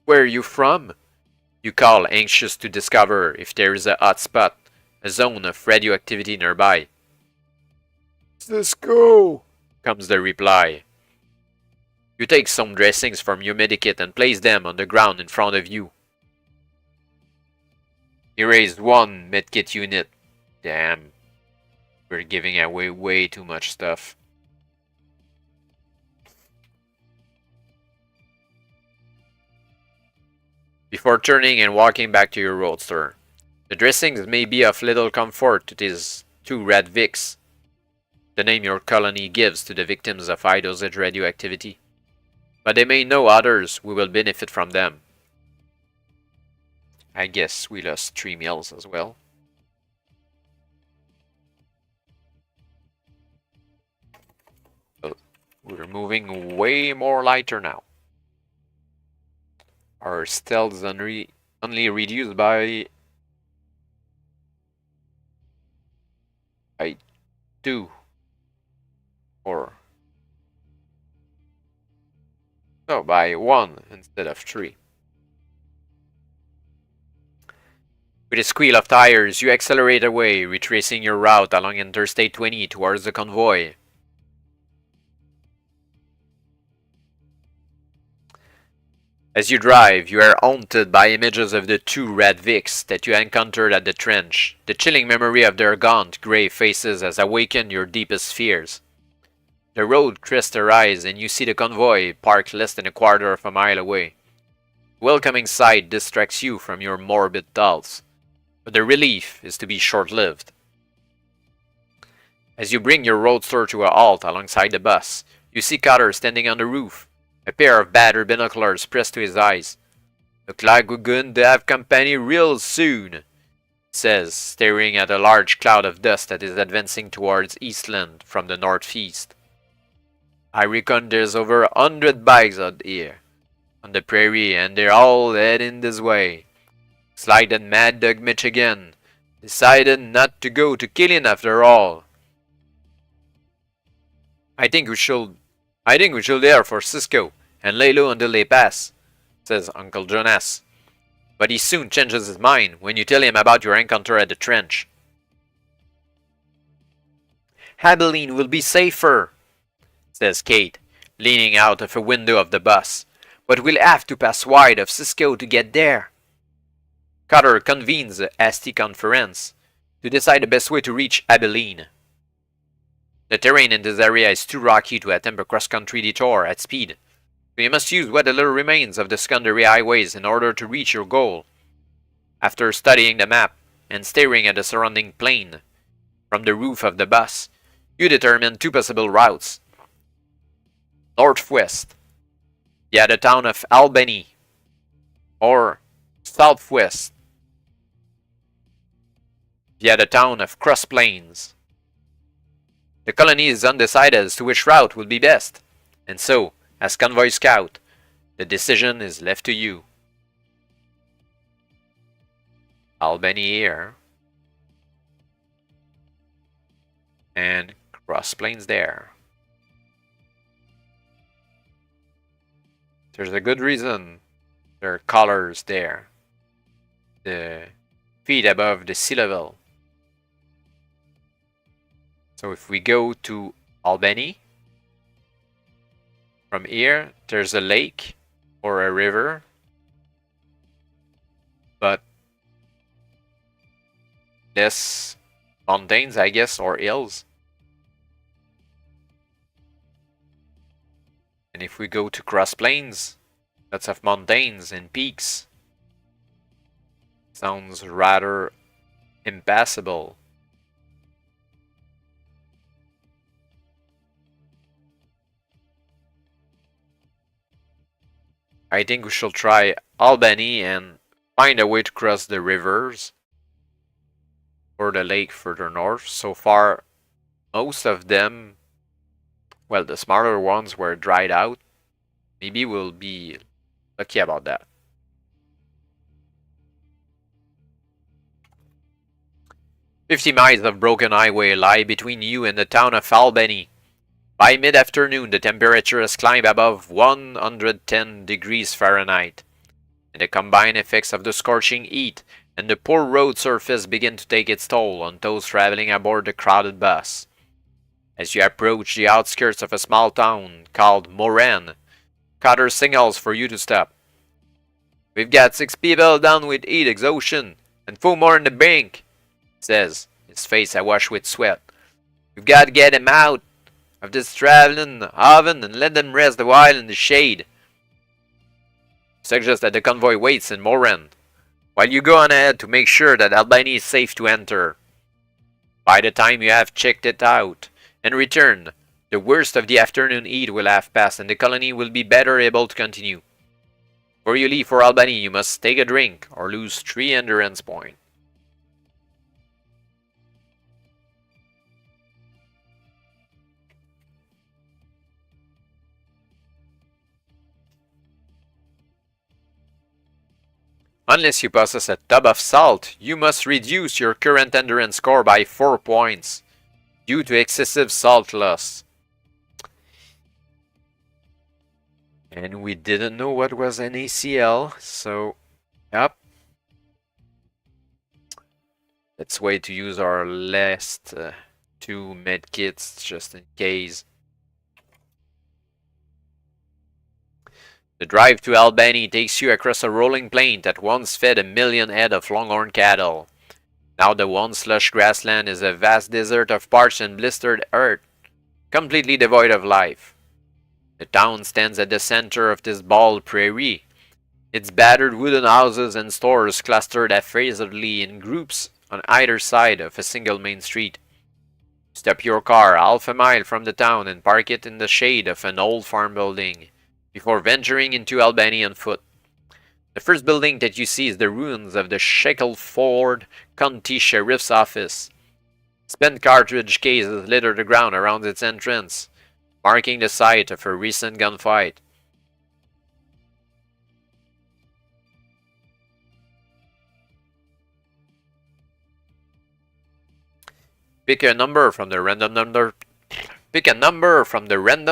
Where are you from? You call, anxious to discover if there is a hot spot, a zone of radioactivity nearby. Cisco, comes the reply. You take some dressings from your medikit and place them on the ground in front of you. You raised one medkit unit. Damn. We're giving away way too much stuff. Before turning and walking back to your roadster, the dressings may be of little comfort to these two red Vicks, the name your colony gives to the victims of high-dosage radioactivity. But they may know others who will benefit from them. I guess we lost 3 meals as well. But we're moving way more lighter now. Our stealth is only reduced by 2 or no, by 1 instead of 3. With a squeal of tires, you accelerate away, retracing your route along Interstate 20 towards the convoy. As you drive, you are haunted by images of the 2 red Vicks that you encountered at the trench. The chilling memory of their gaunt, grey faces has awakened your deepest fears. The road crests her eyes and you see the convoy parked less than a quarter of a mile away. The welcoming sight distracts you from your morbid thoughts, but the relief is to be short-lived. As you bring your roadster to a halt alongside the bus, you see Cotter standing on the roof, a pair of battered binoculars pressed to his eyes. "Look like we're going to have company real soon," says, staring at a large cloud of dust that is advancing towards Eastland from the northeast. "I reckon there's over 100 bikes out here on the prairie, and they're all heading this way. It's like that mad dog Mitch again. Decided not to go to killing after all." I think we should head for Cisco and lay low until they pass," says Uncle Jonas. But he soon changes his mind when you tell him about your encounter at the trench. "Abilene will be safer," says Kate, leaning out of a window of the bus. "But we'll have to pass wide of Cisco to get there." Cotter convenes a hasty conference to decide the best way to reach Abilene. The terrain in this area is too rocky to attempt a cross-country detour at speed, so you must use what little remains of the secondary highways in order to reach your goal. After studying the map and staring at the surrounding plain from the roof of the bus, you determine two possible routes. Northwest, via the town of Albany, or southwest, via the town of Cross Plains. The colony is undecided as to which route would be best, and so, as convoy scout, the decision is left to you. Albany here, and Cross Plains there. There's a good reason there are colors there. The feet above the sea level. So if we go to Albany, from here there's a lake or a river, but less mountains, I guess, or hills. And if we go to Cross Plains, lots of mountains and peaks. Sounds rather impassable. I think we shall try Albany and find a way to cross the rivers or the lake further north. So far, most of them, well, the smaller ones were dried out. Maybe we'll be lucky about that. "50 miles of broken highway lie between you and the town of Albany. By mid-afternoon, the temperature has climbed above 110 degrees Fahrenheit, and the combined effects of the scorching heat and the poor road surface begin to take its toll on those traveling aboard the crowded bus. As you approach the outskirts of a small town called Moran, Cotter signals for you to stop. "We've got 6 people down with heat exhaustion, and 4 more in the bank," he says, his face awash with sweat. "We've got to get them out of this traveling oven and let them rest a while in the shade." Suggest that the convoy waits in Moran, while you go on ahead to make sure that Albany is safe to enter. By the time you have checked it out and returned, the worst of the afternoon heat will have passed and the colony will be better able to continue. Before you leave for Albany, you must take a drink or lose 3 endurance points. Unless you possess a tub of salt, you must reduce your current endurance score by 4 points due to excessive salt loss. And we didn't know what was an ACL, so yep. Let's wait to use our last 2 medkits just in case. The drive to Albany takes you across a rolling plain that once fed 1 million head of longhorn cattle. Now the once lush grassland is a vast desert of parched and blistered earth, completely devoid of life. The town stands at the center of this bald prairie, its battered wooden houses and stores clustered haphazardly in groups on either side of a single main street. Stop your car half a mile from the town and park it in the shade of an old farm building before venturing into Albany on foot. The first building that you see is the ruins of the Shackleford County Sheriff's Office. Spent cartridge cases litter the ground around its entrance, marking the site of a recent gunfight. Pick a number from the random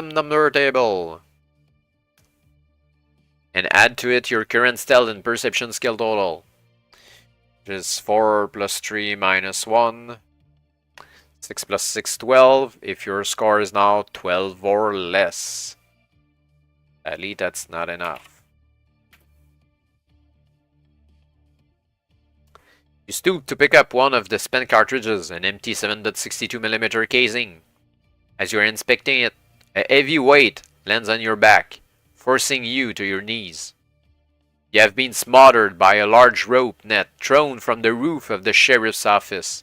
number table and add to it your current stealth and perception skill total. Which is 4 plus 3 minus 1. 6 plus 6, 12. If your score is now 12 or less. Sadly, that's not enough. You stoop to pick up one of the spent cartridges, an empty 7.62mm casing. As you are inspecting it, a heavy weight lands on your back, forcing you to your knees. You have been smothered by a large rope net thrown from the roof of the sheriff's office.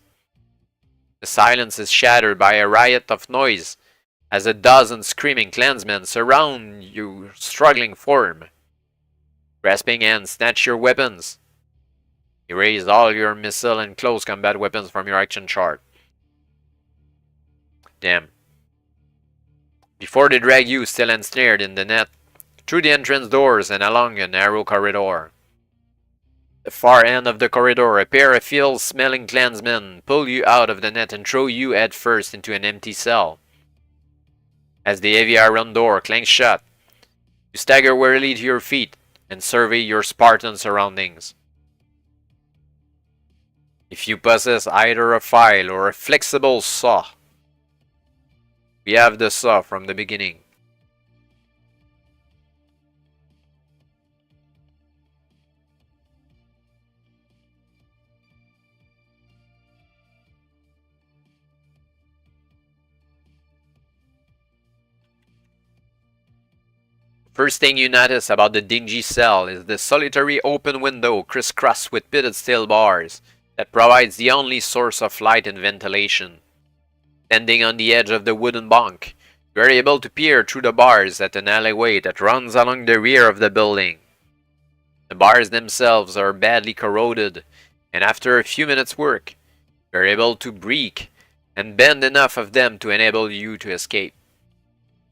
The silence is shattered by a riot of noise as a dozen screaming clansmen surround your struggling form. Grasping hands snatch your weapons. Erase all your missile and close combat weapons from your action chart. Damn. Before they drag you, still ensnared in the net, through the entrance doors and along a narrow corridor. The far end of the corridor, a pair of ill-smelling clansmen pull you out of the net and throw you headfirst into an empty cell. As the heavy iron door clanks shut, you stagger wearily to your feet and survey your Spartan surroundings. If you possess either a file or a flexible saw, we have the saw from the beginning. First thing you notice about the dingy cell is the solitary open window crisscrossed with pitted steel bars that provides the only source of light and ventilation. Standing on the edge of the wooden bunk, you are able to peer through the bars at an alleyway that runs along the rear of the building. The bars themselves are badly corroded, and after a few minutes' work, you are able to break and bend enough of them to enable you to escape.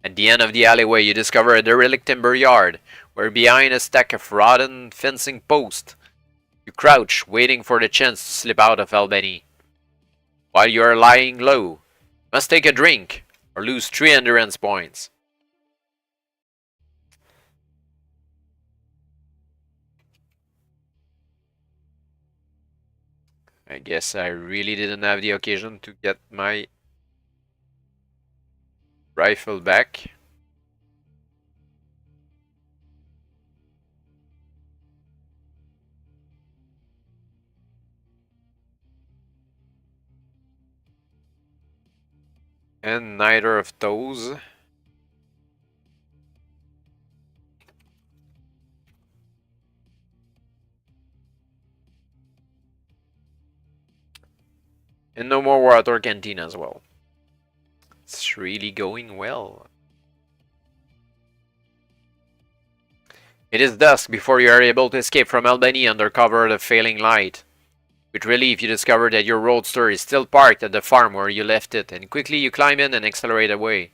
At the end of the alleyway, you discover a derelict timber yard, where behind a stack of rotten fencing posts, you crouch, waiting for the chance to slip out of Albany. While you are lying low, you must take a drink, or lose 3 endurance points. I guess I really didn't have the occasion to get my rifle back. And neither of those. And no more water canteen as well. It's really going well. It is dusk before you are able to escape from Albany under cover of the failing light. With relief, you discover that your roadster is still parked at the farm where you left it, and quickly you climb in and accelerate away.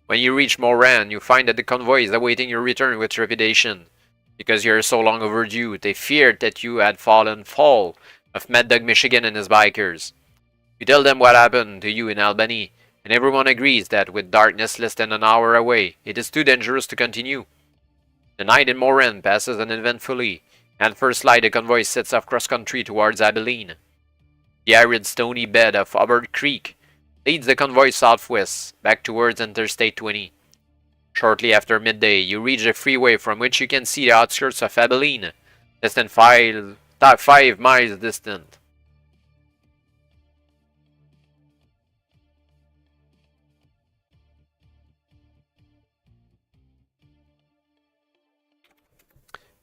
When you reach Moran, you find that the convoy is awaiting your return with trepidation. Because you are so long overdue, they feared that you had fallen foul of Mad Dog Michigan and his bikers. You tell them what happened to you in Albany, and everyone agrees that with darkness less than an hour away, it is too dangerous to continue. The night in Moran passes uneventfully, and at first light the convoy sets off cross-country towards Abilene. The arid stony bed of Hubbard Creek leads the convoy southwest, back towards Interstate 20. Shortly after midday, you reach a freeway from which you can see the outskirts of Abilene, less than 5 miles distant.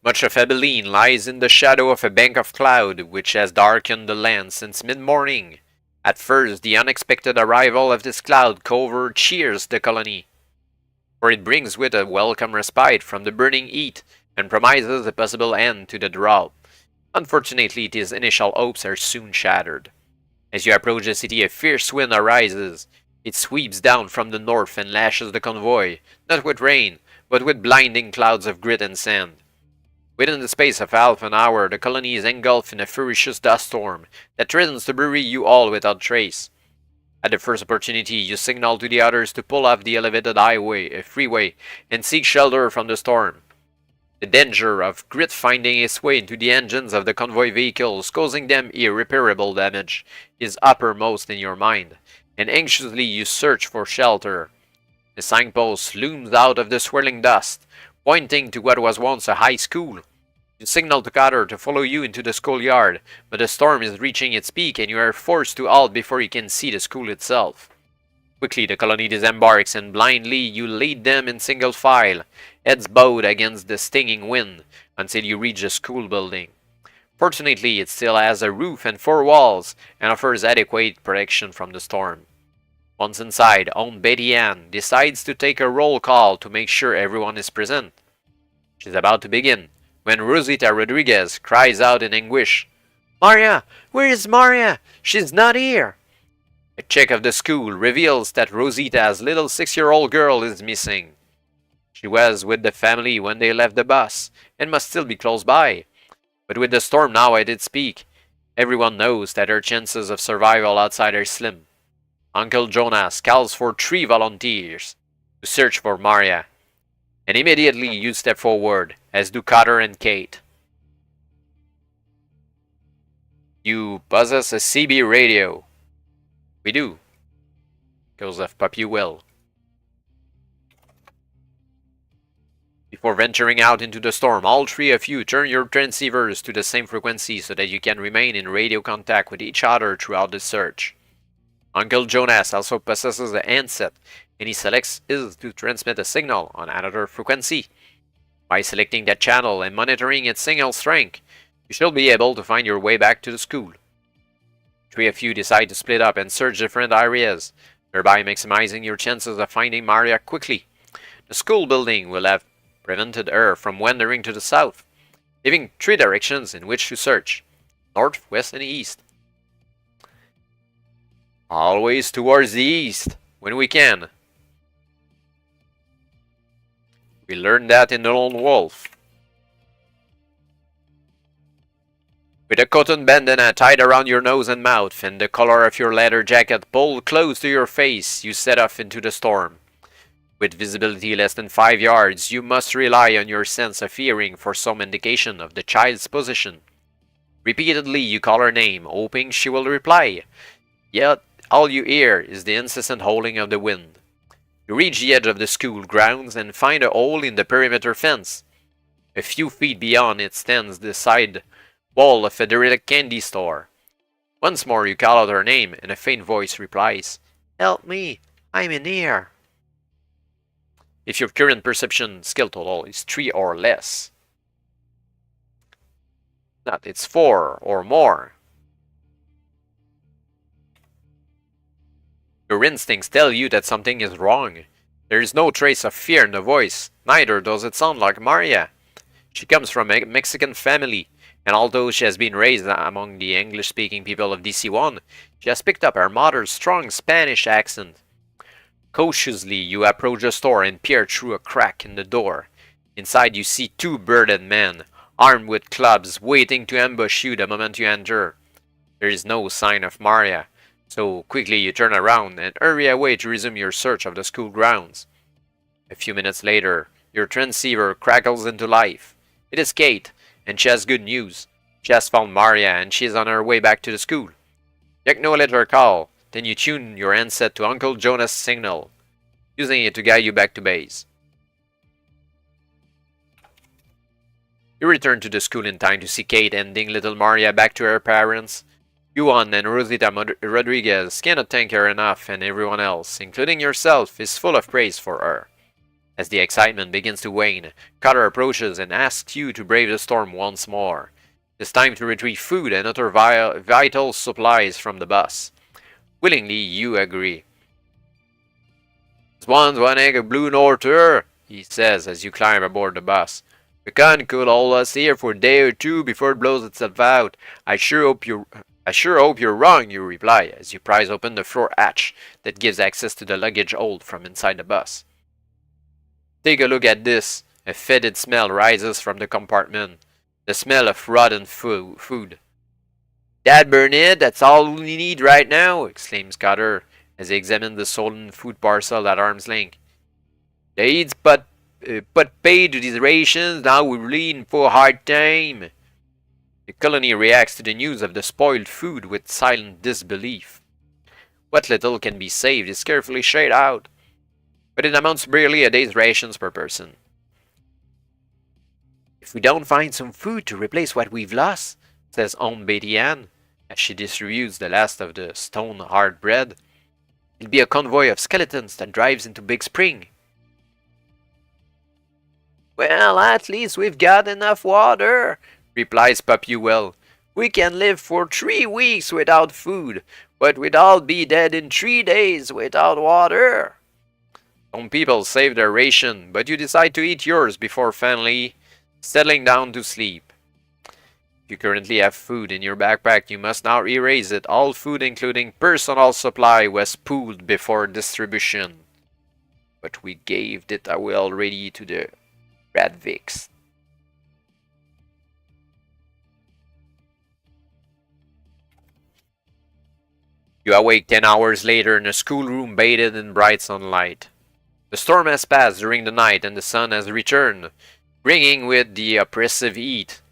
Much of Abilene lies in the shadow of a bank of cloud which has darkened the land since mid-morning. At first, the unexpected arrival of this cloud cover cheers the colony, for it brings with it a welcome respite from the burning heat and promises a possible end to the drought. Unfortunately, these initial hopes are soon shattered. As you approach the city, a fierce wind arises. It sweeps down from the north and lashes the convoy, not with rain, but with blinding clouds of grit and sand. Within the space of half an hour, the colony is engulfed in a ferocious dust storm that threatens to bury you all without trace. At the first opportunity, you signal to the others to pull off the elevated freeway, and seek shelter from the storm. The danger of grit finding its way into the engines of the convoy vehicles, causing them irreparable damage, is uppermost in your mind, and anxiously you search for shelter. The signpost looms out of the swirling dust, pointing to what was once a high school. You signal to Cotter to follow you into the schoolyard, but the storm is reaching its peak and you are forced to halt before you can see the school itself. Quickly the colony disembarks and blindly you lead them in single file, heads bowed against the stinging wind, until you reach the school building. Fortunately, it still has a roof and 4 walls, and offers adequate protection from the storm. Once inside, Aunt Betty Ann decides to take a roll call to make sure everyone is present. She's about to begin, when Rosita Rodriguez cries out in anguish, "Maria! Where is Maria? She's not here!" A check of the school reveals that Rosita's little 6-year-old girl is missing. She was with the family when they left the bus, and must still be close by. But with the storm now at its peak, everyone knows that her chances of survival outside are slim. Uncle Jonas calls for 3 volunteers to search for Maria, and immediately you step forward, as do Cotter and Kate. You possess a CB radio. We do, because of Puppy Will. Before venturing out into the storm, all 3 of you turn your transceivers to the same frequency so that you can remain in radio contact with each other throughout the search. Uncle Jonas also possesses a handset, and he selects his to transmit a signal on another frequency. By selecting that channel and monitoring its signal strength, you shall be able to find your way back to the school. 3 of you decide to split up and search different areas, thereby maximizing your chances of finding Maria quickly. The school building will have prevented her from wandering to the south, leaving 3 directions in which to search: north, west, and east. Always towards the east, when we can. We learned that in the Lone Wolf. With a cotton bandana tied around your nose and mouth, and the collar of your leather jacket pulled close to your face, you set off into the storm. With visibility less than 5 yards, you must rely on your sense of hearing for some indication of the child's position. Repeatedly you call her name, hoping she will reply, yet all you hear is the incessant howling of the wind. You reach the edge of the school grounds and find a hole in the perimeter fence. A few feet beyond it stands the side wall of a derelict candy store. Once more you call out her name, and a faint voice replies, "Help me, I'm in here." If your current perception skill total is 3 or less. Not, it's 4 or more. Your instincts tell you that something is wrong. There is no trace of fear in the voice, neither does it sound like Maria. She comes from a Mexican family, and although she has been raised among the English-speaking people of DC-1, she has picked up her mother's strong Spanish accent. Cautiously, you approach the store and peer through a crack in the door. Inside you see 2 bearded men, armed with clubs, waiting to ambush you the moment you enter. There is no sign of Maria, so quickly you turn around and hurry away to resume your search of the school grounds. A few minutes later, your transceiver crackles into life. It is Kate, and she has good news. She has found Maria and she is on her way back to the school. You acknowledge her call, then you tune your handset to Uncle Jonas' signal, using it to guide you back to base. You return to the school in time to see Kate handing little Maria back to her parents. Juan and Rosita Rodriguez cannot thank her enough, and everyone else, including yourself, is full of praise for her. As the excitement begins to wane, Cotter approaches and asks you to brave the storm once more. It's time to retrieve food and other vital supplies from the bus. Willingly, you agree. "This one's one egg of blue norther," he says as you climb aboard the bus. "We can't could hold us here for a day or 2 before it blows itself out. I sure hope you're wrong," you reply as you prise open the floor hatch that gives access to the luggage hold from inside the bus. "Take a look at this." A fetid smell rises from the compartment. The smell of rotten food. "That burn it, that's all we need right now," exclaims Cotter as he examines the stolen food parcel at arm's length. "They eats but paid to these rations, now we're really in for a hard time." The colony reacts to the news of the spoiled food with silent disbelief. What little can be saved is carefully shared out, but it amounts to barely a day's rations per person. If we don't find some food to replace what we've lost, says Aunt Betty Ann, as she distributes the last of the stone-hard bread, it'll be a convoy of skeletons that drives into Big Spring. Well, at least we've got enough water, replies Papuel. We can live for 3 weeks without food, but we'd all be dead in 3 days without water. Some people save their ration, but you decide to eat yours before finally settling down to sleep. If you currently have food in your backpack, you must now erase it. All food, including personal supply, was pooled before distribution. But we gave it away already to the Radviks. You awake 10 hours later in a schoolroom bathed in bright sunlight. The storm has passed during the night and the sun has returned, bringing with the oppressive heat.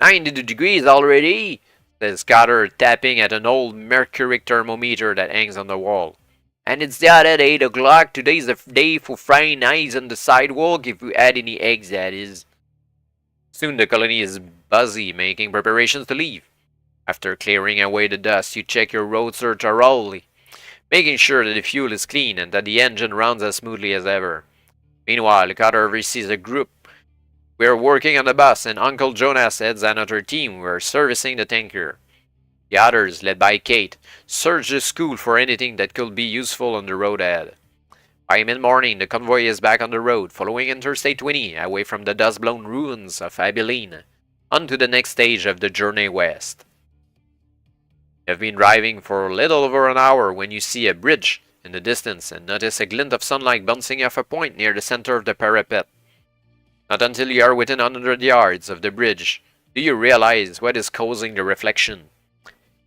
92 degrees already, says Carter, tapping at an old mercuric thermometer that hangs on the wall. And it's that at 8 o'clock. Today's the day for frying eyes on the sidewalk, if we add any eggs, that is. Soon the colony is busy, making preparations to leave. After clearing away the dust, you check your roadster thoroughly, making sure that the fuel is clean and that the engine runs as smoothly as ever. Meanwhile, Carter oversees a group. We are working on the bus, and Uncle Jonas heads another team who are servicing the tanker. The others, led by Kate, search the school for anything that could be useful on the road ahead. By mid-morning, the convoy is back on the road, following Interstate 20, away from the dust-blown ruins of Abilene, onto the next stage of the journey west. You have been driving for a little over an hour when you see a bridge in the distance and notice a glint of sunlight bouncing off a point near the center of the parapet. Not until you are within 100 yards of the bridge do you realize what is causing the reflection.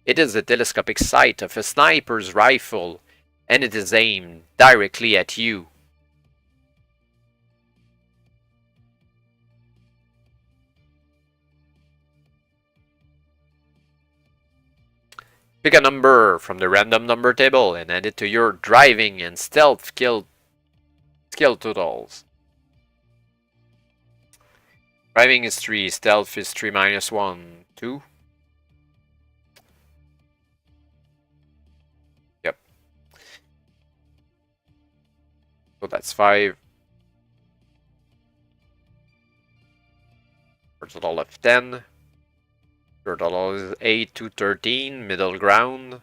It is the telescopic sight of a sniper's rifle, and it is aimed directly at you. Pick a number from the random number table and add it to your driving and stealth skill totals. Driving is 3, stealth is 3 minus 1, 2. Yep. So that's 5. For a total of 10. Your total is 8 to 13, middle ground.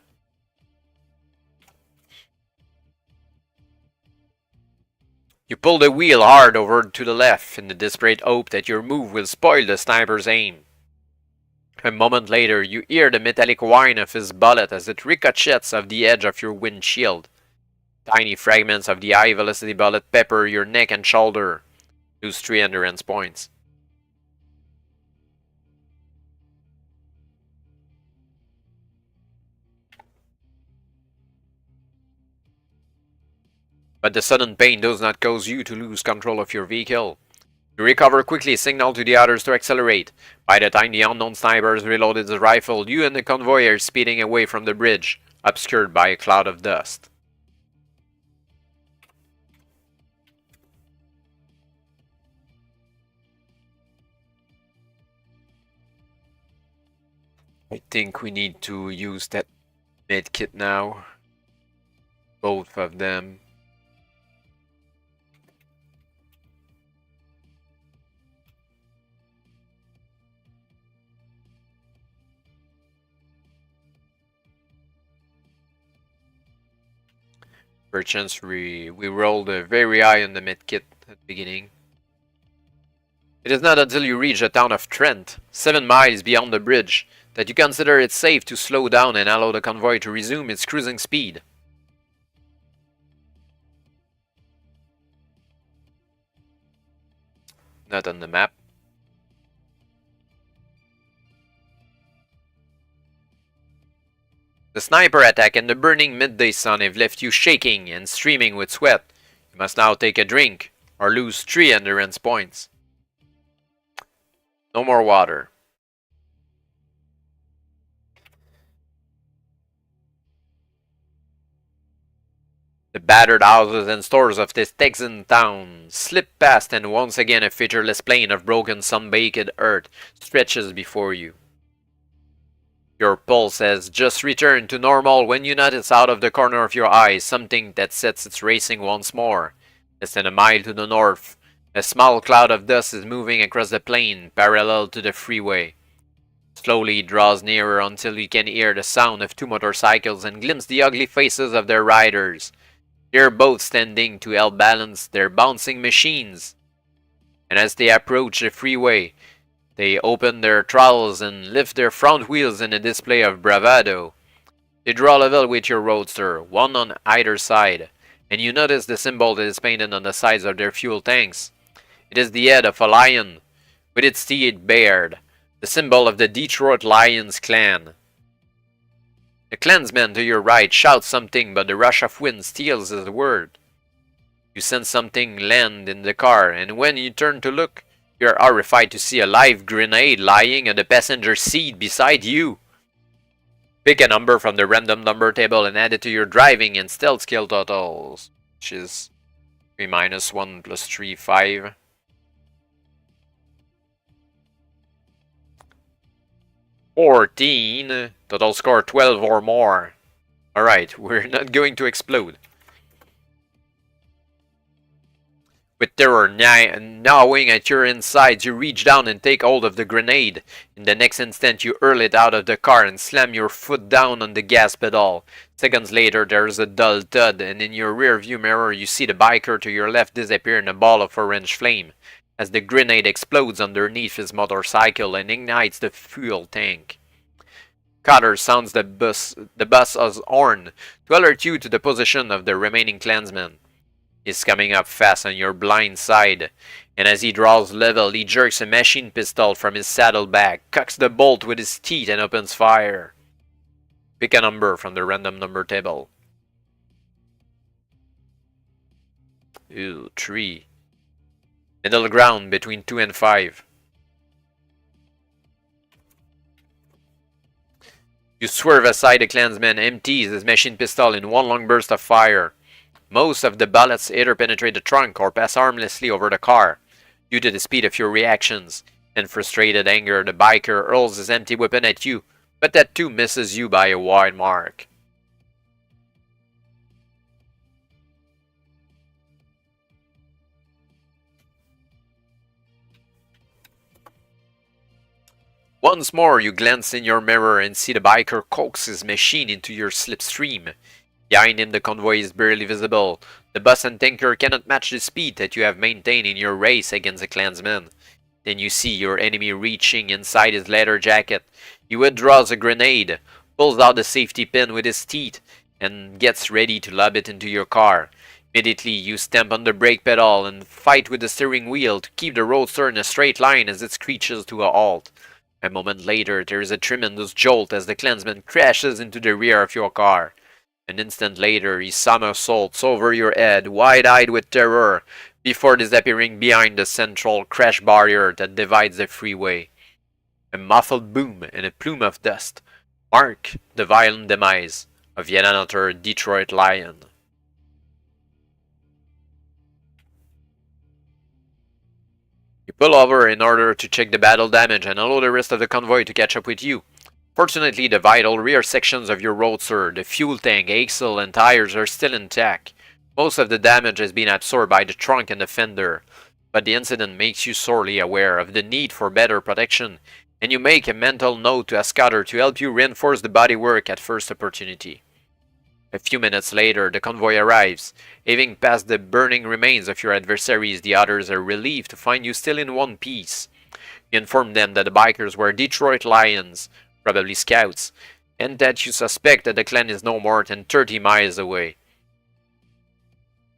You pull the wheel hard over to the left in the desperate hope that your move will spoil the sniper's aim. A moment later, you hear the metallic whine of his bullet as it ricochets off the edge of your windshield. Tiny fragments of the high-velocity bullet pepper your neck and shoulder. Lose 3 endurance points. But the sudden pain does not cause you to lose control of your vehicle. You recover quickly, signal to the others to accelerate. By the time the unknown sniper has reloaded his rifle, you and the convoy are speeding away from the bridge, obscured by a cloud of dust. I think we need to use that medkit now. Both of them. Perchance we rolled very high on the medkit at the beginning. It is not until you reach the town of Trent, 7 miles beyond the bridge, that you consider it safe to slow down and allow the convoy to resume its cruising speed. Not on the map. The sniper attack and the burning midday sun have left you shaking and streaming with sweat. You must now take a drink, or lose 3 endurance points. No more water. The battered houses and stores of this Texan town slip past, and once again a featureless plain of broken sun-baked earth stretches before you. Your pulse has just returned to normal when you notice out of the corner of your eye something that sets it racing once more. Less than a mile to the north, a small cloud of dust is moving across the plain parallel to the freeway. Slowly it draws nearer until you can hear the sound of two motorcycles and glimpse the ugly faces of their riders. They're both standing to help balance their bouncing machines. And as they approach the freeway, they open their throttles and lift their front wheels in a display of bravado. They draw level with your roadster, one on either side, and you notice the symbol that is painted on the sides of their fuel tanks. It is the head of a lion, with its teeth bared, the symbol of the Detroit Lions clan. The clansman to your right shouts something, but the rush of wind steals his word. You sense something land in the car, and when you turn to look, you are horrified to see a live grenade lying on the passenger seat beside you. Pick a number from the random number table and add it to your driving and stealth skill totals, which is 3 minus 1 plus 3, 5. 14. Total score 12 or more. Alright, we're not going to explode. With terror gnawing at your insides, you reach down and take hold of the grenade. In the next instant, you hurl it out of the car and slam your foot down on the gas pedal. Seconds later, there is a dull thud, and in your rear view mirror, you see the biker to your left disappear in a ball of orange flame, as the grenade explodes underneath his motorcycle and ignites the fuel tank. Cotter sounds the bus's horn to alert you to the position of the remaining clansman. He's coming up fast on your blind side, and as he draws level, he jerks a machine pistol from his saddlebag, cocks the bolt with his teeth, and opens fire. Pick a number from the random number table. 3. Middle ground between 2 and 5. You swerve aside the clansman, empties his machine pistol in one long burst of fire. Most of the bullets either penetrate the trunk or pass harmlessly over the car, due to the speed of your reactions. In frustrated anger, the biker hurls his empty weapon at you, but that too misses you by a wide mark. Once more, you glance in your mirror and see the biker coax his machine into your slipstream. Behind him, the convoy is barely visible. The bus and tanker cannot match the speed that you have maintained in your race against the clansmen. Then you see your enemy reaching inside his leather jacket. He withdraws a grenade, pulls out the safety pin with his teeth, and gets ready to lob it into your car. Immediately, you stamp on the brake pedal and fight with the steering wheel to keep the roadster in a straight line as it screeches to a halt. A moment later, there is a tremendous jolt as the clansman crashes into the rear of your car. An instant later, he somersaults over your head, wide-eyed with terror, before disappearing behind the central crash barrier that divides the freeway. A muffled boom and a plume of dust mark the violent demise of yet another Detroit Lion. You pull over in order to check the battle damage and allow the rest of the convoy to catch up with you. Fortunately, the vital rear sections of your roadster, the fuel tank, axle, and tires are still intact. Most of the damage has been absorbed by the trunk and the fender, but the incident makes you sorely aware of the need for better protection, and you make a mental note to ask Cotter to help you reinforce the bodywork at first opportunity. A few minutes later, the convoy arrives. Having passed the burning remains of your adversaries, the others are relieved to find you still in one piece. You inform them that the bikers were Detroit Lions, probably scouts, and that you suspect that the clan is no more than 30 miles away.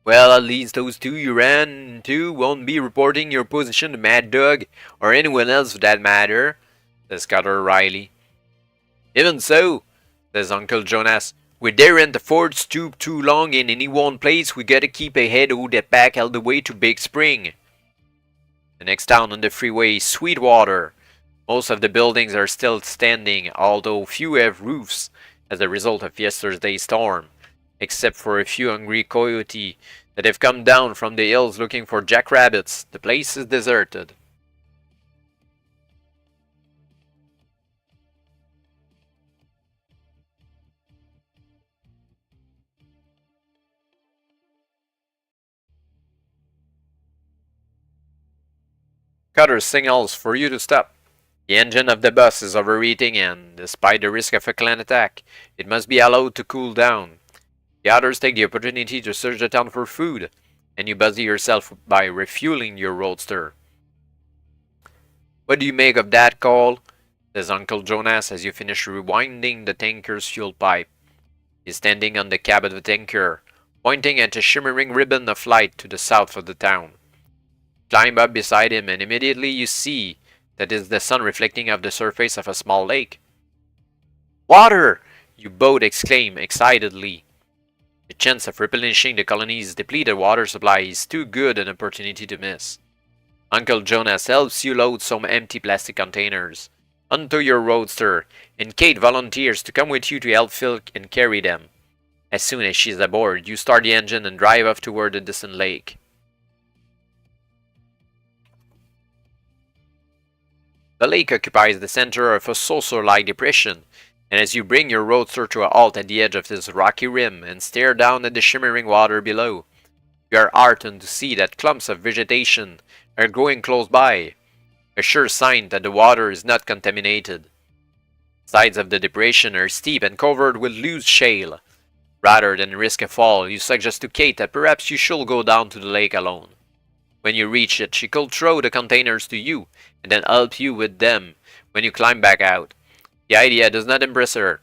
Well, at least those two you ran into won't be reporting your position to Mad Dog, or anyone else for that matter, says Cotter Riley. Even so, says Uncle Jonas, we daren't afford to stoop too long in any one place. We gotta keep ahead of that pack all the way to Big Spring. The next town on the freeway is Sweetwater. Most of the buildings are still standing, although few have roofs as a result of yesterday's storm. except for a few hungry coyote that have come down from the hills looking for jackrabbits. The place is deserted. Cutter signals for you to stop. The engine of the bus is overheating and, despite the risk of a clan attack, it must be allowed to cool down. The others take the opportunity to search the town for food, and you busy yourself by refueling your roadster. What do you make of that, Cole? Says Uncle Jonas as you finish rewinding the tanker's fuel pipe. He's standing on the cab of the tanker, pointing at a shimmering ribbon of light to the south of the town. Climb up beside him and immediately you see that is the sun reflecting off the surface of a small lake. Water! You both exclaim excitedly. The chance of replenishing the colony's depleted water supply is too good an opportunity to miss. Uncle Jonas helps you load some empty plastic containers onto your roadster, and Kate volunteers to come with you to help fill and carry them. As soon as she's aboard, you start the engine and drive off toward the distant lake. The lake occupies the center of a saucer-like depression, and as you bring your roadster to a halt at the edge of this rocky rim and stare down at the shimmering water below, you are heartened to see that clumps of vegetation are growing close by, a sure sign that the water is not contaminated. Sides of the depression are steep and covered with loose shale. Rather than risk a fall, you suggest to Kate that perhaps you should go down to the lake alone. When you reach it, she could throw the containers to you, and then help you with them when you climb back out. The idea does not impress her.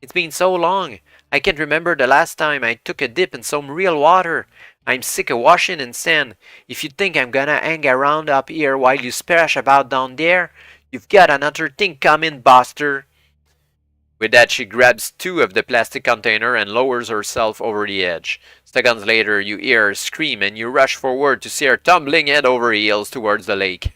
It's been so long. I can't remember the last time I took a dip in some real water. I'm sick of washing in sand. If you think I'm gonna hang around up here while you splash about down there, you've got another thing coming, Buster. With that, she grabs two of the plastic container and lowers herself over the edge. Seconds later, you hear her scream and you rush forward to see her tumbling head over heels towards the lake.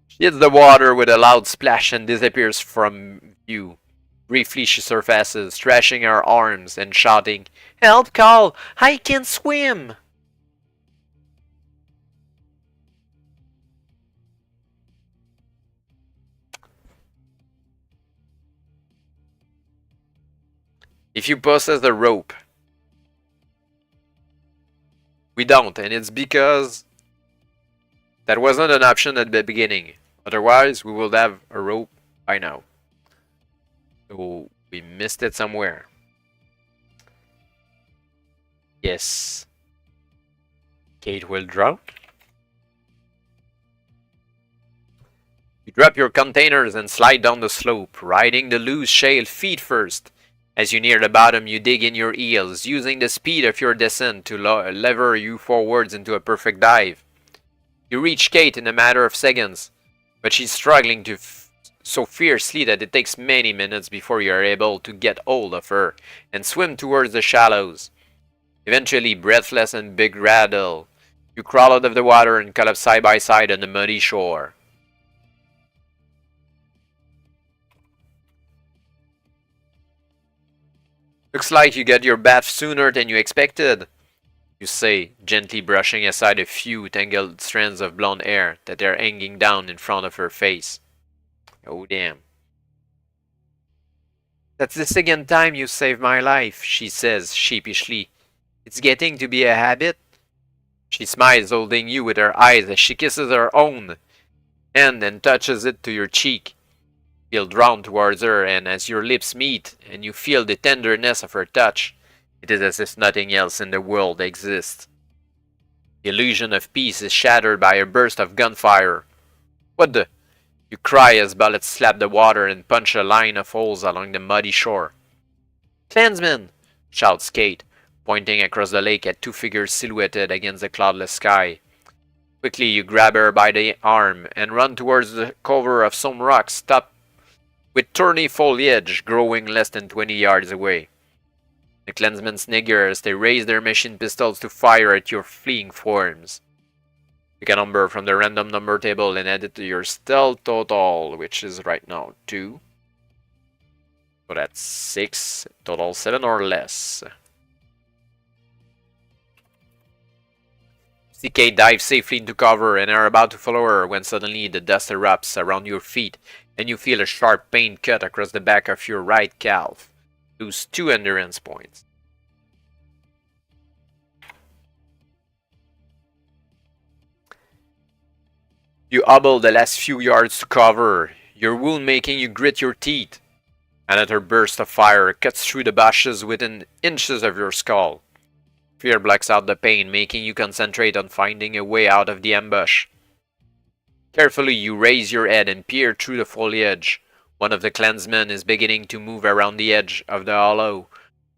She hits the water with a loud splash and disappears from view. Briefly she surfaces, thrashing her arms and shouting, "Help, Carl! I can't swim!" If you possess the rope, we don't, and it's because that wasn't an option at the beginning. Otherwise, we would have a rope by now. So we missed it somewhere. Yes. Kate will drown. You drop your containers and slide down the slope, riding the loose shale feet first. As you near the bottom, you dig in your heels, using the speed of your descent to lever you forwards into a perfect dive. You reach Kate in a matter of seconds, but she's struggling so fiercely that it takes many minutes before you are able to get hold of her and swim towards the shallows. Eventually, breathless and bedraggled, you crawl out of the water and collapse side by side on the muddy shore. Looks like you got your bath sooner than you expected, you say, gently brushing aside a few tangled strands of blonde hair that are hanging down in front of her face. Oh damn. That's the second time you saved my life, she says sheepishly. It's getting to be a habit. She smiles, holding you with her eyes as she kisses her own hand and touches it to your cheek. You feel drawn towards her, and as your lips meet and you feel the tenderness of her touch, it is as if nothing else in the world exists. The illusion of peace is shattered by a burst of gunfire. What the? You cry as bullets slap the water and punch a line of holes along the muddy shore. Clansmen! Shouts Kate, pointing across the lake at two figures silhouetted against the cloudless sky. Quickly you grab her by the arm and run towards the cover of some rocks topped with thorny foliage growing less than 20 yards away. The clansmen snigger as they raise their machine pistols to fire at your fleeing forms. Pick a number from the random number table and add it to your stealth total, which is right now 2. So that's 6, total 7 or less. CK dives safely into cover and are about to follow her when suddenly the dust erupts around your feet and you feel a sharp pain cut across the back of your right calf. Lose 2 endurance points. You hobble the last few yards to cover, your wound making you grit your teeth. Another burst of fire cuts through the bushes within inches of your skull. Fear blocks out the pain, making you concentrate on finding a way out of the ambush. Carefully, you raise your head and peer through the foliage. One of the clansmen is beginning to move around the edge of the hollow,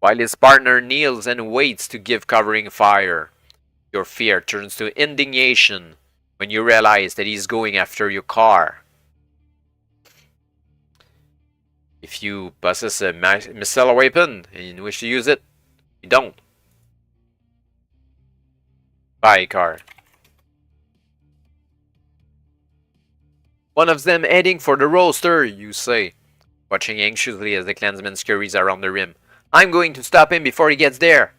while his partner kneels and waits to give covering fire. Your fear turns to indignation when you realize that he's going after your car. If you possess a missile weapon and wish to use it, you don't. Buy a car. One of them heading for the roaster, you say, watching anxiously as the clansman scurries around the rim. I'm going to stop him before he gets there.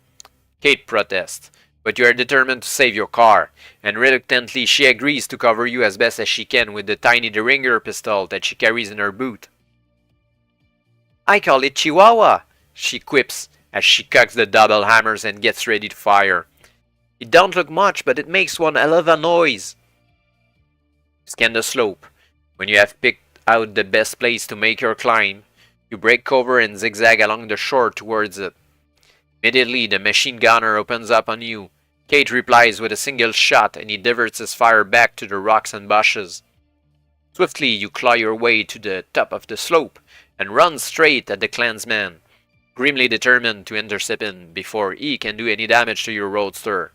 Kate protests, but you are determined to save your car, and reluctantly she agrees to cover you as best as she can with the tiny Derringer pistol that she carries in her boot. I call it Chihuahua, she quips as she cocks the double hammers and gets ready to fire. It don't look much, but it makes one hell of a noise. Scan the slope. When you have picked out the best place to make your climb, you break cover and zigzag along the shore towards it. Immediately, the machine gunner opens up on you. Kate replies with a single shot and he diverts his fire back to the rocks and bushes. Swiftly, you claw your way to the top of the slope and run straight at the clansman, grimly determined to intercept him before he can do any damage to your roadster.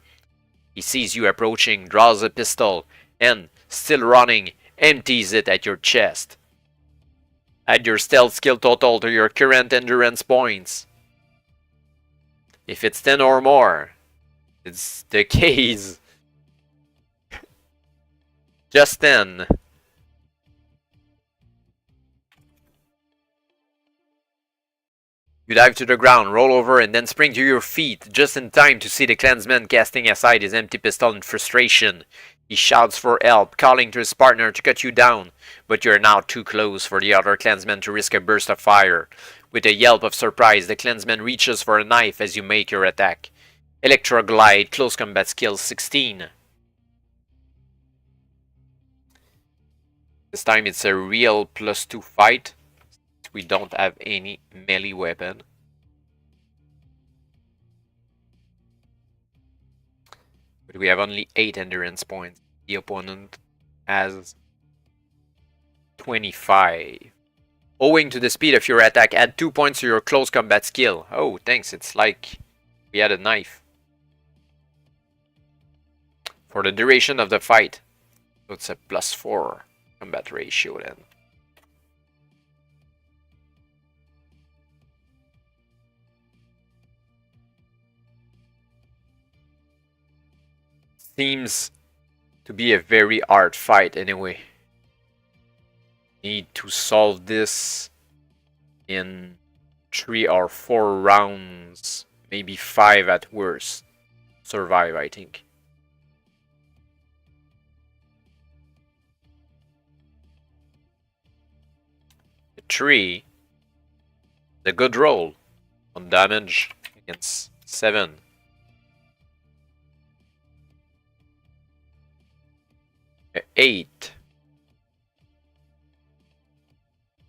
He sees you approaching, draws a pistol, and, still running, empties it at your chest. Add your stealth skill total to your current endurance points. If it's 10 or more, it's the case. Just 10. You dive to the ground, roll over, and then spring to your feet, just in time to see the clansman casting aside his empty pistol in frustration. He shouts for help, calling to his partner to cut you down, but you are now too close for the other clansman to risk a burst of fire. With a yelp of surprise, the clansman reaches for a knife as you make your attack. Electroglide, close combat skill 16. This time it's a real +2 fight. We don't have any melee weapon. But we have only 8 endurance points. The opponent has 25. Owing to the speed of your attack, add 2 points to your close combat skill. Oh, thanks. It's like we had a knife. For the duration of the fight, so it's a +4 combat ratio then. Seems to be a very hard fight anyway. Need to solve this in 3 or 4 rounds, maybe 5 at worst. Survive, I think. The 3, the good roll on damage against 7. 8.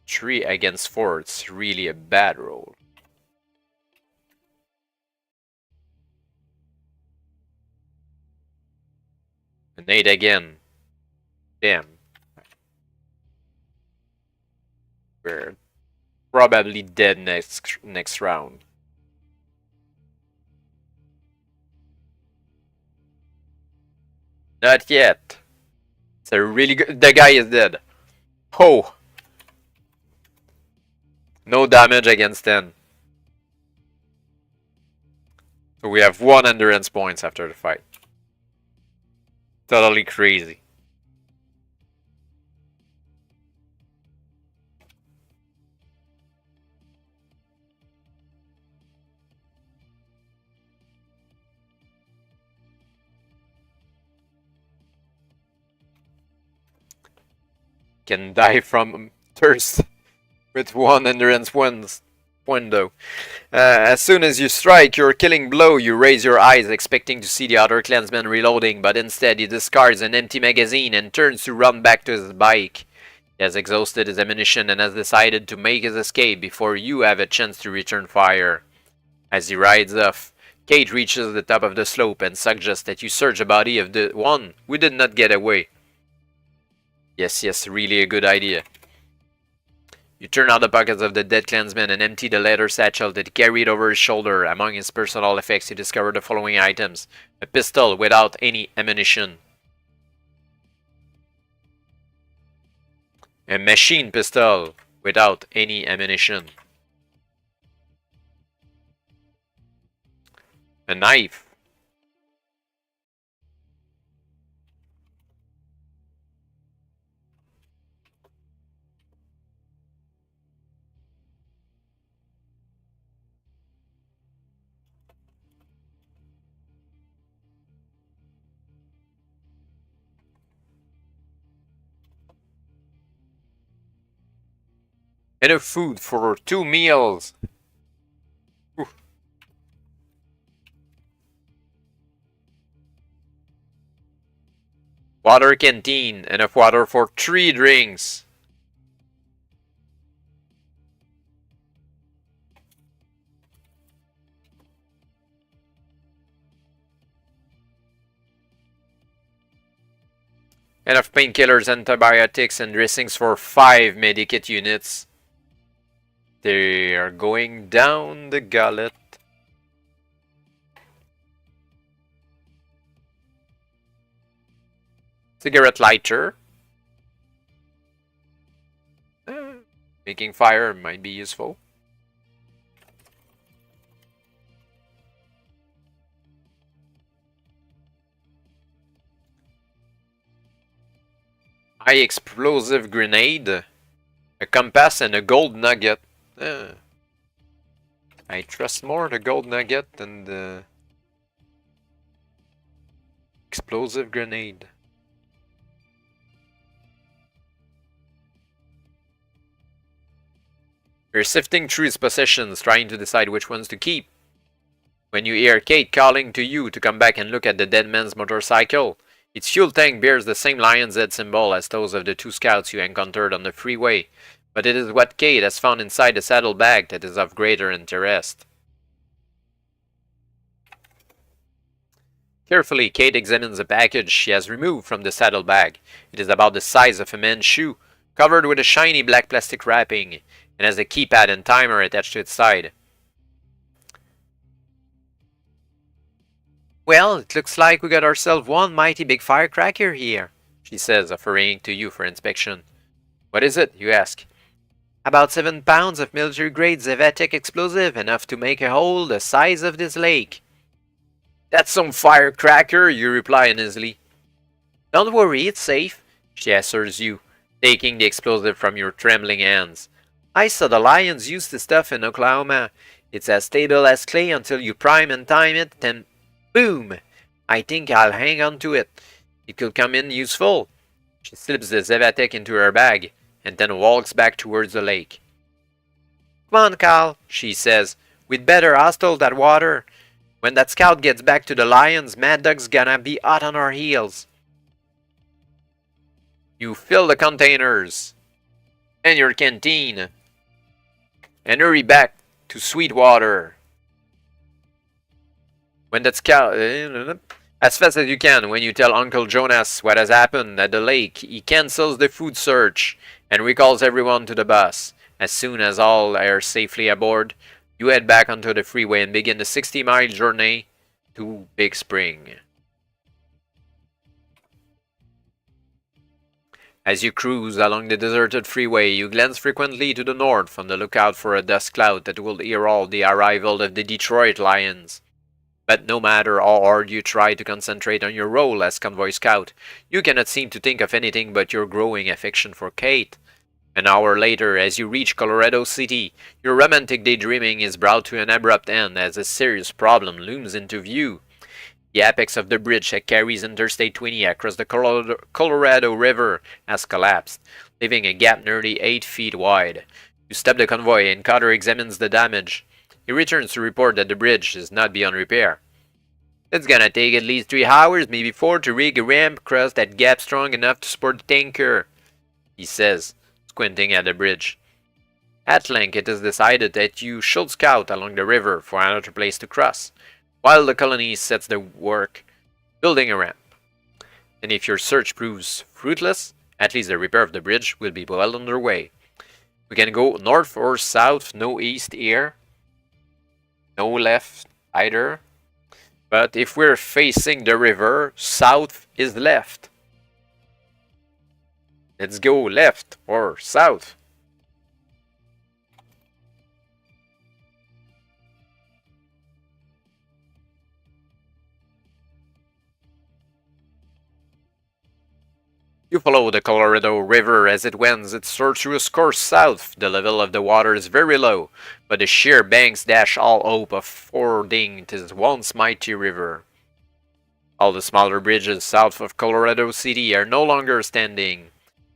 3 against 4. It's really a bad roll. An 8 again. Damn. We're probably dead next round. Not yet. It's a really good. The guy is dead. Oh. No damage against 10. So we have 1 endurance points after the fight. Totally crazy. can die from thirst with one endurance window. As soon as you strike your killing blow, you raise your eyes expecting to see the other clansman reloading, but instead he discards an empty magazine and turns to run back to his bike. He has exhausted his ammunition and has decided to make his escape before you have a chance to return fire. As he rides off, Kate reaches the top of the slope and suggests that you search the body of the one who did not get away. Yes, really a good idea. You turn out the pockets of the dead clansman and empty the leather satchel that he carried over his shoulder. Among his personal effects, you discover the following items. A pistol without any ammunition. A machine pistol without any ammunition. A knife. Enough food for 2 meals. Whew. Water canteen. Enough water for 3 drinks. Enough painkillers, antibiotics, and dressings for 5 medikit units. They are going down the gullet. Cigarette lighter. Making fire might be useful. High explosive grenade. A compass and a gold nugget. I trust more the gold nugget than the explosive grenade. You're sifting through his possessions, trying to decide which ones to keep. When you hear Kate calling to you to come back and look at the dead man's motorcycle, its fuel tank bears the same lion's head symbol as those of the 2 scouts you encountered on the freeway, but it is what Kate has found inside the saddlebag that is of greater interest. Carefully, Kate examines the package she has removed from the saddlebag. It is about the size of a man's shoe, covered with a shiny black plastic wrapping, and has a keypad and timer attached to its side. Well, it looks like we got ourselves one mighty big firecracker here, she says, offering it to you for inspection. What is it, you ask? About 7 pounds of military-grade Zevatek explosive, enough to make a hole the size of this lake. That's some firecracker, you reply uneasily. Don't worry, it's safe, she assures you, taking the explosive from your trembling hands. I saw the lions use this stuff in Oklahoma. It's as stable as clay until you prime and time it, then boom! I think I'll hang on to it. It could come in useful. She slips the Zevatek into her bag, and then walks back towards the lake. Come on, Cal, she says. We'd better hustle that water. When that scout gets back to the lions, Mad Dog's gonna be hot on our heels. You fill the containers and your canteen and hurry back to Sweetwater. When that scout... as fast as you can, when you tell Uncle Jonas what has happened at the lake, he cancels the food search and recalls everyone to the bus. As soon as all are safely aboard, you head back onto the freeway and begin the 60-mile journey to Big Spring. As you cruise along the deserted freeway, you glance frequently to the north on the lookout for a dust cloud that will herald the arrival of the Detroit Lions. But no matter how hard you try to concentrate on your role as convoy scout, you cannot seem to think of anything but your growing affection for Kate. An hour later, as you reach Colorado City, your romantic daydreaming is brought to an abrupt end as a serious problem looms into view. The apex of the bridge that carries Interstate 20 across the Colorado River has collapsed, leaving a gap nearly 8 feet wide. You stop the convoy and Cotter examines the damage. He returns to report that the bridge is not beyond repair. It's gonna take at least 3 hours, maybe 4, to rig a ramp across that gap strong enough to support the tanker, he says, squinting at the bridge. At length, it is decided that you should scout along the river for another place to cross, while the colony sets the work building a ramp. And if your search proves fruitless, at least the repair of the bridge will be well underway. We can go north or south, no east here, no left either. But if we're facing the river, south is left. Let's go left or south. You follow the Colorado River as it wends its tortuous course south. The level of the water is very low, but the sheer banks dash all hope of fording this once mighty river. All the smaller bridges south of Colorado City are no longer standing.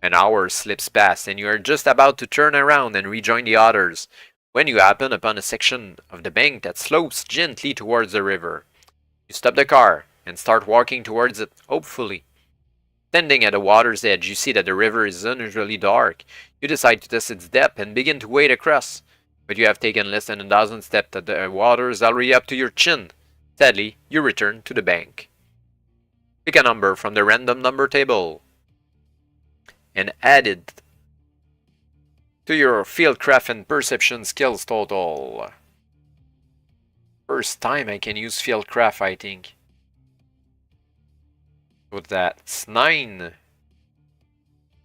An hour slips past, and you are just about to turn around and rejoin the others, when you happen upon a section of the bank that slopes gently towards the river. You stop the car and start walking towards it, hopefully. Standing at the water's edge, you see that the river is unusually dark. You decide to test its depth and begin to wade across, but you have taken less than a dozen steps and the water is already up to your chin. Sadly, you return to the bank. Pick a number from the random number table and add it to your fieldcraft and perception skills total. First time I can use fieldcraft, I think. What's that? It's 9.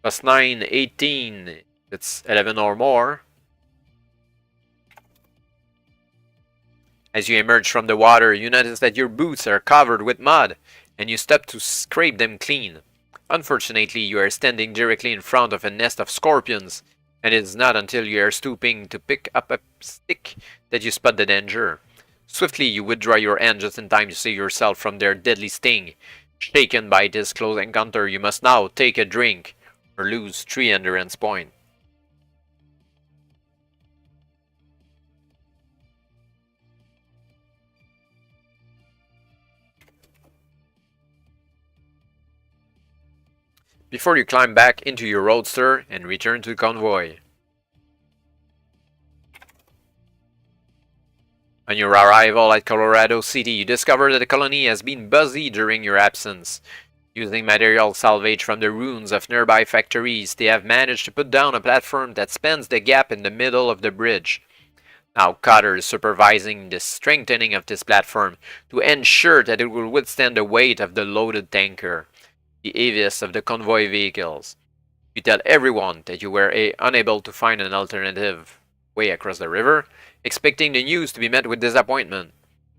Plus 9, 18. It's 11 or more. As you emerge from the water, you notice that your boots are covered with mud, and you stop to scrape them clean. Unfortunately, you are standing directly in front of a nest of scorpions, and it is not until you are stooping to pick up a stick that you spot the danger. Swiftly, you withdraw your hand just in time to save yourself from their deadly sting. Shaken by this close encounter, you must now take a drink or lose 3 endurance points. Before you climb back into your roadster and return to the convoy. On your arrival at Colorado City, you discover that the colony has been busy during your absence. Using material salvaged from the ruins of nearby factories, they have managed to put down a platform that spans the gap in the middle of the bridge. Now Cotter is supervising the strengthening of this platform to ensure that it will withstand the weight of the loaded tanker, the heaviest of the convoy vehicles. You tell everyone that you were unable to find an alternative way across the river, expecting the news to be met with disappointment.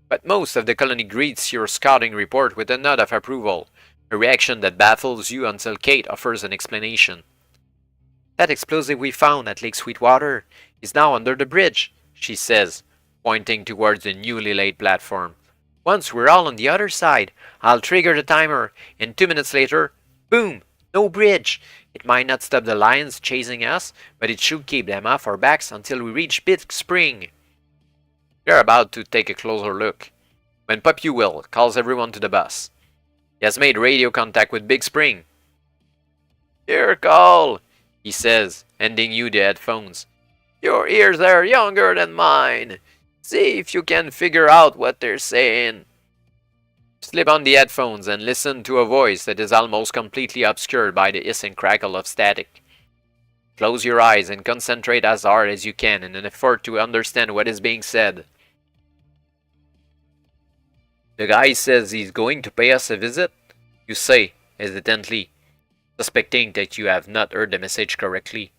But most of the colony greets your scouting report with a nod of approval, a reaction that baffles you until Kate offers an explanation. That explosive we found at Lake Sweetwater is now under the bridge, she says, pointing towards the newly laid platform. Once we're all on the other side, I'll trigger the timer, and 2 minutes later, boom! No bridge! It might not stop the lions chasing us, but it should keep them off our backs until we reach Big Spring. They're about to take a closer look, when Popuel calls everyone to the bus. He has made radio contact with Big Spring. Your call, he says, handing you the headphones. Your ears are younger than mine. See if you can figure out what they're saying. Slip on the headphones and listen to a voice that is almost completely obscured by the hiss and crackle of static. Close your eyes and concentrate as hard as you can in an effort to understand what is being said. The guy says he's going to pay us a visit, you say, hesitantly, suspecting that you have not heard the message correctly.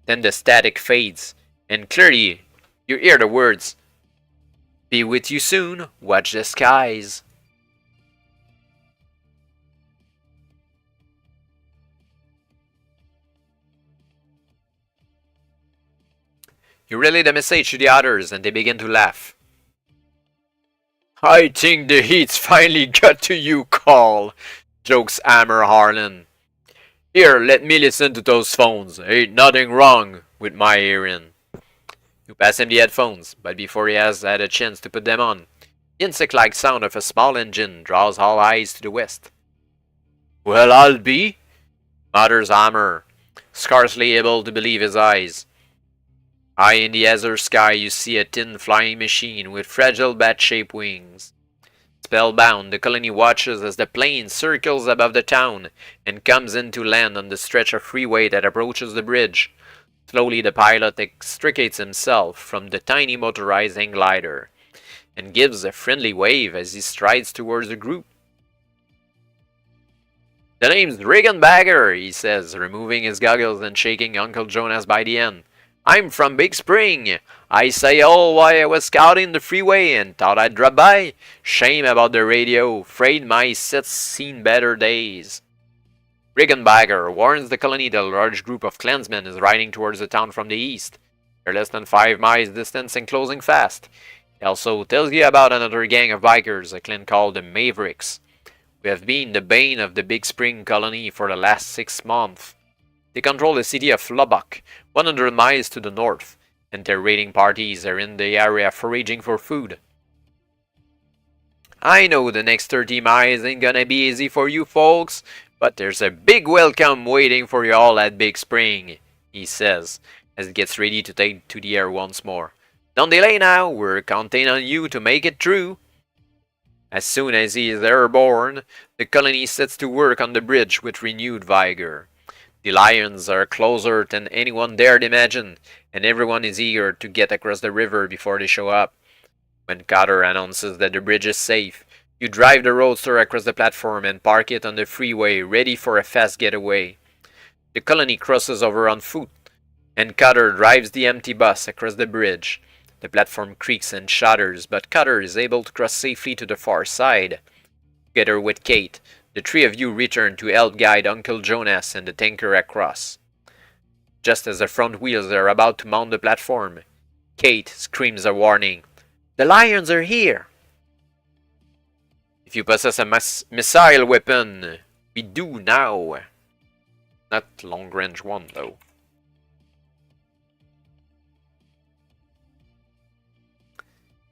Then the static fades, and clearly you hear the words, "Be with you soon, watch the skies." You relay the message to the others and they begin to laugh. I think the heat's finally got to you, Carl, jokes Hammer Harlan. Here, let me listen to those phones. Ain't nothing wrong with my hearing. You pass him the headphones, but before he has had a chance to put them on, the insect-like sound of a small engine draws all eyes to the west. Well, I'll be, mutters Hammer, scarcely able to believe his eyes. High in the azure sky you see a thin flying machine with fragile bat-shaped wings. Spellbound, the colony watches as the plane circles above the town and comes in to land on the stretch of freeway that approaches the bridge. Slowly the pilot extricates himself from the tiny motorized hang glider and gives a friendly wave as he strides towards the group. The name's Rickenbacker, he says, removing his goggles and shaking Uncle Jonas by the hand. I'm from Big Spring. I say all while I was scouting the freeway and thought I'd drop by. Shame about the radio. Afraid my set's seen better days. Rickenbacker warns the colony that a large group of clansmen is riding towards the town from the east. They're less than 5 miles distant and closing fast. He also tells you about another gang of bikers, a clan called the Mavericks. We have been the bane of the Big Spring colony for the last 6 months. They control the city of Lubbock, 100 miles to the north, and their raiding parties are in the area foraging for food. I know the next 30 miles ain't gonna be easy for you folks, but there's a big welcome waiting for you all at Big Spring, he says, as he gets ready to take to the air once more. Don't delay now, we're counting on you to make it through. As soon as he is airborne, the colony sets to work on the bridge with renewed vigor. The lions are closer than anyone dared imagine, and everyone is eager to get across the river before they show up. When Cotter announces that the bridge is safe, you drive the roadster across the platform and park it on the freeway, ready for a fast getaway. The colony crosses over on foot, and Cotter drives the empty bus across the bridge. The platform creaks and shudders, but Cotter is able to cross safely to the far side. Together with Kate, the three of you return to help guide Uncle Jonas and the tanker across. Just as the front wheels are about to mount the platform, Kate screams a warning. The lions are here! If you possess a missile weapon, we do now. Not long-range one, though.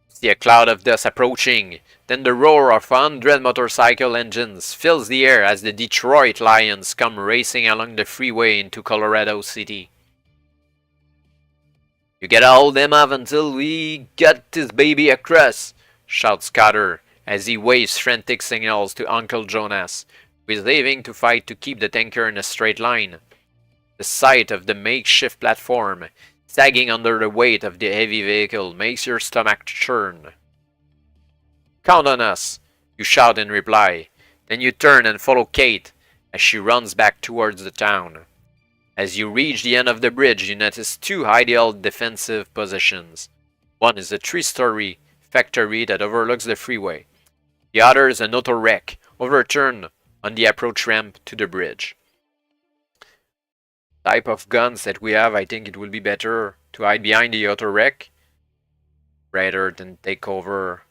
See a cloud of dust approaching. Then the roar of 100 motorcycle engines fills the air as the Detroit Lions come racing along the freeway into Colorado City. You gotta hold them off until we get this baby across, shouts Cotter as he waves frantic signals to Uncle Jonas, who is leaving to fight to keep the tanker in a straight line. The sight of the makeshift platform sagging under the weight of the heavy vehicle makes your stomach churn. Count on us, you shout in reply. Then you turn and follow Kate as she runs back towards the town. As you reach the end of the bridge, you notice 2 ideal defensive positions. One is a 3-story factory that overlooks the freeway. The other is an auto wreck overturned on the approach ramp to the bridge. Type of guns that we have, I think it will be better to hide behind the auto wreck rather than take over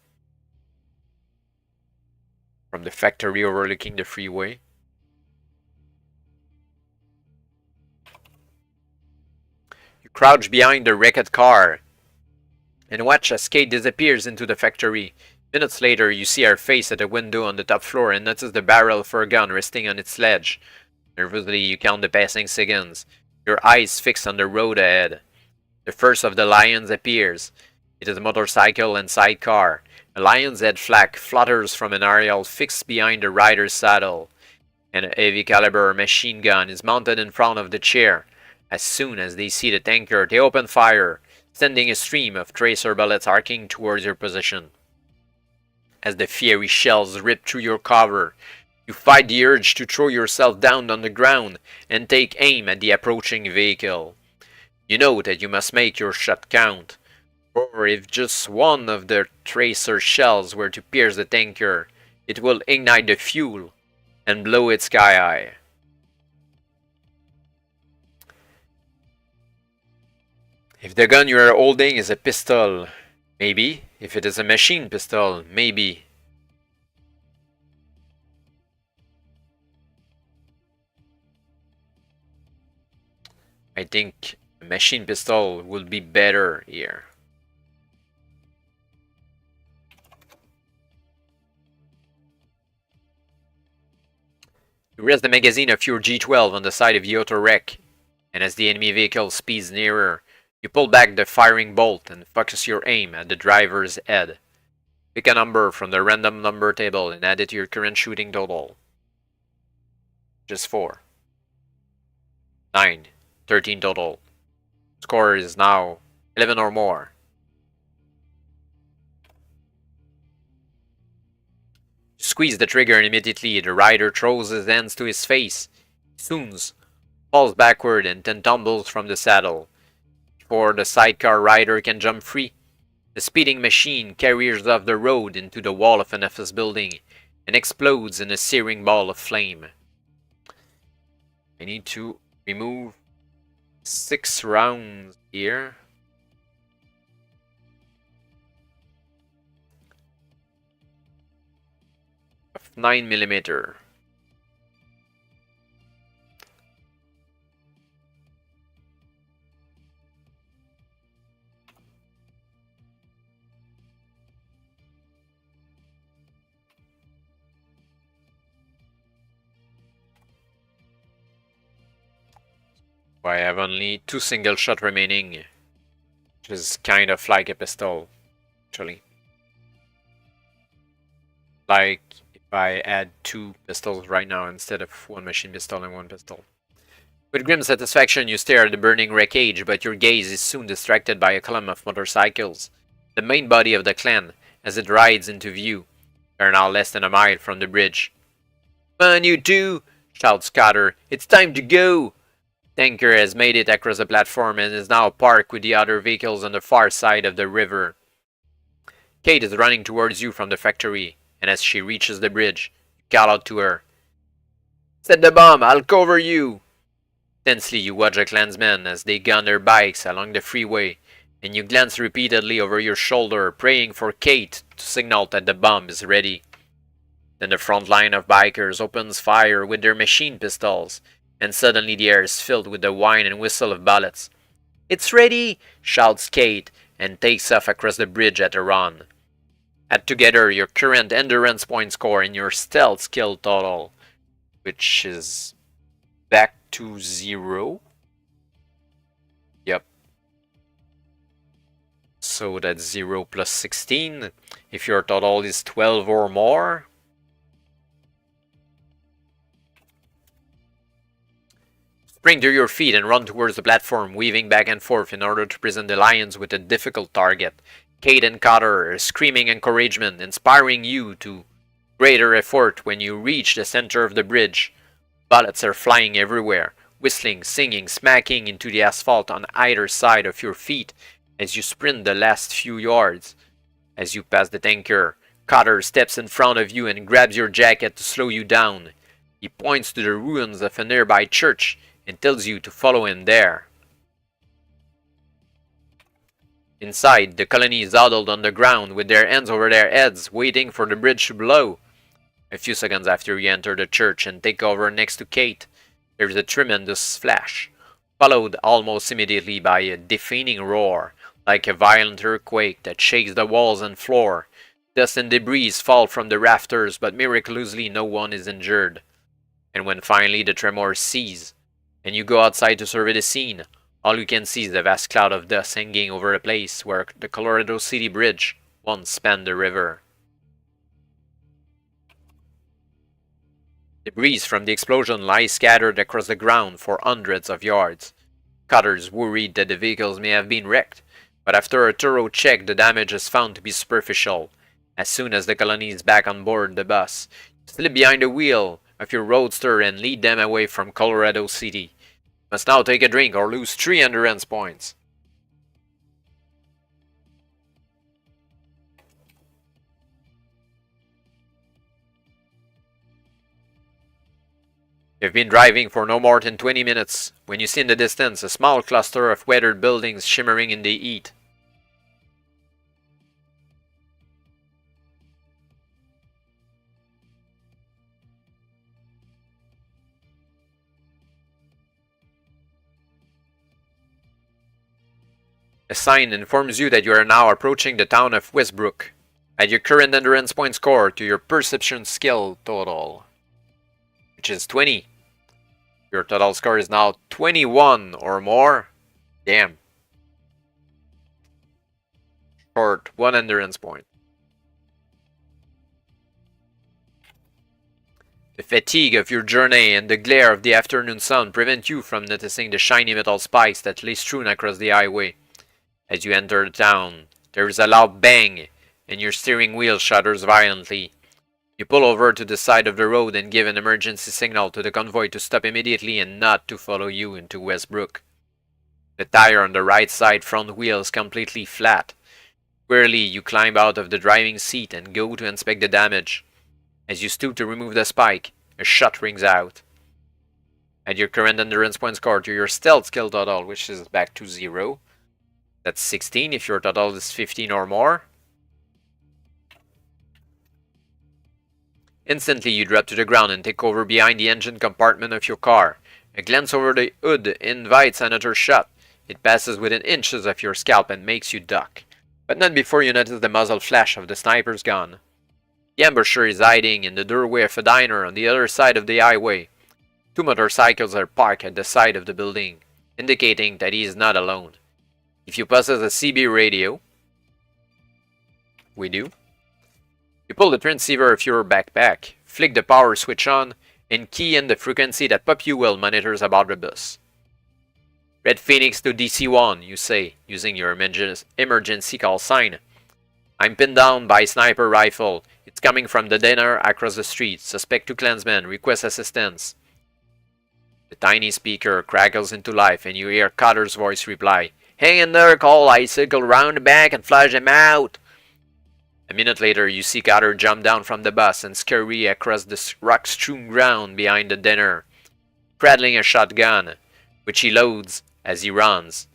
from the factory overlooking the freeway. You crouch behind the wrecked car and watch as Kate disappears into the factory. Minutes later, you see her face at a window on the top floor and notice the barrel of her gun resting on its ledge. Nervously, you count the passing seconds, your eyes fixed on the road ahead. The first of the lions appears. It is a motorcycle and sidecar. A lion's head flak flutters from an aerial fixed behind the rider's saddle, and a heavy caliber machine gun is mounted in front of the chair. As soon as they see the tanker, they open fire, sending a stream of tracer bullets arcing towards your position. As the fiery shells rip through your cover, you fight the urge to throw yourself down on the ground and take aim at the approaching vehicle. You know that you must make your shot count, or if just one of the tracer shells were to pierce the tanker, it will ignite the fuel and blow it sky high. If the gun you are holding is a pistol, maybe if it is a machine pistol, maybe. I think a machine pistol will be better here. You rest the magazine of your G12 on the side of the auto wreck, and as the enemy vehicle speeds nearer, you pull back the firing bolt and focus your aim at the driver's head. Pick a number from the random number table and add it to your current shooting total. Just 4. 9. 13 total. Score is now 11 or more. Squeeze the trigger and immediately the rider throws his hands to his face. Soon falls backward and then tumbles from the saddle. Before the sidecar rider can jump free, the speeding machine carries off the road into the wall of an office building and explodes in a searing ball of flame. I need to remove 6 rounds here. Of 9mm. I have only 2 single shot remaining, which is kind of like a pistol, actually. Like if I add 2 pistols right now instead of 1 machine pistol and 1 pistol. With grim satisfaction, you stare at the burning wreckage, but your gaze is soon distracted by a column of motorcycles, the main body of the clan, as it rides into view. They are now less than a mile from the bridge. "Come on, you two!" shouts Cotter. "It's time to go!" Tanker has made it across the platform and is now parked with the other vehicles on the far side of the river. Kate is running towards you from the factory, and as she reaches the bridge, you call out to her. "Set the bomb, I'll cover you!" Tensely you watch the clansmen as they gun their bikes along the freeway, and you glance repeatedly over your shoulder, praying for Kate to signal that the bomb is ready. Then the front line of bikers opens fire with their machine pistols, and suddenly the air is filled with the whine and whistle of bullets. "It's ready!" shouts Kate, and takes off across the bridge at a run. Add together your current endurance point score and your stealth skill total, which is back to 0. Yep. So that's 0 plus 16. If your total is 12 or more, spring to your feet and run towards the platform, weaving back and forth in order to present the lions with a difficult target. Kate and Cotter are screaming encouragement, inspiring you to greater effort when you reach the center of the bridge. Bullets are flying everywhere, whistling, singing, smacking into the asphalt on either side of your feet as you sprint the last few yards. As you pass the tanker, Cotter steps in front of you and grabs your jacket to slow you down. He points to the ruins of a nearby church and tells you to follow him there. Inside, the colony is huddled on the ground with their hands over their heads, waiting for the bridge to blow. A few seconds after you enter the church and take over next to Kate, there is a tremendous flash, followed almost immediately by a deafening roar, like a violent earthquake that shakes the walls and floor. Dust and debris fall from the rafters, but miraculously no one is injured. And when finally the tremor ceases, and you go outside to survey the scene, all you can see is the vast cloud of dust hanging over the place where the Colorado City Bridge once spanned the river. Debris from the explosion lies scattered across the ground for hundreds of yards. Cotter's worried that the vehicles may have been wrecked, but after a thorough check the damage is found to be superficial. As soon as the colony is back on board the bus, you slip behind the wheel of your roadster and lead them away from Colorado City. You must now take a drink or lose 3 endurance points. You've been driving for no more than 20 minutes when you see in the distance a small cluster of weathered buildings shimmering in the heat. A sign informs you that you are now approaching the town of Westbrook. Add your current endurance point score to your perception skill total, which is 20. Your total score is now 21 or more. Damn. Short 1 endurance point. The fatigue of your journey and the glare of the afternoon sun prevent you from noticing the shiny metal spikes that lay strewn across the highway. As you enter the town, there is a loud bang, and your steering wheel shudders violently. You pull over to the side of the road and give an emergency signal to the convoy to stop immediately and not to follow you into Westbrook. The tire on the right side front wheel is completely flat. Wearily, you climb out of the driving seat and go to inspect the damage. As you stoop to remove the spike, a shot rings out. Add your current endurance point score to your stealth skill total, which is back to 0. That's 16 if your total is 15 or more. Instantly, you drop to the ground and take cover behind the engine compartment of your car. A glance over the hood invites another shot. It passes within inches of your scalp and makes you duck, but not before you notice the muzzle flash of the sniper's gun. The ambusher is hiding in the doorway of a diner on the other side of the highway. 2 motorcycles are parked at the side of the building, indicating that he is not alone. If you possess a CB radio, we do, you pull the transceiver of your backpack, flick the power switch on, and key in the frequency that PopUL monitors about the bus. Red Phoenix to DC-1, you say, using your emergency call sign. I'm pinned down by a sniper rifle. It's coming from the diner across the street. Suspect 2 Klansmen. Request assistance. The tiny speaker crackles into life and you hear Cotter's voice reply. Hang in there, Cole. I circle round the back and flush them out. A minute later, you see Cotter jump down from the bus and scurry across the rock-strewn ground behind the diner, cradling a shotgun, which he loads as he runs.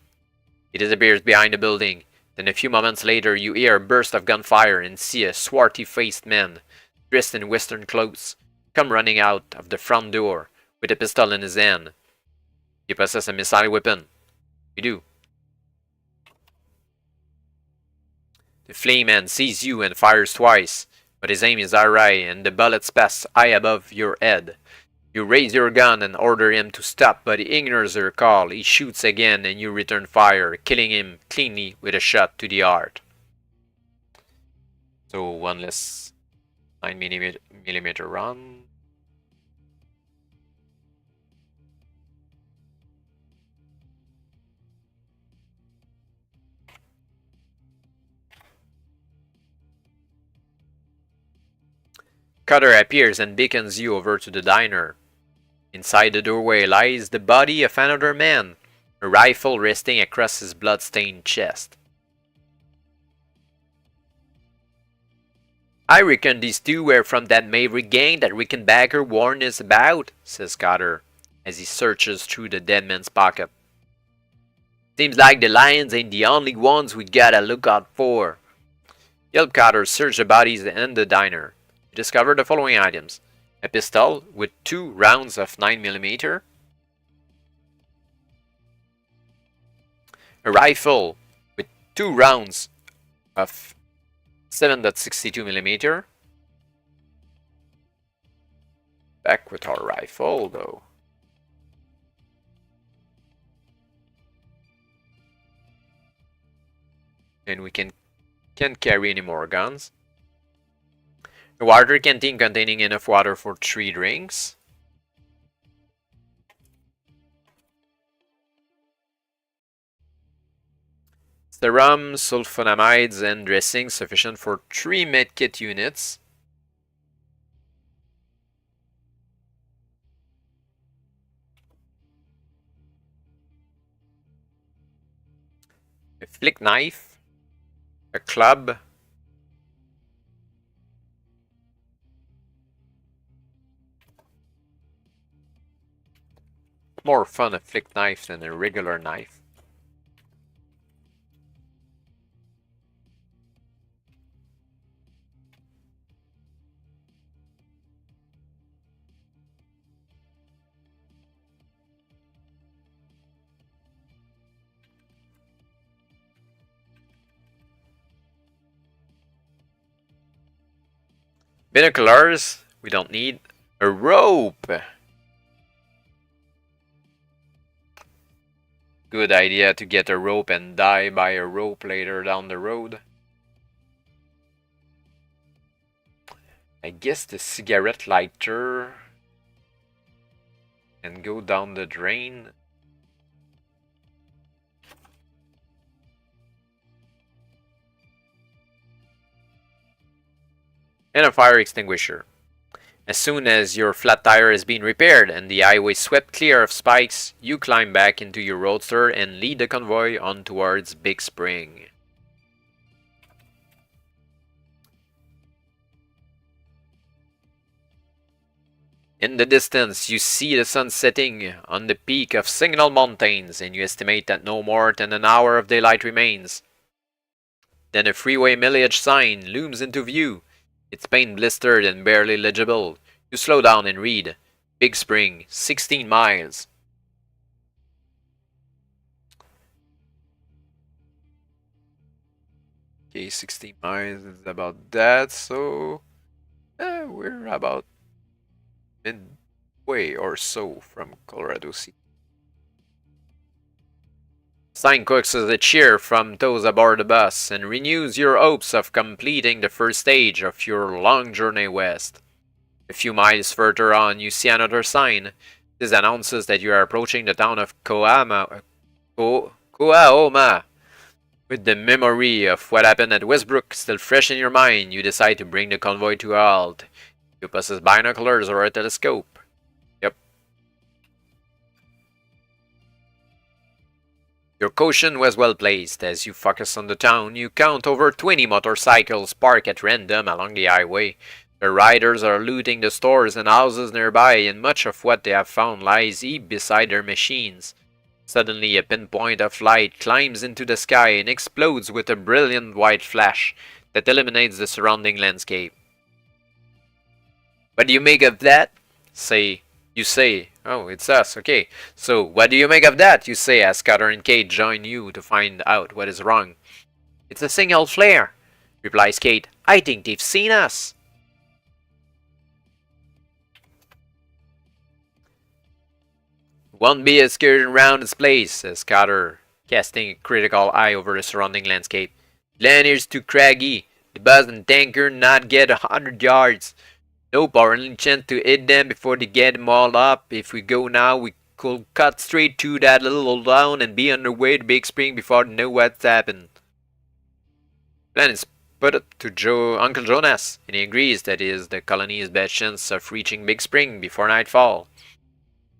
He disappears behind the building. Then a few moments later, you hear a burst of gunfire and see a swarthy-faced man, dressed in western clothes, come running out of the front door with a pistol in his hand. You possess a missile weapon. You do. The flea man sees you and fires twice, but his aim is awry and the bullets pass high above your head. You raise your gun and order him to stop, but he ignores your call. He shoots again and you return fire, killing him cleanly with a shot to the heart. So 1 less 9mm round. Cutter appears and beckons you over to the diner. Inside the doorway lies the body of another man, a rifle resting across his blood-stained chest. I reckon these two were from that Maverick gang that Rickenbacker warned us about, says Cotter, as he searches through the dead man's pocket. Seems like the lions ain't the only ones we gotta look out for. You help Cotter search the bodies in the diner. You discover the following items. A pistol with 2 rounds of 9mm. A rifle with 2 rounds of 7.62mm. Back with our rifle though. And we can't carry any more guns. A water canteen containing enough water for 3 drinks. Serum, sulfonamides, and dressing sufficient for 3 medkit units. A flick knife. A club. More fun a flick knife than a regular knife. Binoculars, we don't need. A rope! Good idea to get a rope and die by a rope later down the road. I guess the cigarette lighter and go down the drain. And a fire extinguisher. As soon as your flat tire has been repaired and the highway swept clear of spikes, you climb back into your roadster and lead the convoy on towards Big Spring. In the distance, you see the sun setting on the peak of Signal Mountains, and you estimate that no more than an hour of daylight remains. Then a freeway millage sign looms into view. Its paint blistered and barely legible. You slow down and read. Big Spring, 16 miles. Okay, 16 miles is about that, so we're about midway or so from Colorado City. Sign coaxes a cheer from those aboard the bus and renews your hopes of completing the first stage of your long journey west. A few miles further on, you see another sign. This announces that you are approaching the town of Coahoma. With the memory of what happened at Westbrook still fresh in your mind, you decide to bring the convoy to a halt. You possess binoculars or a telescope. Yep. Your caution was well placed. As you focus on the town, you count over 20 motorcycles parked at random along the highway. The riders are looting the stores and houses nearby, and much of what they have found lies heaped beside their machines. Suddenly, a pinpoint of light climbs into the sky and explodes with a brilliant white flash that illuminates the surrounding landscape. What do you make of that? You say, oh, it's us, okay. So, what do you make of that? You say as Cutter and Kate join you to find out what is wrong. It's a signal flare, replies Kate. I think they've seen us. Won't be a skirting around this place, says Cutter, casting a critical eye over the surrounding landscape. Land here's too craggy. The bus and tanker not get 100 yards. Nope, our only chance to hit them before they get them all up. If we go now, we could cut straight to that little town and be on the way to Big Spring before they know what's happened. Plan is put up to Uncle Jonas, and he agrees that is the colony's best chance of reaching Big Spring before nightfall.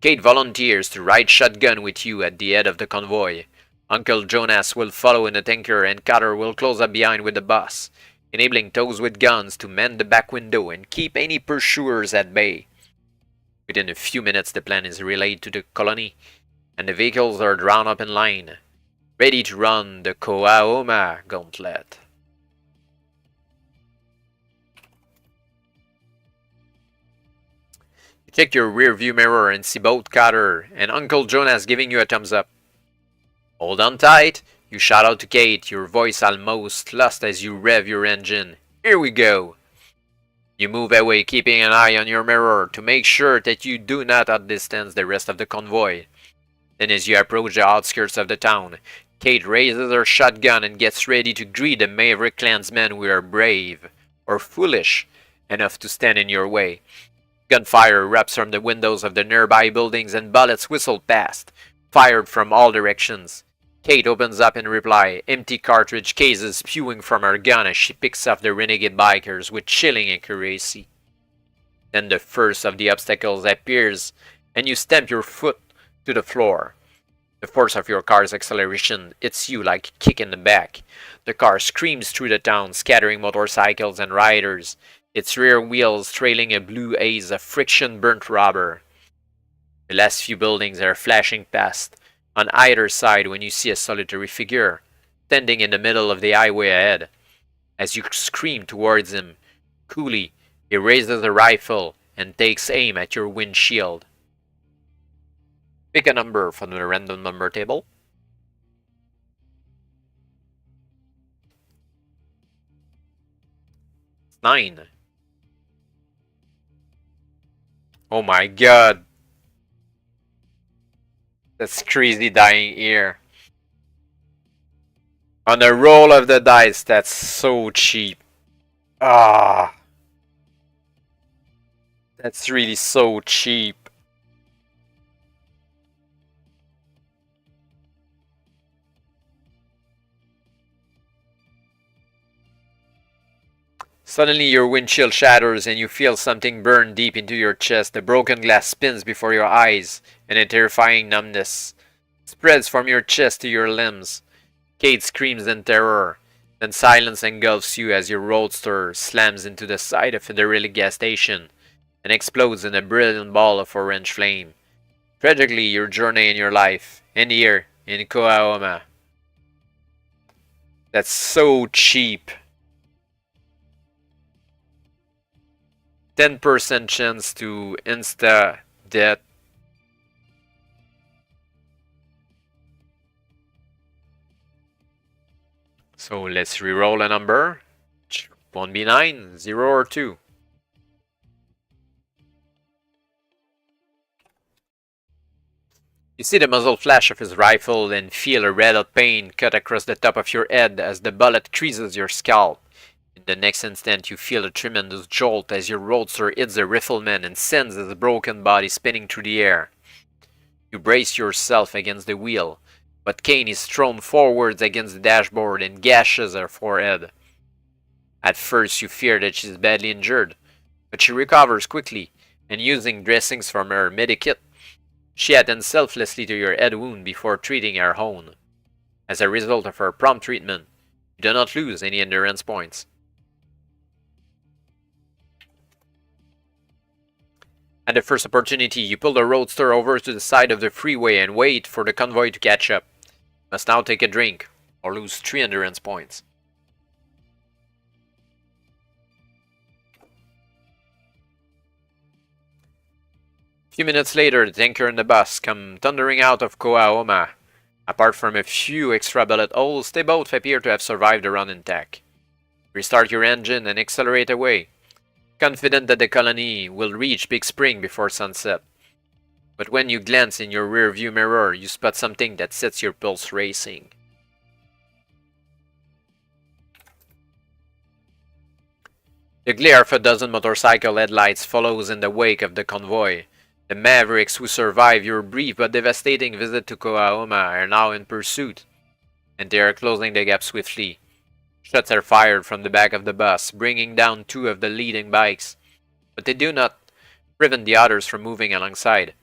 Kate volunteers to ride shotgun with you at the head of the convoy. Uncle Jonas will follow in the tanker and Cutter will close up behind with the bus, enabling those with guns to man the back window and keep any pursuers at bay. Within a few minutes the plan is relayed to the colony, and the vehicles are drawn up in line, ready to run the Coahoma gauntlet. You check your rear view mirror and see both Cutter and Uncle Jonas giving you a thumbs up. Hold on tight, you shout out to Kate, your voice almost lost as you rev your engine. Here we go! You move away, keeping an eye on your mirror to make sure that you do not outdistance the rest of the convoy. Then as you approach the outskirts of the town, Kate raises her shotgun and gets ready to greet the maverick clansmen who are brave, or foolish, enough to stand in your way. Gunfire erupts from the windows of the nearby buildings and bullets whistle past, fired from all directions. Kate opens up in reply, empty cartridge cases spewing from her gun as she picks off the renegade bikers with chilling accuracy. Then the first of the obstacles appears, and you stamp your foot to the floor. The force of your car's acceleration hits you like a kick in the back. The car screams through the town, scattering motorcycles and riders, its rear wheels trailing a blue haze of friction-burnt rubber. The last few buildings are flashing past on either side when you see a solitary figure standing in the middle of the highway ahead. As you scream towards him, coolly, he raises a rifle and takes aim at your windshield. Pick a number from the random number table. It's 9. Oh my god. That's crazy dying here. On the roll of the dice, that's so cheap. Ah. That's really so cheap. Suddenly your windshield shatters and you feel something burn deep into your chest. The broken glass spins before your eyes, and a terrifying numbness spreads from your chest to your limbs. Kate screams in terror. Then silence engulfs you as your roadster slams into the side of the Ridley gas station and explodes in a brilliant ball of orange flame. Tragically, your journey in your life, end here in Koaoma. That's so cheap. 10% chance to insta death. So let's reroll a number. Won't be 9, 0 or 2. You see the muzzle flash of his rifle and feel a red hot pain cut across the top of your head as the bullet creases your scalp. In the next instant, you feel a tremendous jolt as your roadster hits the rifleman and sends his broken body spinning through the air. You brace yourself against the wheel, but Kane is thrown forwards against the dashboard and gashes her forehead. At first, you fear that she's badly injured, but she recovers quickly, and using dressings from her medikit, she attends selflessly to your head wound before treating her own. As a result of her prompt treatment, you do not lose any endurance points. At the first opportunity, you pull the roadster over to the side of the freeway and wait for the convoy to catch up. You must now take a drink, or lose 3 endurance points. A few minutes later, the tanker and the bus come thundering out of Koaoma. Apart from a few extra bullet holes, they both appear to have survived the run intact. Restart your engine and accelerate away, confident that the colony will reach Big Spring before sunset. But when you glance in your rear view mirror, you spot something that sets your pulse racing. The glare of a dozen motorcycle headlights follows in the wake of the convoy. The Mavericks who survived your brief but devastating visit to Koaoma are now in pursuit, and they are closing the gap swiftly. Shots are fired from the back of the bus, bringing down 2 of the leading bikes, but they do not prevent the others from moving alongside.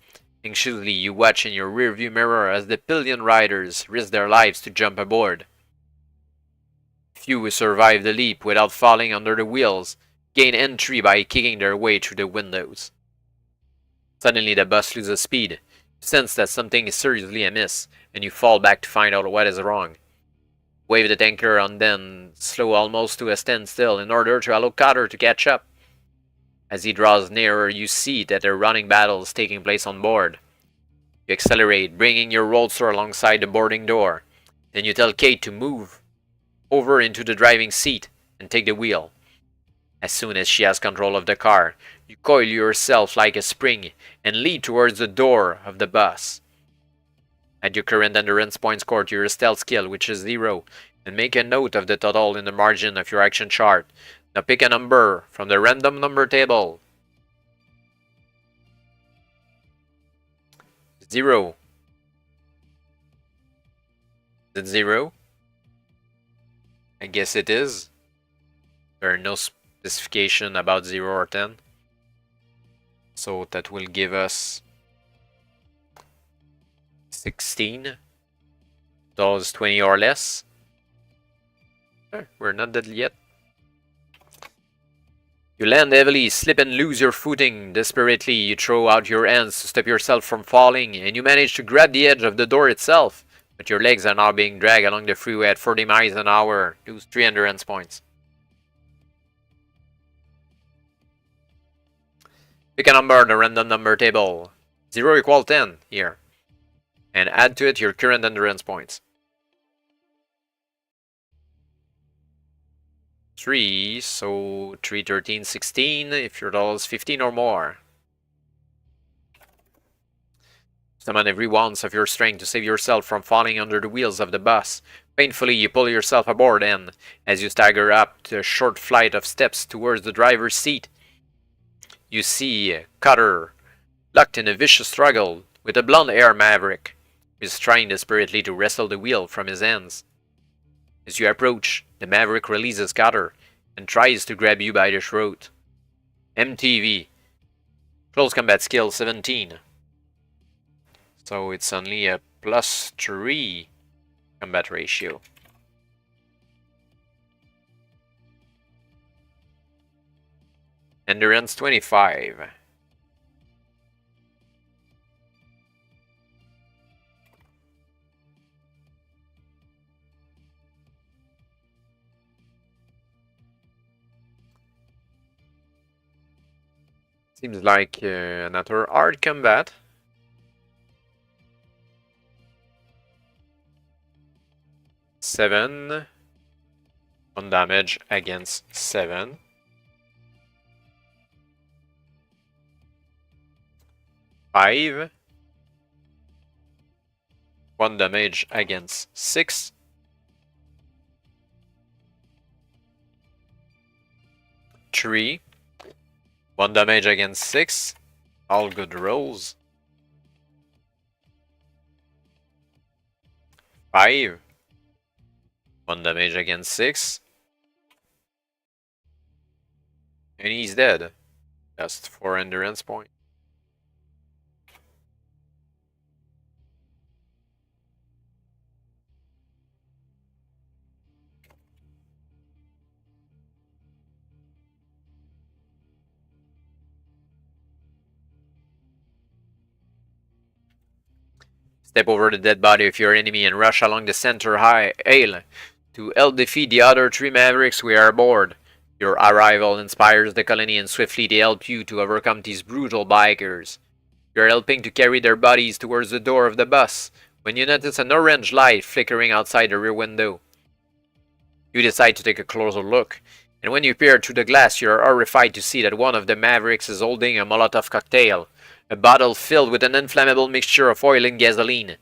Anxiously, you watch in your rearview mirror as the pillion riders risk their lives to jump aboard. Few who survive the leap without falling under the wheels gain entry by kicking their way through the windows. Suddenly the bus loses speed. You sense that something is seriously amiss, and you fall back to find out what is wrong. Wave the tanker on, then slow almost to a standstill in order to allow Cotter to catch up. As he draws nearer, you see that a running battle is taking place on board. You accelerate, bringing your roadster alongside the boarding door. Then you tell Kate to move over into the driving seat and take the wheel. As soon as she has control of the car, you coil yourself like a spring and lead towards the door of the bus. Add your current endurance point score to your stealth skill, which is 0, and make a note of the total in the margin of your action chart. Now pick a number from the random number table. 0. Is it 0? I guess it is. There are no specification about 0 or 10. So that will give us 16. Those 20 or less. We're not dead yet. You land heavily, slip and lose your footing. Desperately, you throw out your hands to stop yourself from falling, and you manage to grab the edge of the door itself. But your legs are now being dragged along the freeway at 40 miles an hour. Lose 3 endurance points. Pick a number on the random number table. 0 equals 10 here. And add to it your current endurance points. 3, so 3, 13, 16 if your total is 15 or more. Summon every ounce of your strength to save yourself from falling under the wheels of the bus. Painfully, you pull yourself aboard and, as you stagger up to a short flight of steps towards the driver's seat, you see Cutter, locked in a vicious struggle with a blonde-haired maverick, who is trying desperately to wrestle the wheel from his hands. As you approach, the maverick releases Cutter and tries to grab you by the throat. MTV. Close combat skill 17. So it's only a +3 combat ratio. Endurance 25. Seems like another hard combat. Seven. 1 damage against 7. 5. 1 damage against 6. 3. 1 damage against 6. All good rolls. 5. 1 damage against 6. And he's dead. Just 4 endurance points. Step over the dead body of your enemy and rush along the center aisle to help defeat the other 3 Mavericks we are aboard. Your arrival inspires the colony and swiftly they help you to overcome these brutal bikers. You are helping to carry their bodies towards the door of the bus when you notice an orange light flickering outside the rear window. You decide to take a closer look, and when you peer through the glass you are horrified to see that one of the Mavericks is holding a Molotov cocktail. A bottle filled with an inflammable mixture of oil and gasoline,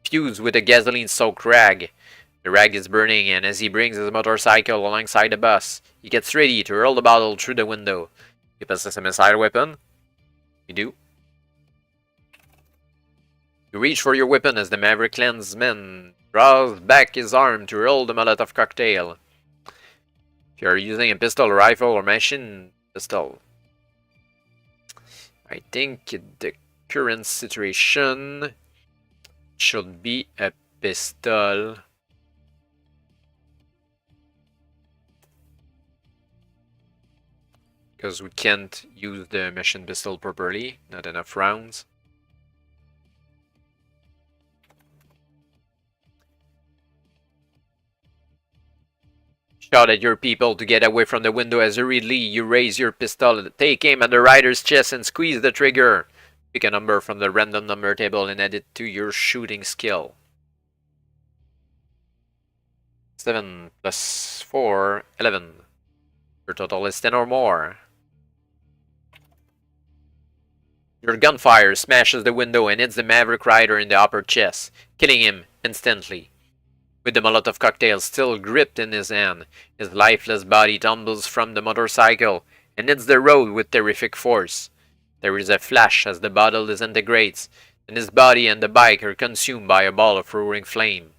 fused with a gasoline-soaked rag. The rag is burning, and as he brings his motorcycle alongside the bus, he gets ready to hurl the bottle through the window. You possess a missile weapon? You do. You reach for your weapon as the Maverick Clansman draws back his arm to hurl the Molotov cocktail. If you are using a pistol, rifle, or machine pistol, I think the current situation should be a pistol. Because we can't use the machine pistol properly, not enough rounds. Shout at your people to get away from the window as hurriedly you raise your pistol, take aim at the rider's chest and squeeze the trigger. Pick a number from the random number table and add it to your shooting skill. 7 plus 4, 11. Your total is 10 or more. Your gunfire smashes the window and hits the Maverick rider in the upper chest, killing him instantly. With the Molotov cocktail still gripped in his hand, his lifeless body tumbles from the motorcycle and hits the road with terrific force. There is a flash as the bottle disintegrates, and his body and the bike are consumed by a ball of roaring flame.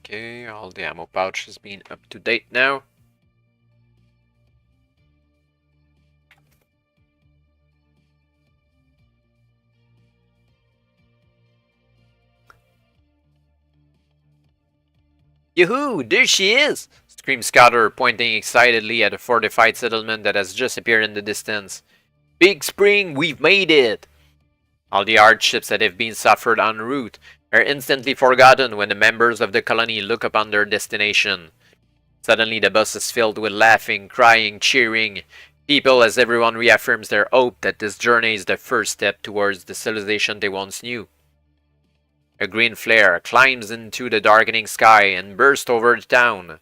Okay, all the ammo pouch has been up to date now. Yoo-hoo! There she is! Screams Scotter, pointing excitedly at a fortified settlement that has just appeared in the distance. Big Spring, we've made it! All the hardships that have been suffered en route are instantly forgotten when the members of the colony look upon their destination. Suddenly the bus is filled with laughing, crying, cheering people as everyone reaffirms their hope that this journey is the first step towards the civilization they once knew. A green flare climbs into the darkening sky and bursts over the town,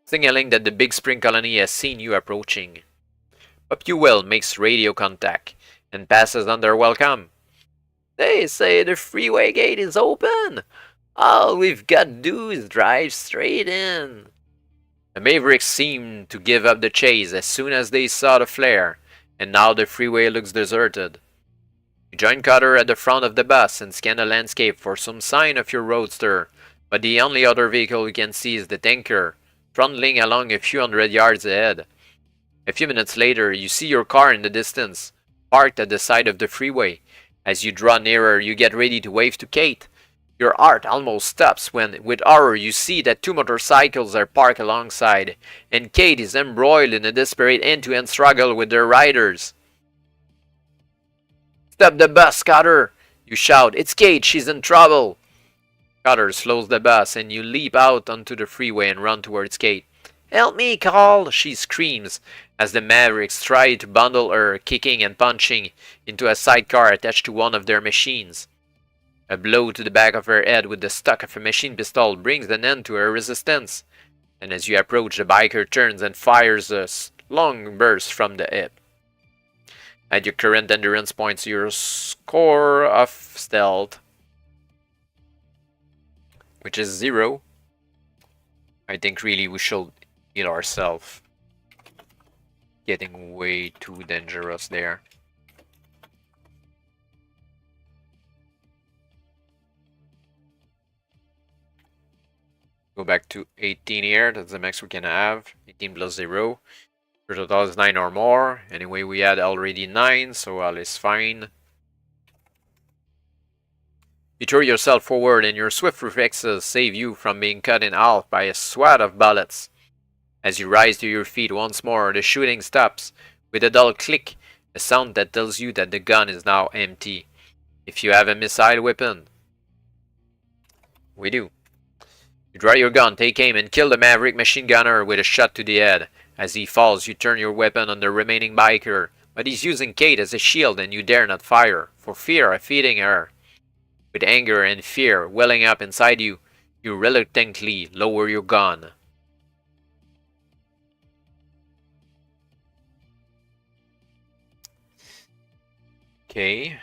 signaling that the Big Spring colony has seen you approaching. Popuel makes radio contact and passes on their welcome. They say the freeway gate is open. All we've got to do is drive straight in. The Mavericks seemed to give up the chase as soon as they saw the flare, and now the freeway looks deserted. You join Cutter at the front of the bus and scan the landscape for some sign of your roadster, but the only other vehicle you can see is the tanker, trundling along a few hundred yards ahead. A few minutes later, you see your car in the distance, parked at the side of the freeway. As you draw nearer, you get ready to wave to Kate. Your heart almost stops when, with horror, you see that 2 motorcycles are parked alongside, and Kate is embroiled in a desperate end-to-end struggle with their riders. "Stop the bus, Cutter!" you shout. "It's Kate, she's in trouble!" Cutter slows the bus, and you leap out onto the freeway and run towards Kate. "Help me, Carl!" she screams, as the Mavericks try to bundle her, kicking and punching, into a sidecar attached to one of their machines. A blow to the back of her head with the stock of a machine pistol brings an end to her resistance, and as you approach, the biker turns and fires a long burst from the hip. At your current endurance points, your score of stealth, which is 0. I think really we should heal ourselves. Getting way too dangerous there. Go back to 18 here, that's the max we can have. 18 plus 0. Your total is 9 or more. Anyway, we had already 9, so all is fine. You throw yourself forward and your swift reflexes save you from being cut in half by a swat of bullets. As you rise to your feet once more, the shooting stops with a dull click, a sound that tells you that the gun is now empty. If you have a missile weapon. We do. You draw your gun, take aim, and kill the Maverick machine gunner with a shot to the head. As he falls, you turn your weapon on the remaining biker, but he's using Kate as a shield and you dare not fire, for fear of hitting her. With anger and fear welling up inside you, you reluctantly lower your gun. Okay.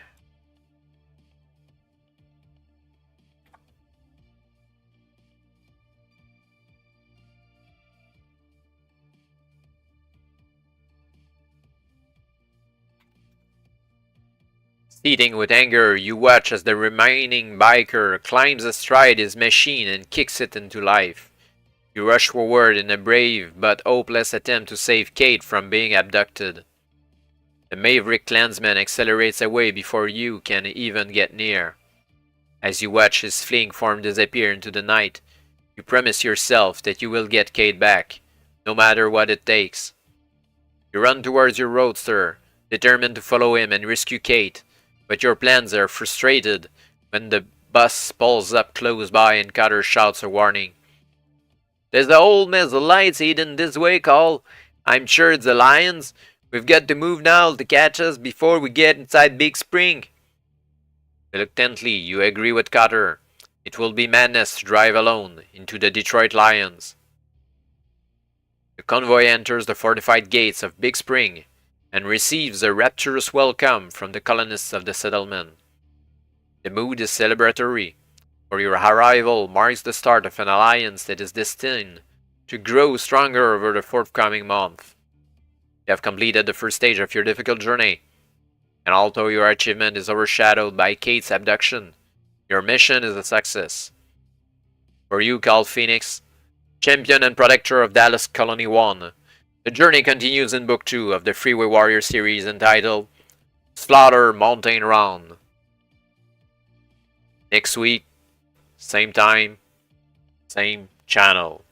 Seething with anger, you watch as the remaining biker climbs astride his machine and kicks it into life. You rush forward in a brave but hopeless attempt to save Kate from being abducted. The Maverick clansman accelerates away before you can even get near. As you watch his fleeing form disappear into the night, you promise yourself that you will get Kate back, no matter what it takes. You run towards your roadster, determined to follow him and rescue Kate. But your plans are frustrated when the bus pulls up close by and Cutter shouts a warning. "There's a whole mess of lights hidden this way, Carl. I'm sure it's the lions. We've got to move now to catch us before we get inside Big Spring." Reluctantly, you agree with Cutter. It will be madness to drive alone into the Detroit Lions. The convoy enters the fortified gates of Big Spring and receives a rapturous welcome from the colonists of the settlement. The mood is celebratory, for your arrival marks the start of an alliance that is destined to grow stronger over the forthcoming month. You have completed the first stage of your difficult journey, and although your achievement is overshadowed by Kate's abduction, your mission is a success. For you, Carl Phoenix, champion and protector of Dallas Colony 1, the journey continues in Book 2 of the Freeway Warrior series entitled Slaughter Mountain Round. Next week, same time, same channel.